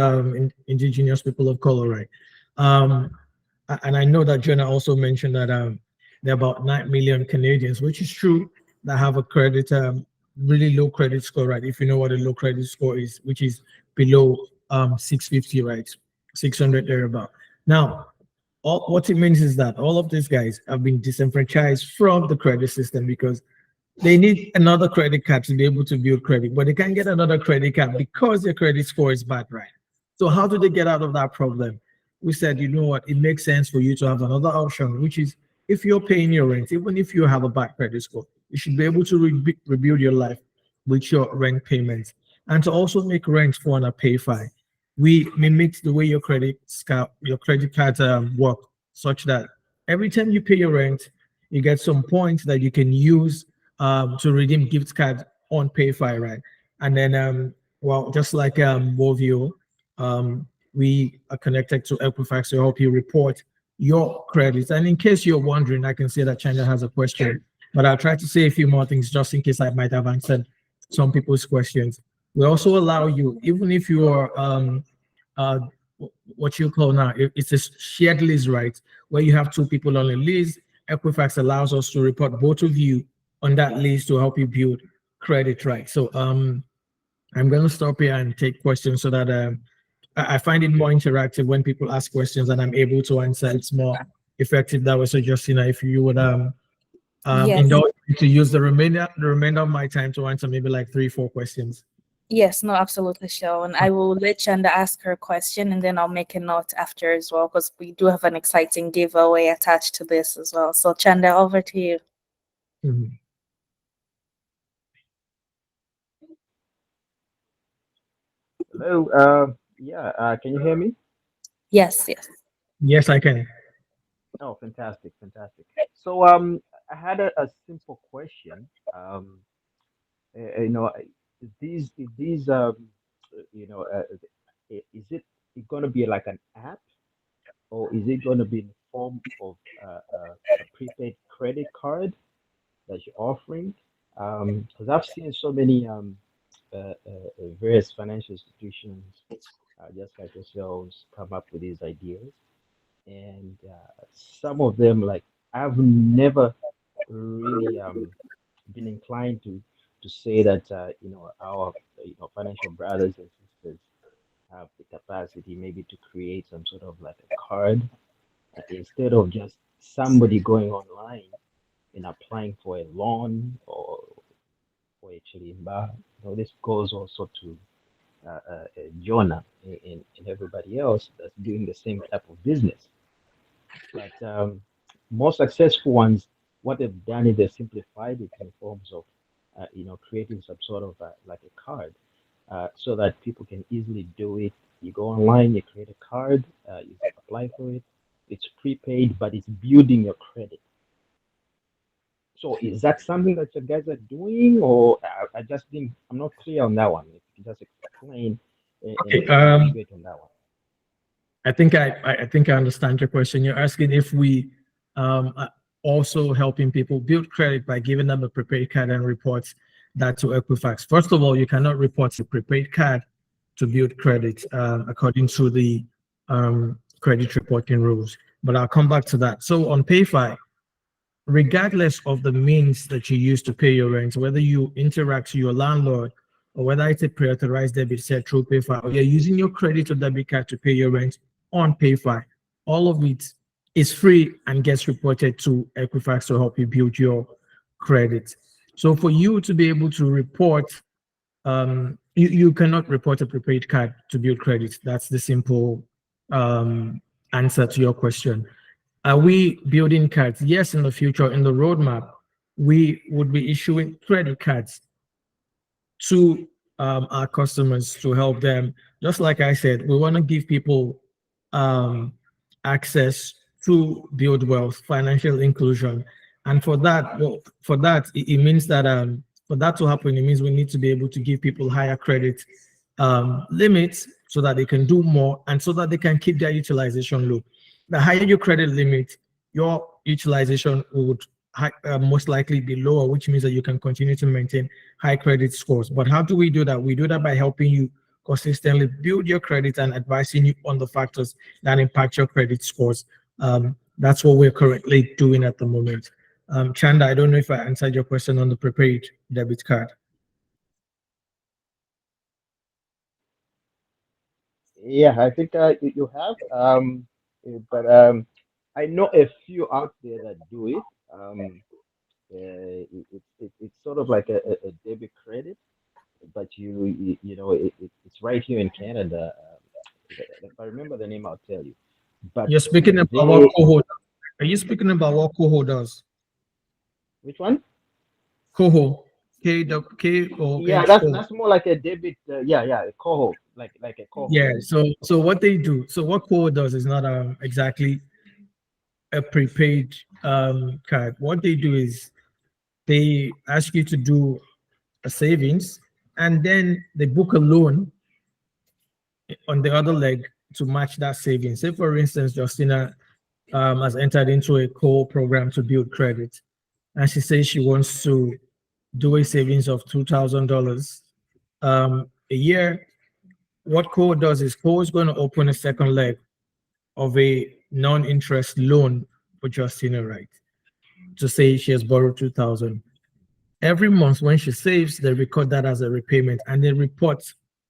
indigenous people of color, right? And I know that Jonah also mentioned that there are about 9 million Canadians, which is true, that have a credit, really low credit score, right? If you know what a low credit score is, which is below 650, right? 600 thereabout. Now, what it means is that all of these guys have been disenfranchised from the credit system because they need another credit card to be able to build credit, but they can't get another credit card because their credit score is bad, right? So how do they get out of that problem? We said, you know what, it makes sense for you to have another option, which is if you're paying your rent, even if you have a bad credit score, you should be able to rebuild your life with your rent payments, and to also make rent for a pay fine. We mimic the way your credit cards work, such that every time you pay your rent, you get some points that you can use to redeem gift cards on PayFi, right? And then, well, just like Wovio, we are connected to Equifax to help you report your credits. And in case you're wondering, I can see that China has a question, but I'll try to say a few more things just in case I might have answered some people's questions. We also allow you, even if you are what you call now, it's a shared lease, right? Where you have two people on a lease, Equifax allows us to report both of you on that lease to help you build credit, right? So I'm going to stop here and take questions so that I find it more interactive when people ask questions and I'm able to answer. It's more effective that way. So Justina, if you would Yes. indulge me to use the remainder of my time to answer maybe like 3-4 questions. Yes, no, absolutely, Sean. I will let Chanda ask her question and then I'll make a note after as well, because we do have an exciting giveaway attached to this as well. So Chanda, over to you. Mm-hmm. Hello. Can you hear me? Yes, yes. Yes, I can. Oh, fantastic. So, I had a simple question. You know, these you know, is it going to be like an app, or is it going to be in the form of a prepaid credit card that you're offering? Because I've seen so many various financial institutions, just like yourselves, come up with these ideas, and some of them, like, I've never really been inclined to say that our financial brothers and sisters have the capacity maybe to create some sort of like a card, instead of just somebody going online and applying for a loan or actually, this goes also to Jonah and everybody else that's doing the same type of business. But more successful ones, what they've done is they've simplified it in forms of, creating some sort of like a card, so that people can easily do it. You go online, you create a card, you apply for it. It's prepaid, but it's building your credit. So is that something that you guys are doing, or I just didn't? I'm not clear on that one. If you can just explain and Okay. elaborate on that one. I think I understand your question. You're asking if we are also helping people build credit by giving them a prepaid card and reports that to Equifax. First of all, you cannot report a prepaid card to build credit according to the credit reporting rules. But I'll come back to that. So on PayFi, regardless of the means that you use to pay your rent, whether you interact with your landlord or whether it's a pre-authorized debit set through PayFi, or you're using your credit or debit card to pay your rent on PayFi, all of it is free and gets reported to Equifax to help you build your credit. So for you to be able to report, you cannot report a prepaid card to build credit. That's the simple answer to your question. Are we building cards? Yes, in the future, in the roadmap, we would be issuing credit cards to our customers to help them. Just like I said, we want to give people access to build wealth, financial inclusion. And for that, it means that for that to happen, it means we need to be able to give people higher credit limits so that they can do more and so that they can keep their utilization low. The higher your credit limit, your utilization would most likely be lower, which means that you can continue to maintain high credit scores. But how do we do that? We do that by helping you consistently build your credit and advising you on the factors that impact your credit scores. That's what we're currently doing at the moment. Chanda, I don't know if I answered your question on the prepaid debit card. Yeah, I think you have. But I know a few out there that do it. It's sort of like a debit credit, but it's right here in Canada. If I remember the name, I'll tell you. But You're speaking about what Coho. Are you speaking about what Coho does? Which one? Coho. K-O-H-O. Yeah, that's more like a debit. Yeah, a Coho, like a Coho. Yeah. So what they do. So what Coho does is not exactly a prepaid card. What they do is they ask you to do a savings and then they book a loan on the other leg to match that savings. Say, for instance, Justina has entered into a core program to build credit, and she says she wants to do a savings of $2,000 a year. What core does is core is going to open a second leg of a non-interest loan for Justina, right? To say she has borrowed 2,000. Every month when she saves, they record that as a repayment and they report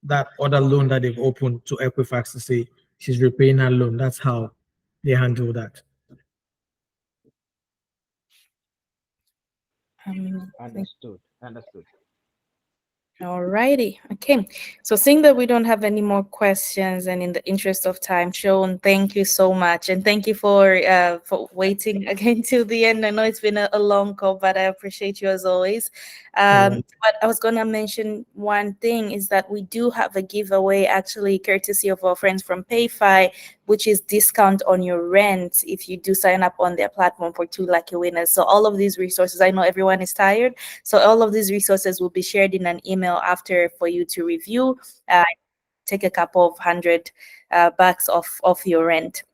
that other loan that they've opened to Equifax to say she's repaying her loan. That's how they handle that. Understood. Alrighty. Okay. So seeing that we don't have any more questions, and in the interest of time, Sean, thank you so much, and thank you for waiting again till the end. I know it's been a long call, but I appreciate you as always. But I was gonna mention one thing is that we do have a giveaway, actually courtesy of our friends from PayFi, which is discount on your rent if you do sign up on their platform for 2 lucky winners. So all of these resources, I know everyone is tired, so all of these resources will be shared in an email after for you to review. Take a couple of $100 off your rent.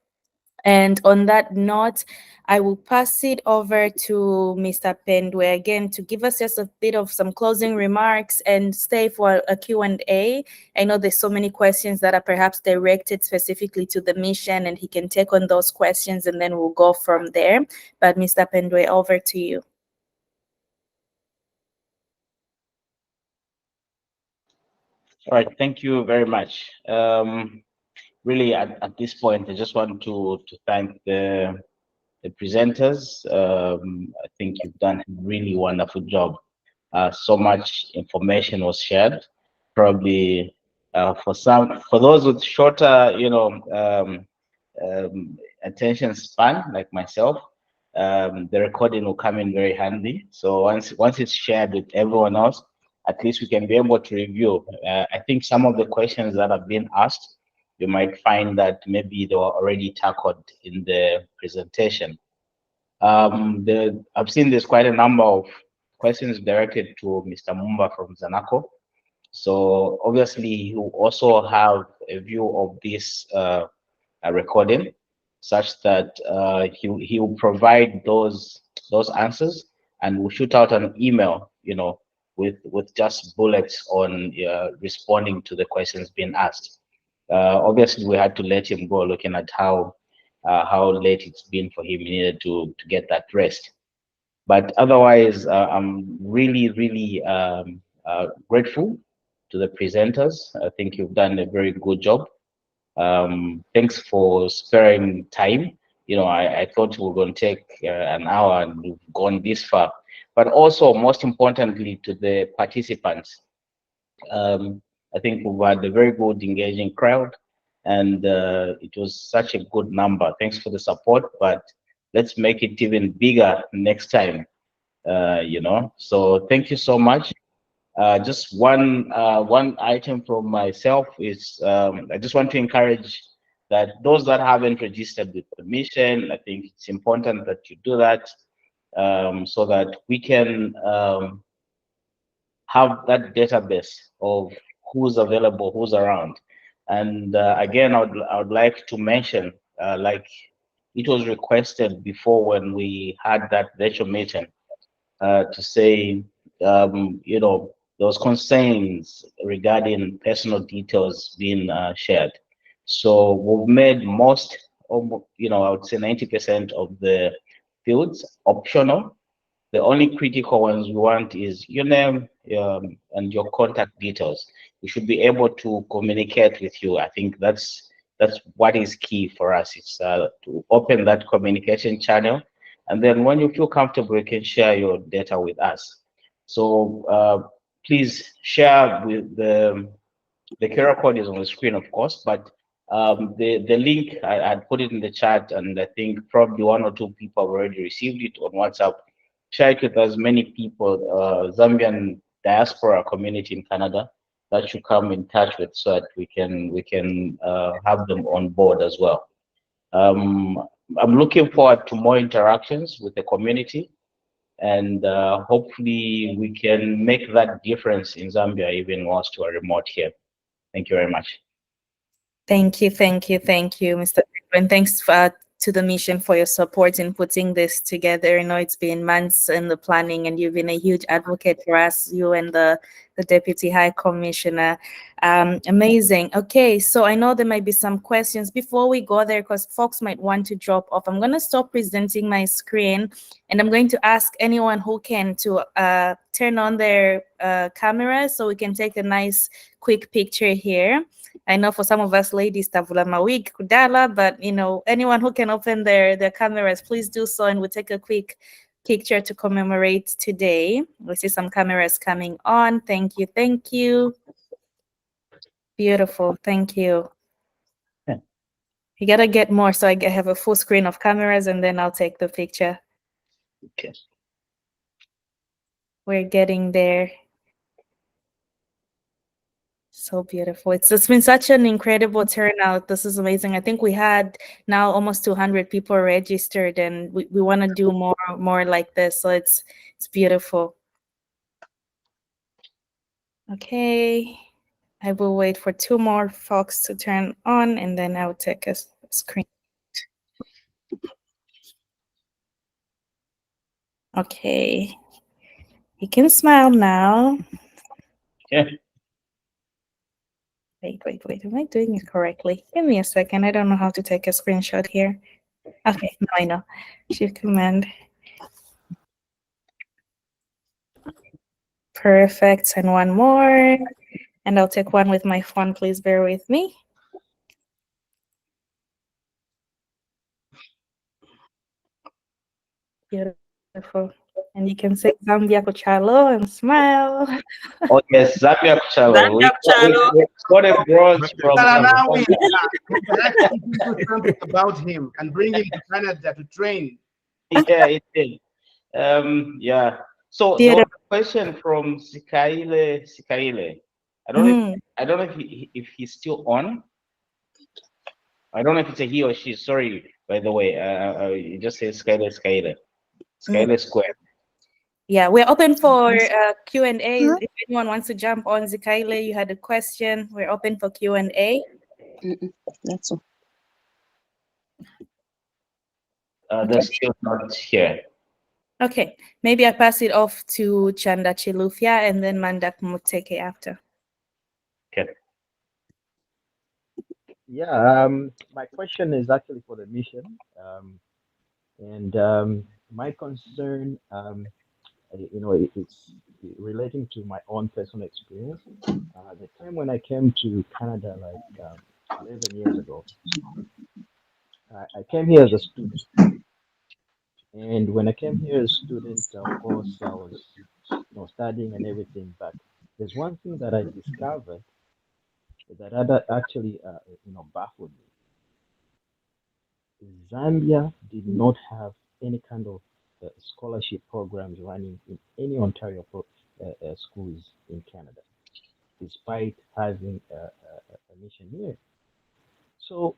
And on that note, I will pass it over to Mr. Pendwe again to give us just a bit of some closing remarks and stay for a Q&A. I know there's so many questions that are perhaps directed specifically to the mission, and he can take on those questions and then we'll go from there. But Mr. Pendwe, over to you. All right, thank you very much. Really, at this point, I just want to thank the presenters. I think you've done a really wonderful job. So much information was shared. Probably For those with shorter, attention span, like myself, the recording will come in very handy. So once it's shared with everyone else, at least we can be able to review. I think some of the questions that have been asked, you might find that maybe they were already tackled in the presentation. I've seen there's quite a number of questions directed to Mr. Mumba from Zanaco. So obviously you also have a view of this recording, such that he will provide those answers, and we'll shoot out an email, with just bullets on responding to the questions being asked. Obviously, we had to let him go, looking at how late it's been for him. He needed to get that rest. But otherwise, I'm really, really grateful to the presenters. I think you've done a very good job. Thanks for sparing time. I thought we were going to take an hour, and we've gone this far. But also, most importantly, to the participants. I think we've had a very good, engaging crowd, and it was such a good number. Thanks for the support, but let's make it even bigger next time. So thank you so much. Just one item from myself is, I just want to encourage that those that haven't registered with the mission, I think it's important that you do that, so that we can have that database of who's available, who's around. And again, I would like to mention, like it was requested before when we had that virtual meeting, to say, those concerns regarding personal details being shared. So we've made most of, I would say 90% of the fields optional. The only critical ones we want is your name, and your contact details. We should be able to communicate with you. I think that's what is key for us. It's to open that communication channel, and then when you feel comfortable, you can share your data with us. So please share with the QR code is on the screen, of course, but the link, I'd put it in the chat, and I think probably one or two people have already received it on WhatsApp. Share it with as many people, Zambian diaspora community in Canada, that should come in touch with, so that we can have them on board as well. I'm looking forward to more interactions with the community, and hopefully we can make that difference in Zambia, even whilst we're remote here. Thank you very much. Thank you, Mr. And thanks to the mission for your support in putting this together. I know it's been months in the planning, and you've been a huge advocate for us, you and the Deputy High Commissioner. Amazing. Okay, so I know there might be some questions. Before we go there, because folks might want to drop off, I'm going to stop presenting my screen, and I'm going to ask anyone who can to turn on their camera, so we can take a nice quick picture here. I know for some of us ladies, Tavula Mawig, Kudala, but anyone who can open their cameras, please do so, and we'll take a quick picture to commemorate today. We see some cameras coming on. Thank you. Beautiful, thank you. Yeah. You gotta get more, so I have a full screen of cameras, and then I'll take the picture. Okay. We're getting there. So beautiful. It's been such an incredible turnout. This is amazing. I think we had now almost 200 people registered, and we want to do more like this. So it's beautiful. Okay. I will wait for 2 more folks to turn on, and then I'll take a screen. Okay. You can smile now. Yeah. Wait. Am I doing it correctly? Give me a second. I don't know how to take a screenshot here. Okay, now I know. Shift Command. Perfect. And one more. And I'll take one with my phone. Please bear with me. Beautiful. And you can say Zambia Kuchalo and smile. Oh yes, Zambia Kuchalo. Zambia Kuchalo. We got a bros from Kalanawi, California. perhaps you can do something about him and bring him to Canada to train. Yeah, it did. Yeah. So there was a question from Sikaile. Sikaile. I don't know if he's still on. I don't know if it's a he or she. Sorry, by the way. You just say Skyler, Skyler, Skyler Square. Yeah, we're open for Q&A. If anyone wants to jump on, Zikaile, you had a question. We're open for Q&A. That's all. They're still not here. Okay, maybe I pass it off to Chanda Chilufya and then Mandak Muteke after. Okay. Yeah, my question is actually for the mission. My concern, it's relating to my own personal experience. The time when I came to Canada, like 11 years ago, I came here as a student. And when I came here as a student, of course, I was studying and everything. But there's one thing that I discovered that actually, baffled me. Zambia did not have any kind of scholarship programs running in any Ontario schools in Canada, despite having a mission here. So,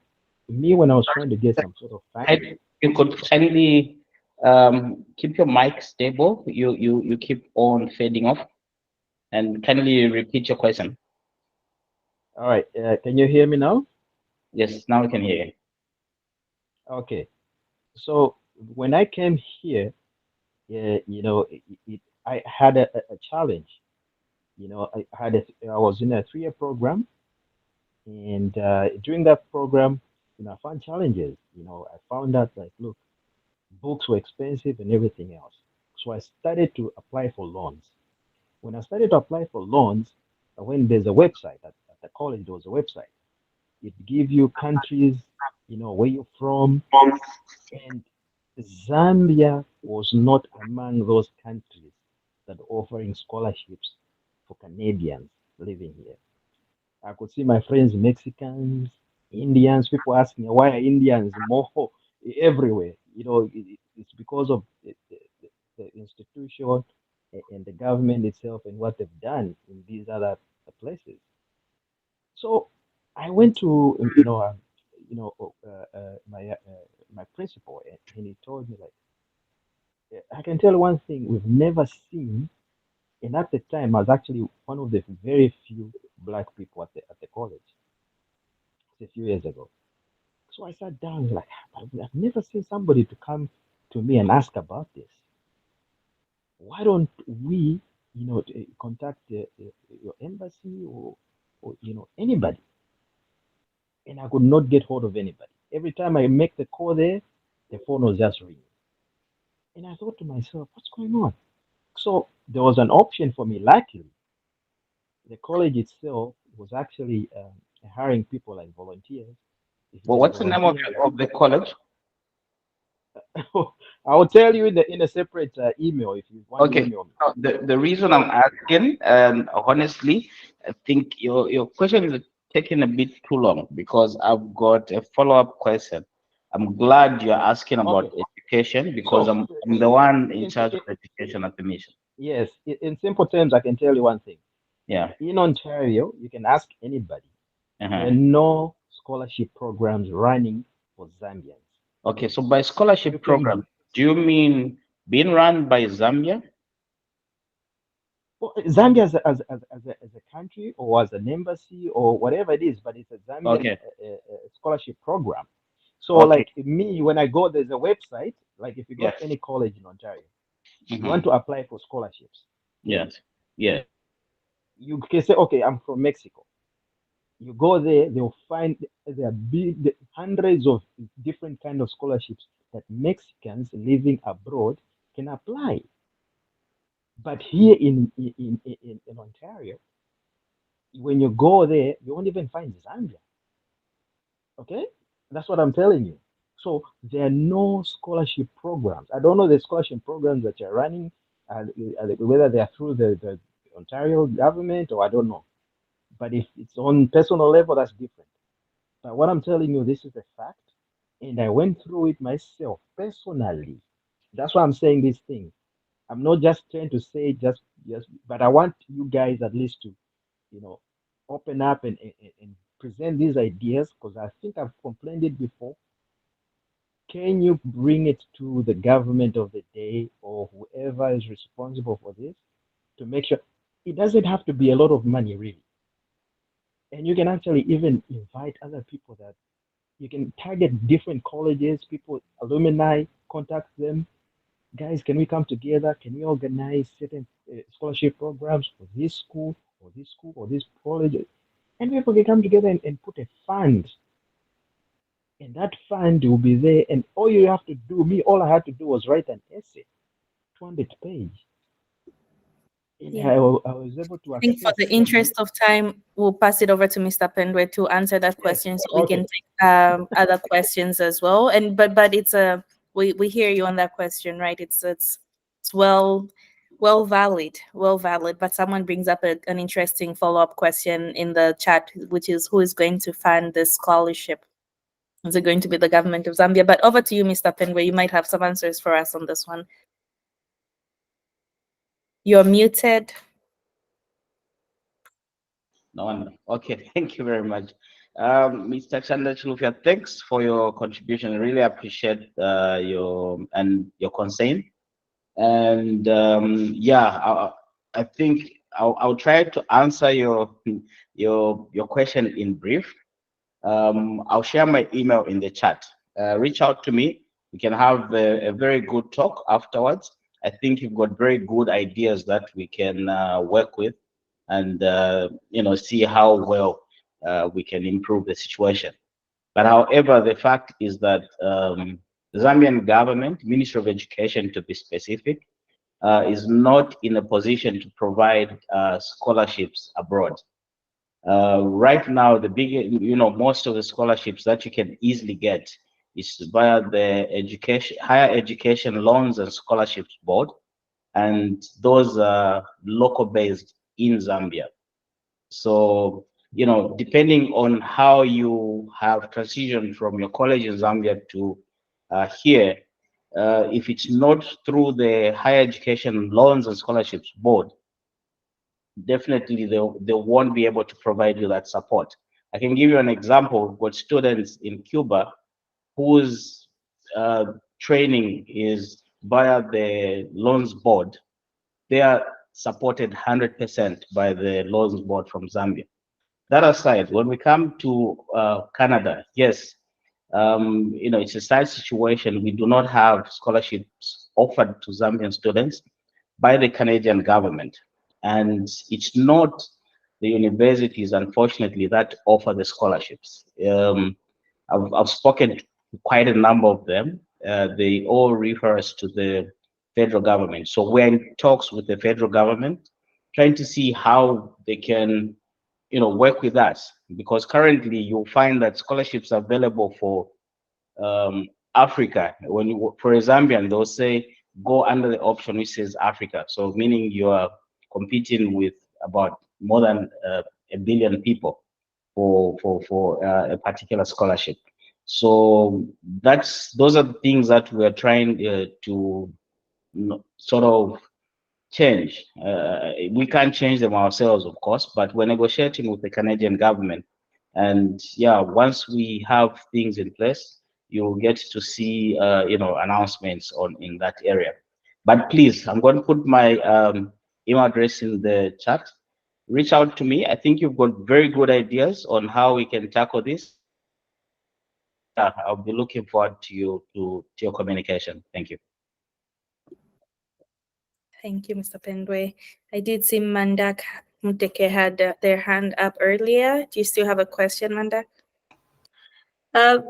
me, when I was trying to get some sort of facts, You could kindly keep your mic stable. You keep on fading off, and kindly repeat your question. All right, can you hear me now? Yes, now we can hear you. Okay, so when I came here, I had a challenge. I was in a 3-year program, and during that program, I found challenges. I found out like, look, books were expensive and everything else. So I started to apply for loans. When I started to apply for loans, when there's a website at the college, there was a website. It gives you countries, where you're from, and Zambia was not among those countries that are offering scholarships for Canadians living here. I could see my friends, Mexicans, Indians, people asking why are Indians more everywhere? It's because of the institution and the government itself and what they've done in these other places. So I went to my principal, and he told me like, I can tell you one thing we've never seen. And at the time, I was actually one of the very few black people at the college. It's a few years ago. So I sat down like, I've never seen somebody to come to me and ask about this. Why don't we, contact your embassy or anybody? And I could not get hold of anybody. Every time I make the call there, the phone was just ringing. And I thought to myself, what's going on? So there was an option for me. Luckily, the college itself was actually hiring people like volunteers. Well, what's the name of the college? I will tell you in a separate email if you want to email me. The reason I'm asking, honestly, I think your question is taking a bit too long because I've got a follow-up question. I'm glad you're asking about education because I'm the one in charge of education at the mission. Yes, in simple terms, I can tell you one thing. Yeah. In Ontario, you can ask anybody. There are no scholarship programs running for Zambians. Okay, so by scholarship program, do you mean being run by Zambia? Well, Zambia as a country or as an embassy or whatever it is, but it's a Zambian scholarship program. So like me, when I go, there's a website, like if you go to any college in Ontario, you want to apply for scholarships. Yes. Yeah. You can say, okay, I'm from Mexico. You go there, they'll find there are hundreds of different kind of scholarships that Mexicans living abroad can apply. But here in Ontario, when you go there, you won't even find Zambia. Okay, that's what I'm telling you. So there are no scholarship programs. I don't know the scholarship programs that you're running whether they are through the Ontario government or I don't know. But if it's on personal level, that's different. But what I'm telling you, this is a fact, and I went through it myself personally. That's why I'm saying this thing. I'm not just trying to say just, but I want you guys at least to, open up and present these ideas, because I think I've complained it before. Can you bring it to the government of the day or whoever is responsible for this to make sure it doesn't have to be a lot of money, really? And you can actually even invite other people that you can target different colleges, people, alumni, contact them. Guys, can we come together? Can we organize certain scholarship programs for this school or this school or this college? And people can come together and put a fund. And that fund will be there. And all you have to do, all I had to do was write an essay, 200 page. And Yeah. I was able to I think for the access interest of time, we'll pass it over to Mr. Pendwe to answer that question, so we can take other questions as well. And but it's we hear you on that question, right? It's well valid. But someone brings up an interesting follow-up question in the chat, which is, who is going to fund this scholarship? Is it going to be the government of Zambia? But over to you, Mr. Pendwe. You might have some answers for us on this one. You're muted. No one. Okay, thank you very much. Mr. Chanda Chilufya, thanks for your contribution. I really appreciate your concern. And yeah, I think I'll try to answer your question in brief. I'll share my email in the chat. Reach out to me. We can have a very good talk afterwards. I think you've got very good ideas that we can work with, and see how well we can improve the situation. But however, the fact is that the Zambian government, Ministry of Education to be specific, is not in a position to provide scholarships abroad. Right now, most of the scholarships that you can easily get is via the Higher Education Loans and Scholarships Board, and those are local based in Zambia. So, depending on how you have transitioned from your college in Zambia to here, if it's not through the Higher Education Loans and Scholarships Board, definitely they won't be able to provide you that support. I can give you an example. We've got students in Cuba whose training is via the loans board. They are supported 100% by the loans board from Zambia. That aside, when we come to Canada, yes, it's a sad situation. We do not have scholarships offered to Zambian students by the Canadian government. And it's not the universities, unfortunately, that offer the scholarships. I've spoken to quite a number of them. They all refer us to the federal government. So we're in talks with the federal government, trying to see how they can, work with us. Because currently you'll find that scholarships are available for Africa. When you, for a Zambian, they'll say, go under the option which says Africa. So meaning you are competing with about more than 1 billion people for a particular scholarship. So those are the things that we're trying to sort of change. We can't change them ourselves, of course, but we're negotiating with the Canadian government. And yeah, once we have things in place, you'll get to see announcements in that area. But please, I'm going to put my email address in the chat. Reach out to me. I think you've got very good ideas on how we can tackle this. Yeah, I'll be looking forward to your communication. Thank you. Thank you, Mr. Pendwe. I did see Mandak Muteke had their hand up earlier. Do you still have a question, Mandak?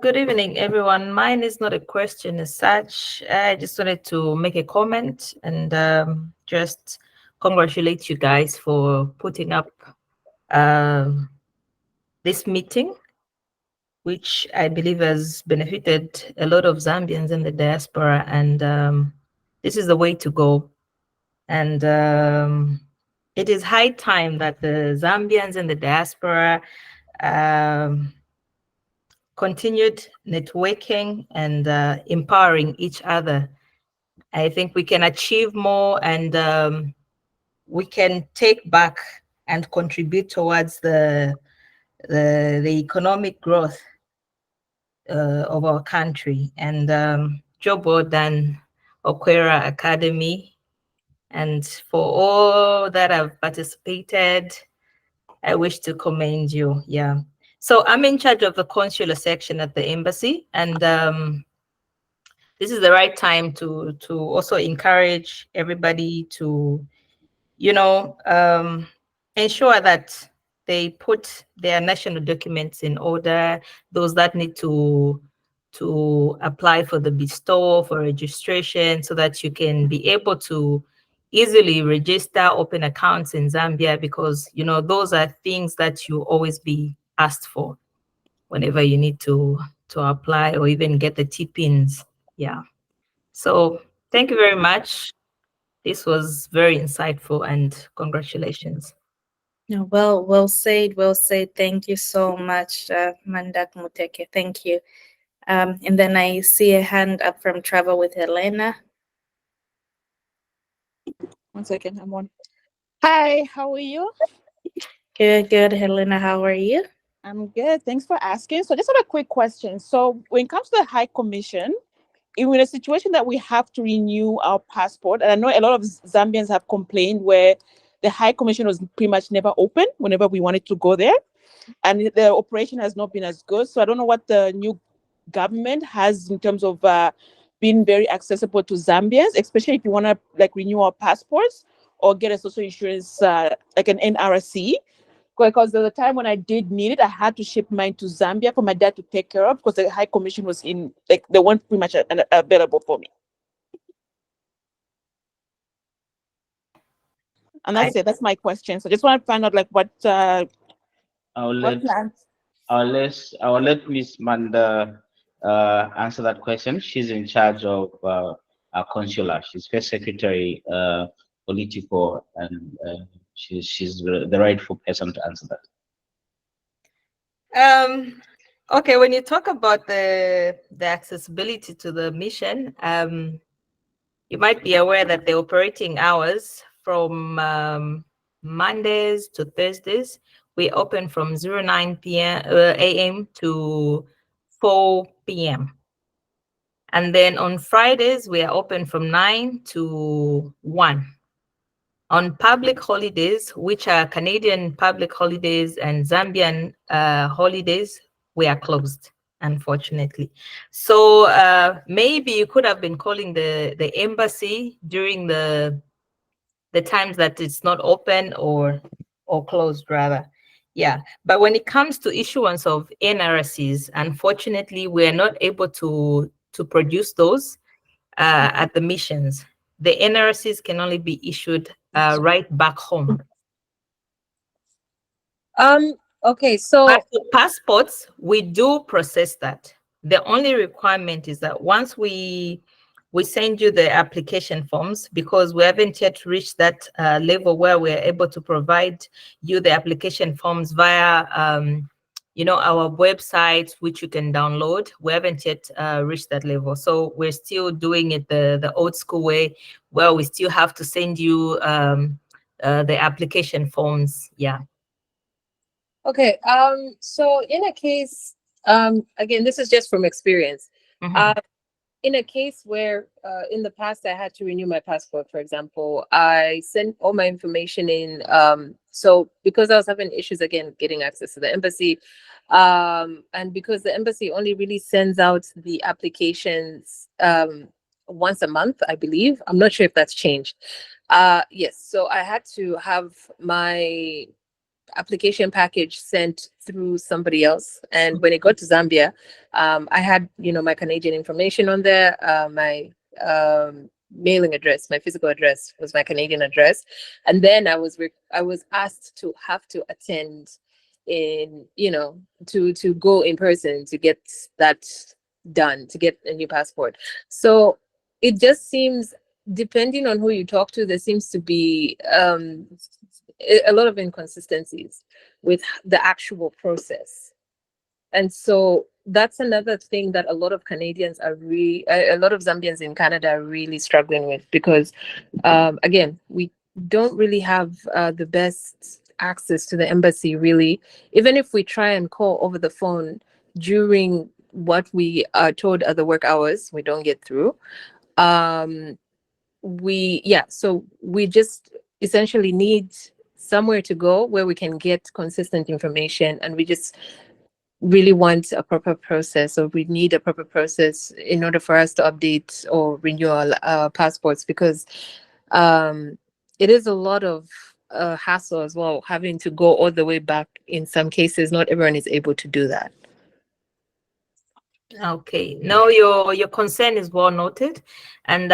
Good evening, everyone. Mine is not a question as such. I just wanted to make a comment and just congratulate you guys for putting up this meeting, which I believe has benefited a lot of Zambians in the diaspora. And this is the way to go. And it is high time that the Zambians in the diaspora continued networking and empowering each other. I think we can achieve more, and we can take back and contribute towards the economic growth of our country. And Joe Bodan, Okwera Academy, and for all that have participated, I wish to commend you. Yeah. So I'm in charge of the consular section at the embassy, and this is the right time to also encourage everybody to, ensure that they put their national documents in order. Those that need to apply for the bestow, for registration, so that you can be able to easily register, open accounts in Zambia, because those are things that you always be asked for whenever you need to apply or even get the TPINs. Yeah. So thank you very much. This was very insightful, and congratulations. Well said, well said. Thank you so much, Mandak Muteke. Thank you. And then I see a hand up from Travel with Helena. 1 second, I'm on. Hi, how are you? Good, Helena. How are you? I'm good. Thanks for asking. So just have a quick question. So when it comes to the High Commission, in a situation that we have to renew our passport, and I know a lot of Zambians have complained where the High Commission was pretty much never open whenever we wanted to go there, and the operation has not been as good. So I don't know what the new government has in terms of being very accessible to Zambians, especially if you want to renew our passports or get a social insurance like an NRC. Because the time when I did need it, I had to ship mine to Zambia for my dad to take care of, because the High Commission was in, they weren't pretty much available for me. And that's it. That's my question. So I just want to find out what I'll let Miss Manda answer that question. She's in charge of our consular. She's first secretary political, and she's the rightful person to answer that. Okay, when you talk about the accessibility to the mission, you might be aware that the operating hours from Mondays to Thursdays, we open from 09 a.m. to 4 p.m. And then on Fridays, we are open from 9 to 1. On public holidays, which are Canadian public holidays and Zambian holidays, we are closed, unfortunately. So maybe you could have been calling the embassy during the times that it's not open or closed, rather. Yeah, but when it comes to issuance of NRCs, unfortunately, we are not able to produce those at the missions. The NRCs can only be issued right back home. Okay, so but for passports, we do process that. The only requirement is that once we send you the application forms, because we haven't yet reached that level where we're able to provide you the application forms via our website, which you can download. We haven't yet reached that level. So we're still doing it the old school way, where we still have to send you the application forms. Yeah. Okay. So in a case, again, this is just from experience. In a case where in the past I had to renew my passport, for example, I sent all my information in. So because I was having issues again getting access to the embassy, and because the embassy only really sends out the applications once a month, I believe. I'm not sure if that's changed. Yes, so I had to have my application package sent through somebody else, and when it got to Zambia, I had my Canadian information on there. My mailing address, my physical address was my Canadian address, and then I was asked to have to attend in to go in person to get that done, to get a new passport. So it just seems depending on who you talk to, there seems to be a lot of inconsistencies with the actual process. And so that's another thing that a lot of Canadians are a lot of Zambians in Canada are really struggling with, because again, we don't really have the best access to the embassy, really. Even if we try and call over the phone during what we are told are the work hours, we don't get through. So we just essentially need somewhere to go where we can get consistent information, and we just really want a proper process, or we need a proper process in order for us to update or renew our passports, because it is a lot of hassle as well, having to go all the way back. In some cases, not everyone is able to do that. Okay, no, your concern is well noted, and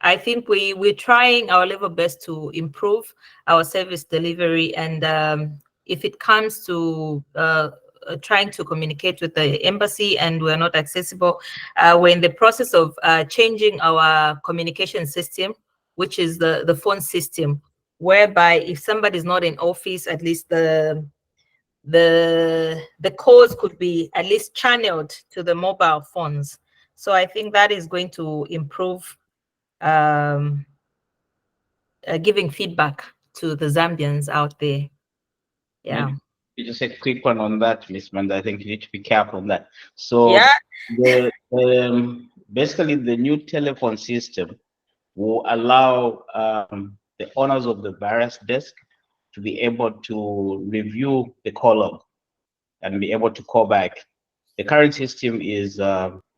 I think we're trying our level best to improve our service delivery. And if it comes to trying to communicate with the embassy and we're not accessible, we're in the process of changing our communication system, which is the phone system, whereby if somebody's not in office, at least the calls could be at least channeled to the mobile phones. So I think that is going to improve giving feedback to the Zambians out there. Yeah. Just a quick one on that, Miss Manda. I think you need to be careful on that. So yeah, basically the new telephone system will allow the owners of the various desks to be able to review the call log and be able to call back. The current system is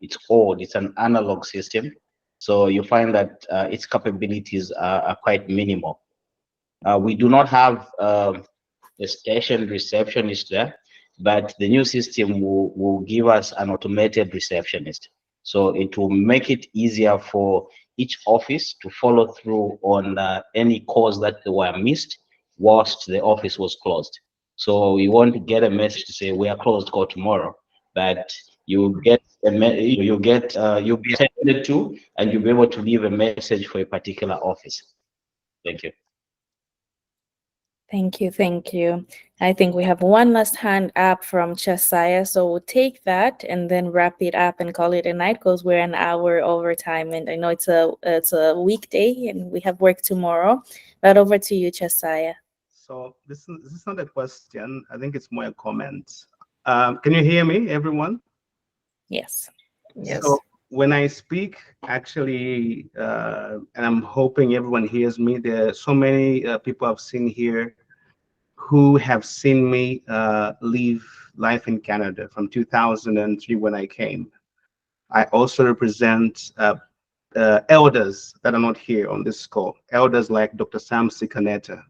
it's old. It's an analog system, so you find that its capabilities are quite minimal. We do not have a station receptionist there, but the new system will give us an automated receptionist. So it will make it easier for each office to follow through on any calls that were missed whilst the office was closed. So you want to get a message to say we are closed, call tomorrow, but you get you'll be attended to, and you'll be able to leave a message for a particular office. Thank you. Thank you, thank you. I think we have one last hand up from Chesaya, so we'll take that and then wrap it up and call it a night, because we're an hour over time, and I know it's a weekday and we have work tomorrow. But over to you, Chesaya. So this is not a question. I think it's more a comment. Can you hear me, everyone? Yes. Yes. So when I speak, actually, and I'm hoping everyone hears me, there are so many people I've seen here who have seen me live life in Canada from 2003 when I came. I also represent elders that are not here on this call. Elders like Dr. Sam Sikaneta,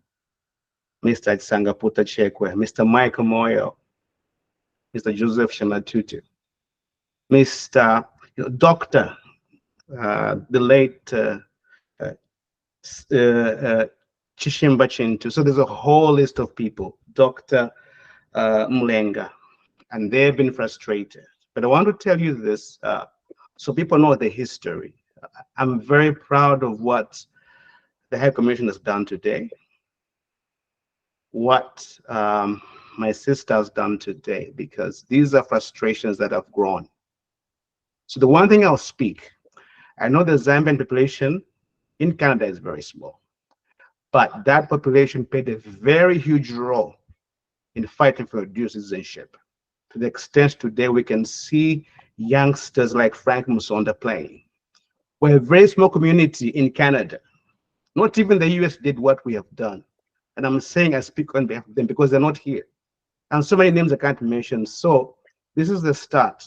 Mr. Sangaputa Chekwe, Mr. Michael Moyo, Mr. Joseph Shamatutu, Mr. Dr. The late Chishimba Chintu. So there's a whole list of people, Dr. Mlenga, and they've been frustrated. But I want to tell you this, so people know the history. I'm very proud of what the High Commission has done today, what my sister has done today, because these are frustrations that have grown. So the one thing I'll speak, I know the Zambian population in Canada is very small, but that population played a very huge role in fighting for dual citizenship. To the extent today we can see youngsters like Frank Musonda playing. We're a very small community in Canada. Not even the US did what we have done. And I'm saying I speak on behalf of them because they're not here. And so many names I can't mention. So this is the start.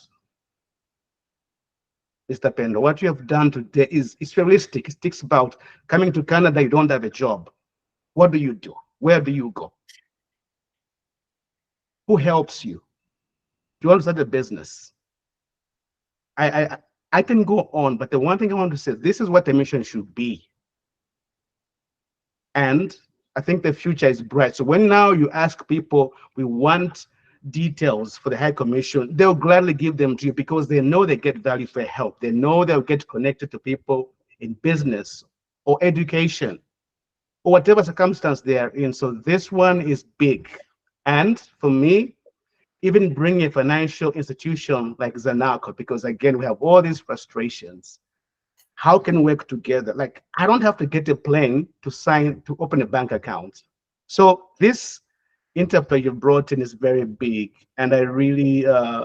Mr. Pendo, what you have done today is realistic. It speaks about coming to Canada, you don't have a job. What do you do? Where do you go? Who helps you? Do you want to start a business? I can go on, but the one thing I want to say, this is what the mission should be. And I think the future is bright. So when now you ask people, we want details for the High Commission, they'll gladly give them to you because they know they get value for help. They know they'll get connected to people in business or education or whatever circumstance they are in. So this one is big. And for me, even bringing a financial institution like Zanaco, because again, we have all these frustrations. How can we work together? Like, I don't have to get a plane to open a bank account. So this interplay you brought in is very big. And I really,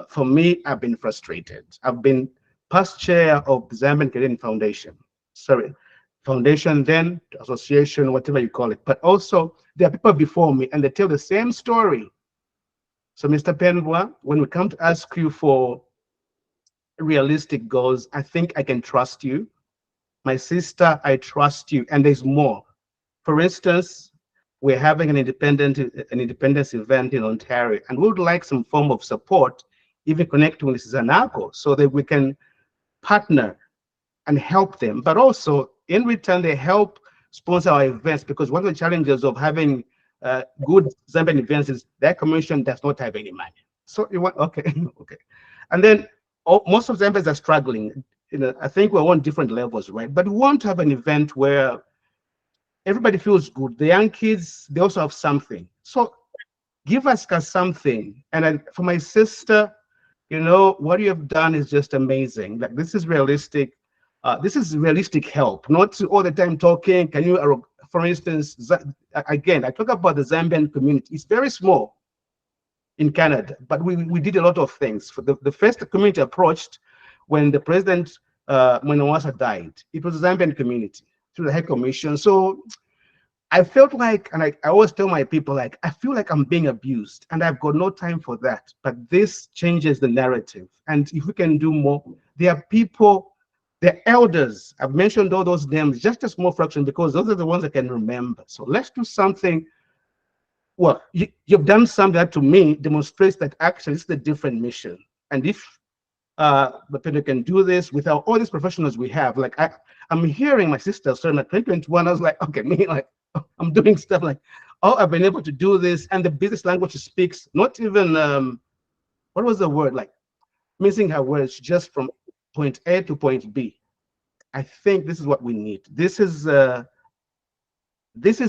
for me, I've been frustrated. I've been past chair of the Zambian Canadian Foundation. Sorry, foundation, then association, whatever you call it. But also, there are people before me, and they tell the same story. So, Mr. Pendwa, when we come to ask you for realistic goals, I think I can trust you. My sister, I trust you, and there's more. For instance, we're having an independence event in Ontario, and we would like some form of support, even connecting with Zanaco, so that we can partner and help them. But also, in return, they help sponsor our events, because one of the challenges of having good Zambian events is that commission does not have any money. So you want, okay, okay. And then most of Zambians are struggling. You know, I think we're on different levels, right? But we want to have an event where everybody feels good. The young kids, they also have something. So give us something. And then for my sister, you know, what you have done is just amazing. Like, this is realistic. This is realistic help, not all the time talking. Can you, for instance, again, I talk about the Zambian community. It's very small in Canada, but we did a lot of things. For the first community approached when the president, when Nwasa died, it was the Zambian community through the High Commission. So I felt like, and I always tell my people, like, I feel like I'm being abused, and I've got no time for that. But this changes the narrative. And if we can do more, there are people, the elders, I've mentioned all those names, just a small fraction, because those are the ones I can remember. So let's do something. Well, you've done something that to me demonstrates that actually it's a different mission. And if the people can do this without all these professionals we have, like I'm hearing my sister starting at 2021, I was like, okay, me, like, I'm doing stuff like, oh, I've been able to do this, and the business language she speaks, not even, what was the word, like missing her words, just from point A to point B. I think this is what we need. This is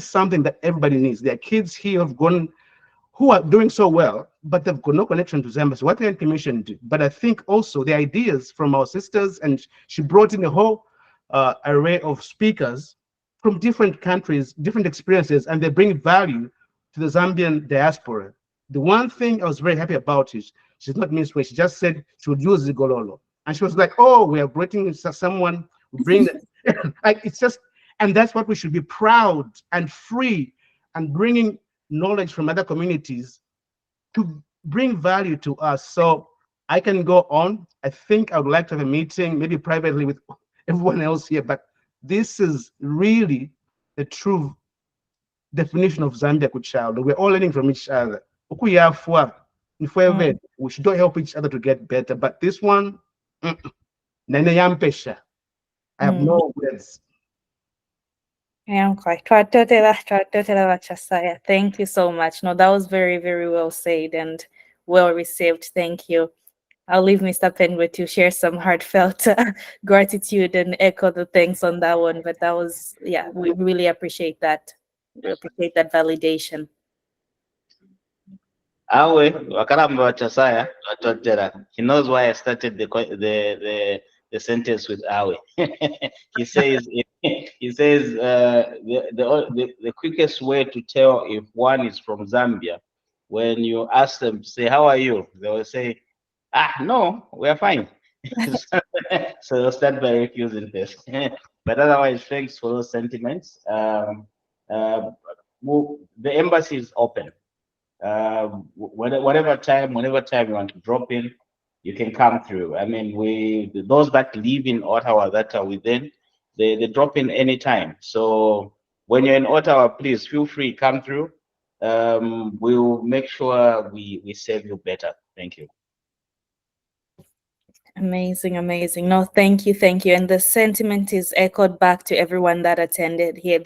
something that everybody needs. There are kids here who are doing so well, but they've got no connection to Zambia. So what can Commission do? But I think also the ideas from our sisters, and she brought in a whole array of speakers from different countries, different experiences, and they bring value to the Zambian diaspora. The one thing I was very happy about is she's not minced. She just said she would use Zigololo. And she was like, oh, we are bringing someone, bring that. Like, it's just, and that's what we should be proud and free, and bringing knowledge from other communities to bring value to us. So I can go on. I think I would like to have a meeting, maybe privately with everyone else here, but this is really the true definition of Zambia Kuchalo. We're all learning from each other. We should help each other to get better. But this one, I have no words. Thank you so much. No, that was very, very well said and well received. Thank you. I'll leave Mr. Penwood to share some heartfelt gratitude and echo the thanks on that one. But that was, yeah, we really appreciate that. We appreciate that validation. Awe wakaramba wachasaya watotera. He knows why I started the sentence with Awe. He says the quickest way to tell if one is from Zambia, when you ask them to say, how are you? They will say, no, we are fine. So they'll start by refusing this. But otherwise, thanks for those sentiments. The embassy is open. Whatever time you want to drop in, you can come through. I mean, those that live in Ottawa that are within, they drop in anytime. So when you're in Ottawa, please feel free, come through. We'll make sure we serve you better. Thank you. Amazing, amazing. No, thank you. And the sentiment is echoed back to everyone that attended here.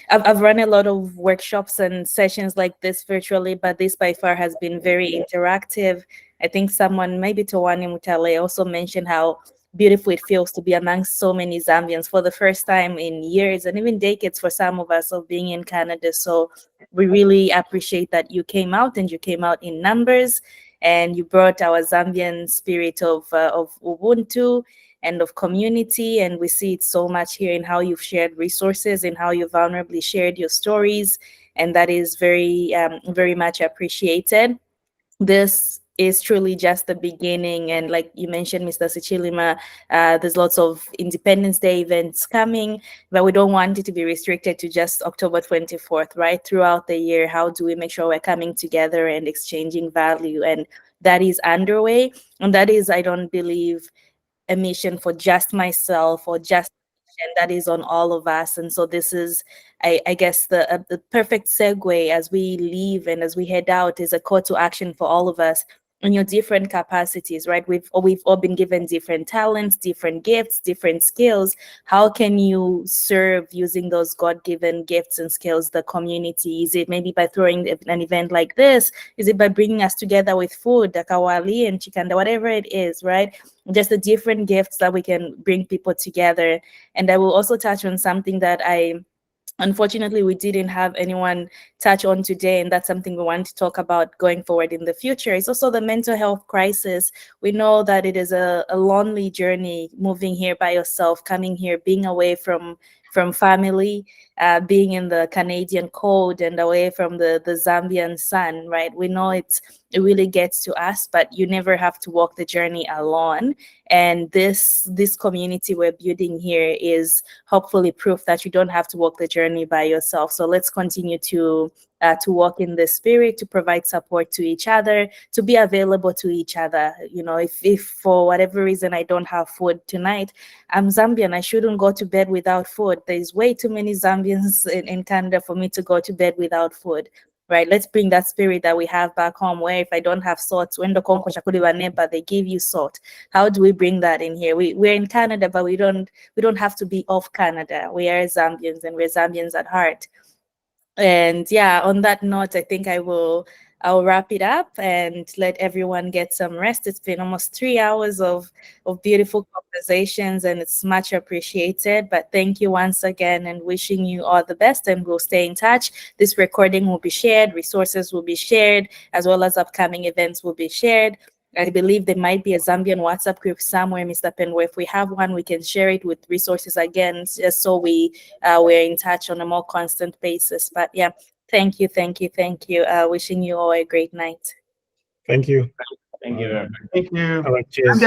I've run a lot of workshops and sessions like this virtually, but this by far has been very interactive. I think someone, maybe Tawani Mutale, also mentioned how beautiful it feels to be amongst so many Zambians for the first time in years and even decades for some of us of being in Canada. So we really appreciate that you came out, and you came out in numbers, and you brought our Zambian spirit of Ubuntu and of community. And we see it so much here in how you've shared resources and how you vulnerably shared your stories. And that is very, very much appreciated. This is truly just the beginning. And like you mentioned, Mr. Sichilima, there's lots of Independence Day events coming, but we don't want it to be restricted to just October 24th, right? Throughout the year, how do we make sure we're coming together and exchanging value? And that is underway. And that is, I don't believe, a mission for just myself or just, and that is on all of us. And so this is, I guess, the perfect segue as we leave and as we head out is a call to action for all of us in your different capacities, right? We've all been given different talents, different gifts, different skills. How can you serve using those God-given gifts and skills the community? Is it maybe by throwing an event like this? Is it by bringing us together with food, the kawali and chikanda, whatever it is, right? Just the different gifts that we can bring people together. And I will also touch on something that unfortunately, we didn't have anyone touch on today, and that's something we want to talk about going forward in the future. It's also the mental health crisis. We know that it is a lonely journey, moving here by yourself, coming here, being away from family, being in the Canadian cold and away from the Zambian sun, right? We know it really gets to us, but you never have to walk the journey alone. And this community we're building here is hopefully proof that you don't have to walk the journey by yourself. So let's continue to walk in the spirit, to provide support to each other, to be available to each other. You know, if for whatever reason I don't have food tonight, I'm Zambian, I shouldn't go to bed without food. There's way too many Zambians in Canada for me to go to bed without food. Right, let's bring that spirit that we have back home, where if I don't have salt, when the they give you salt. How do we bring that in here? We're in Canada, but we don't have to be of Canada. We are Zambians, and we're Zambians at heart. And yeah, on that note, I think I'll wrap it up and let everyone get some rest. It's been almost 3 hours of beautiful conversations, and it's much appreciated. But thank you once again, and wishing you all the best, and we'll stay in touch. This recording will be shared, resources will be shared, as well as upcoming events will be shared. I believe there might be a Zambian WhatsApp group somewhere, Mr. Penwe. If we have one, we can share it with resources again, just so we're in touch on a more constant basis. But yeah, thank you. Wishing you all a great night. Thank you. Thank you very much. Thank you. All right, cheers.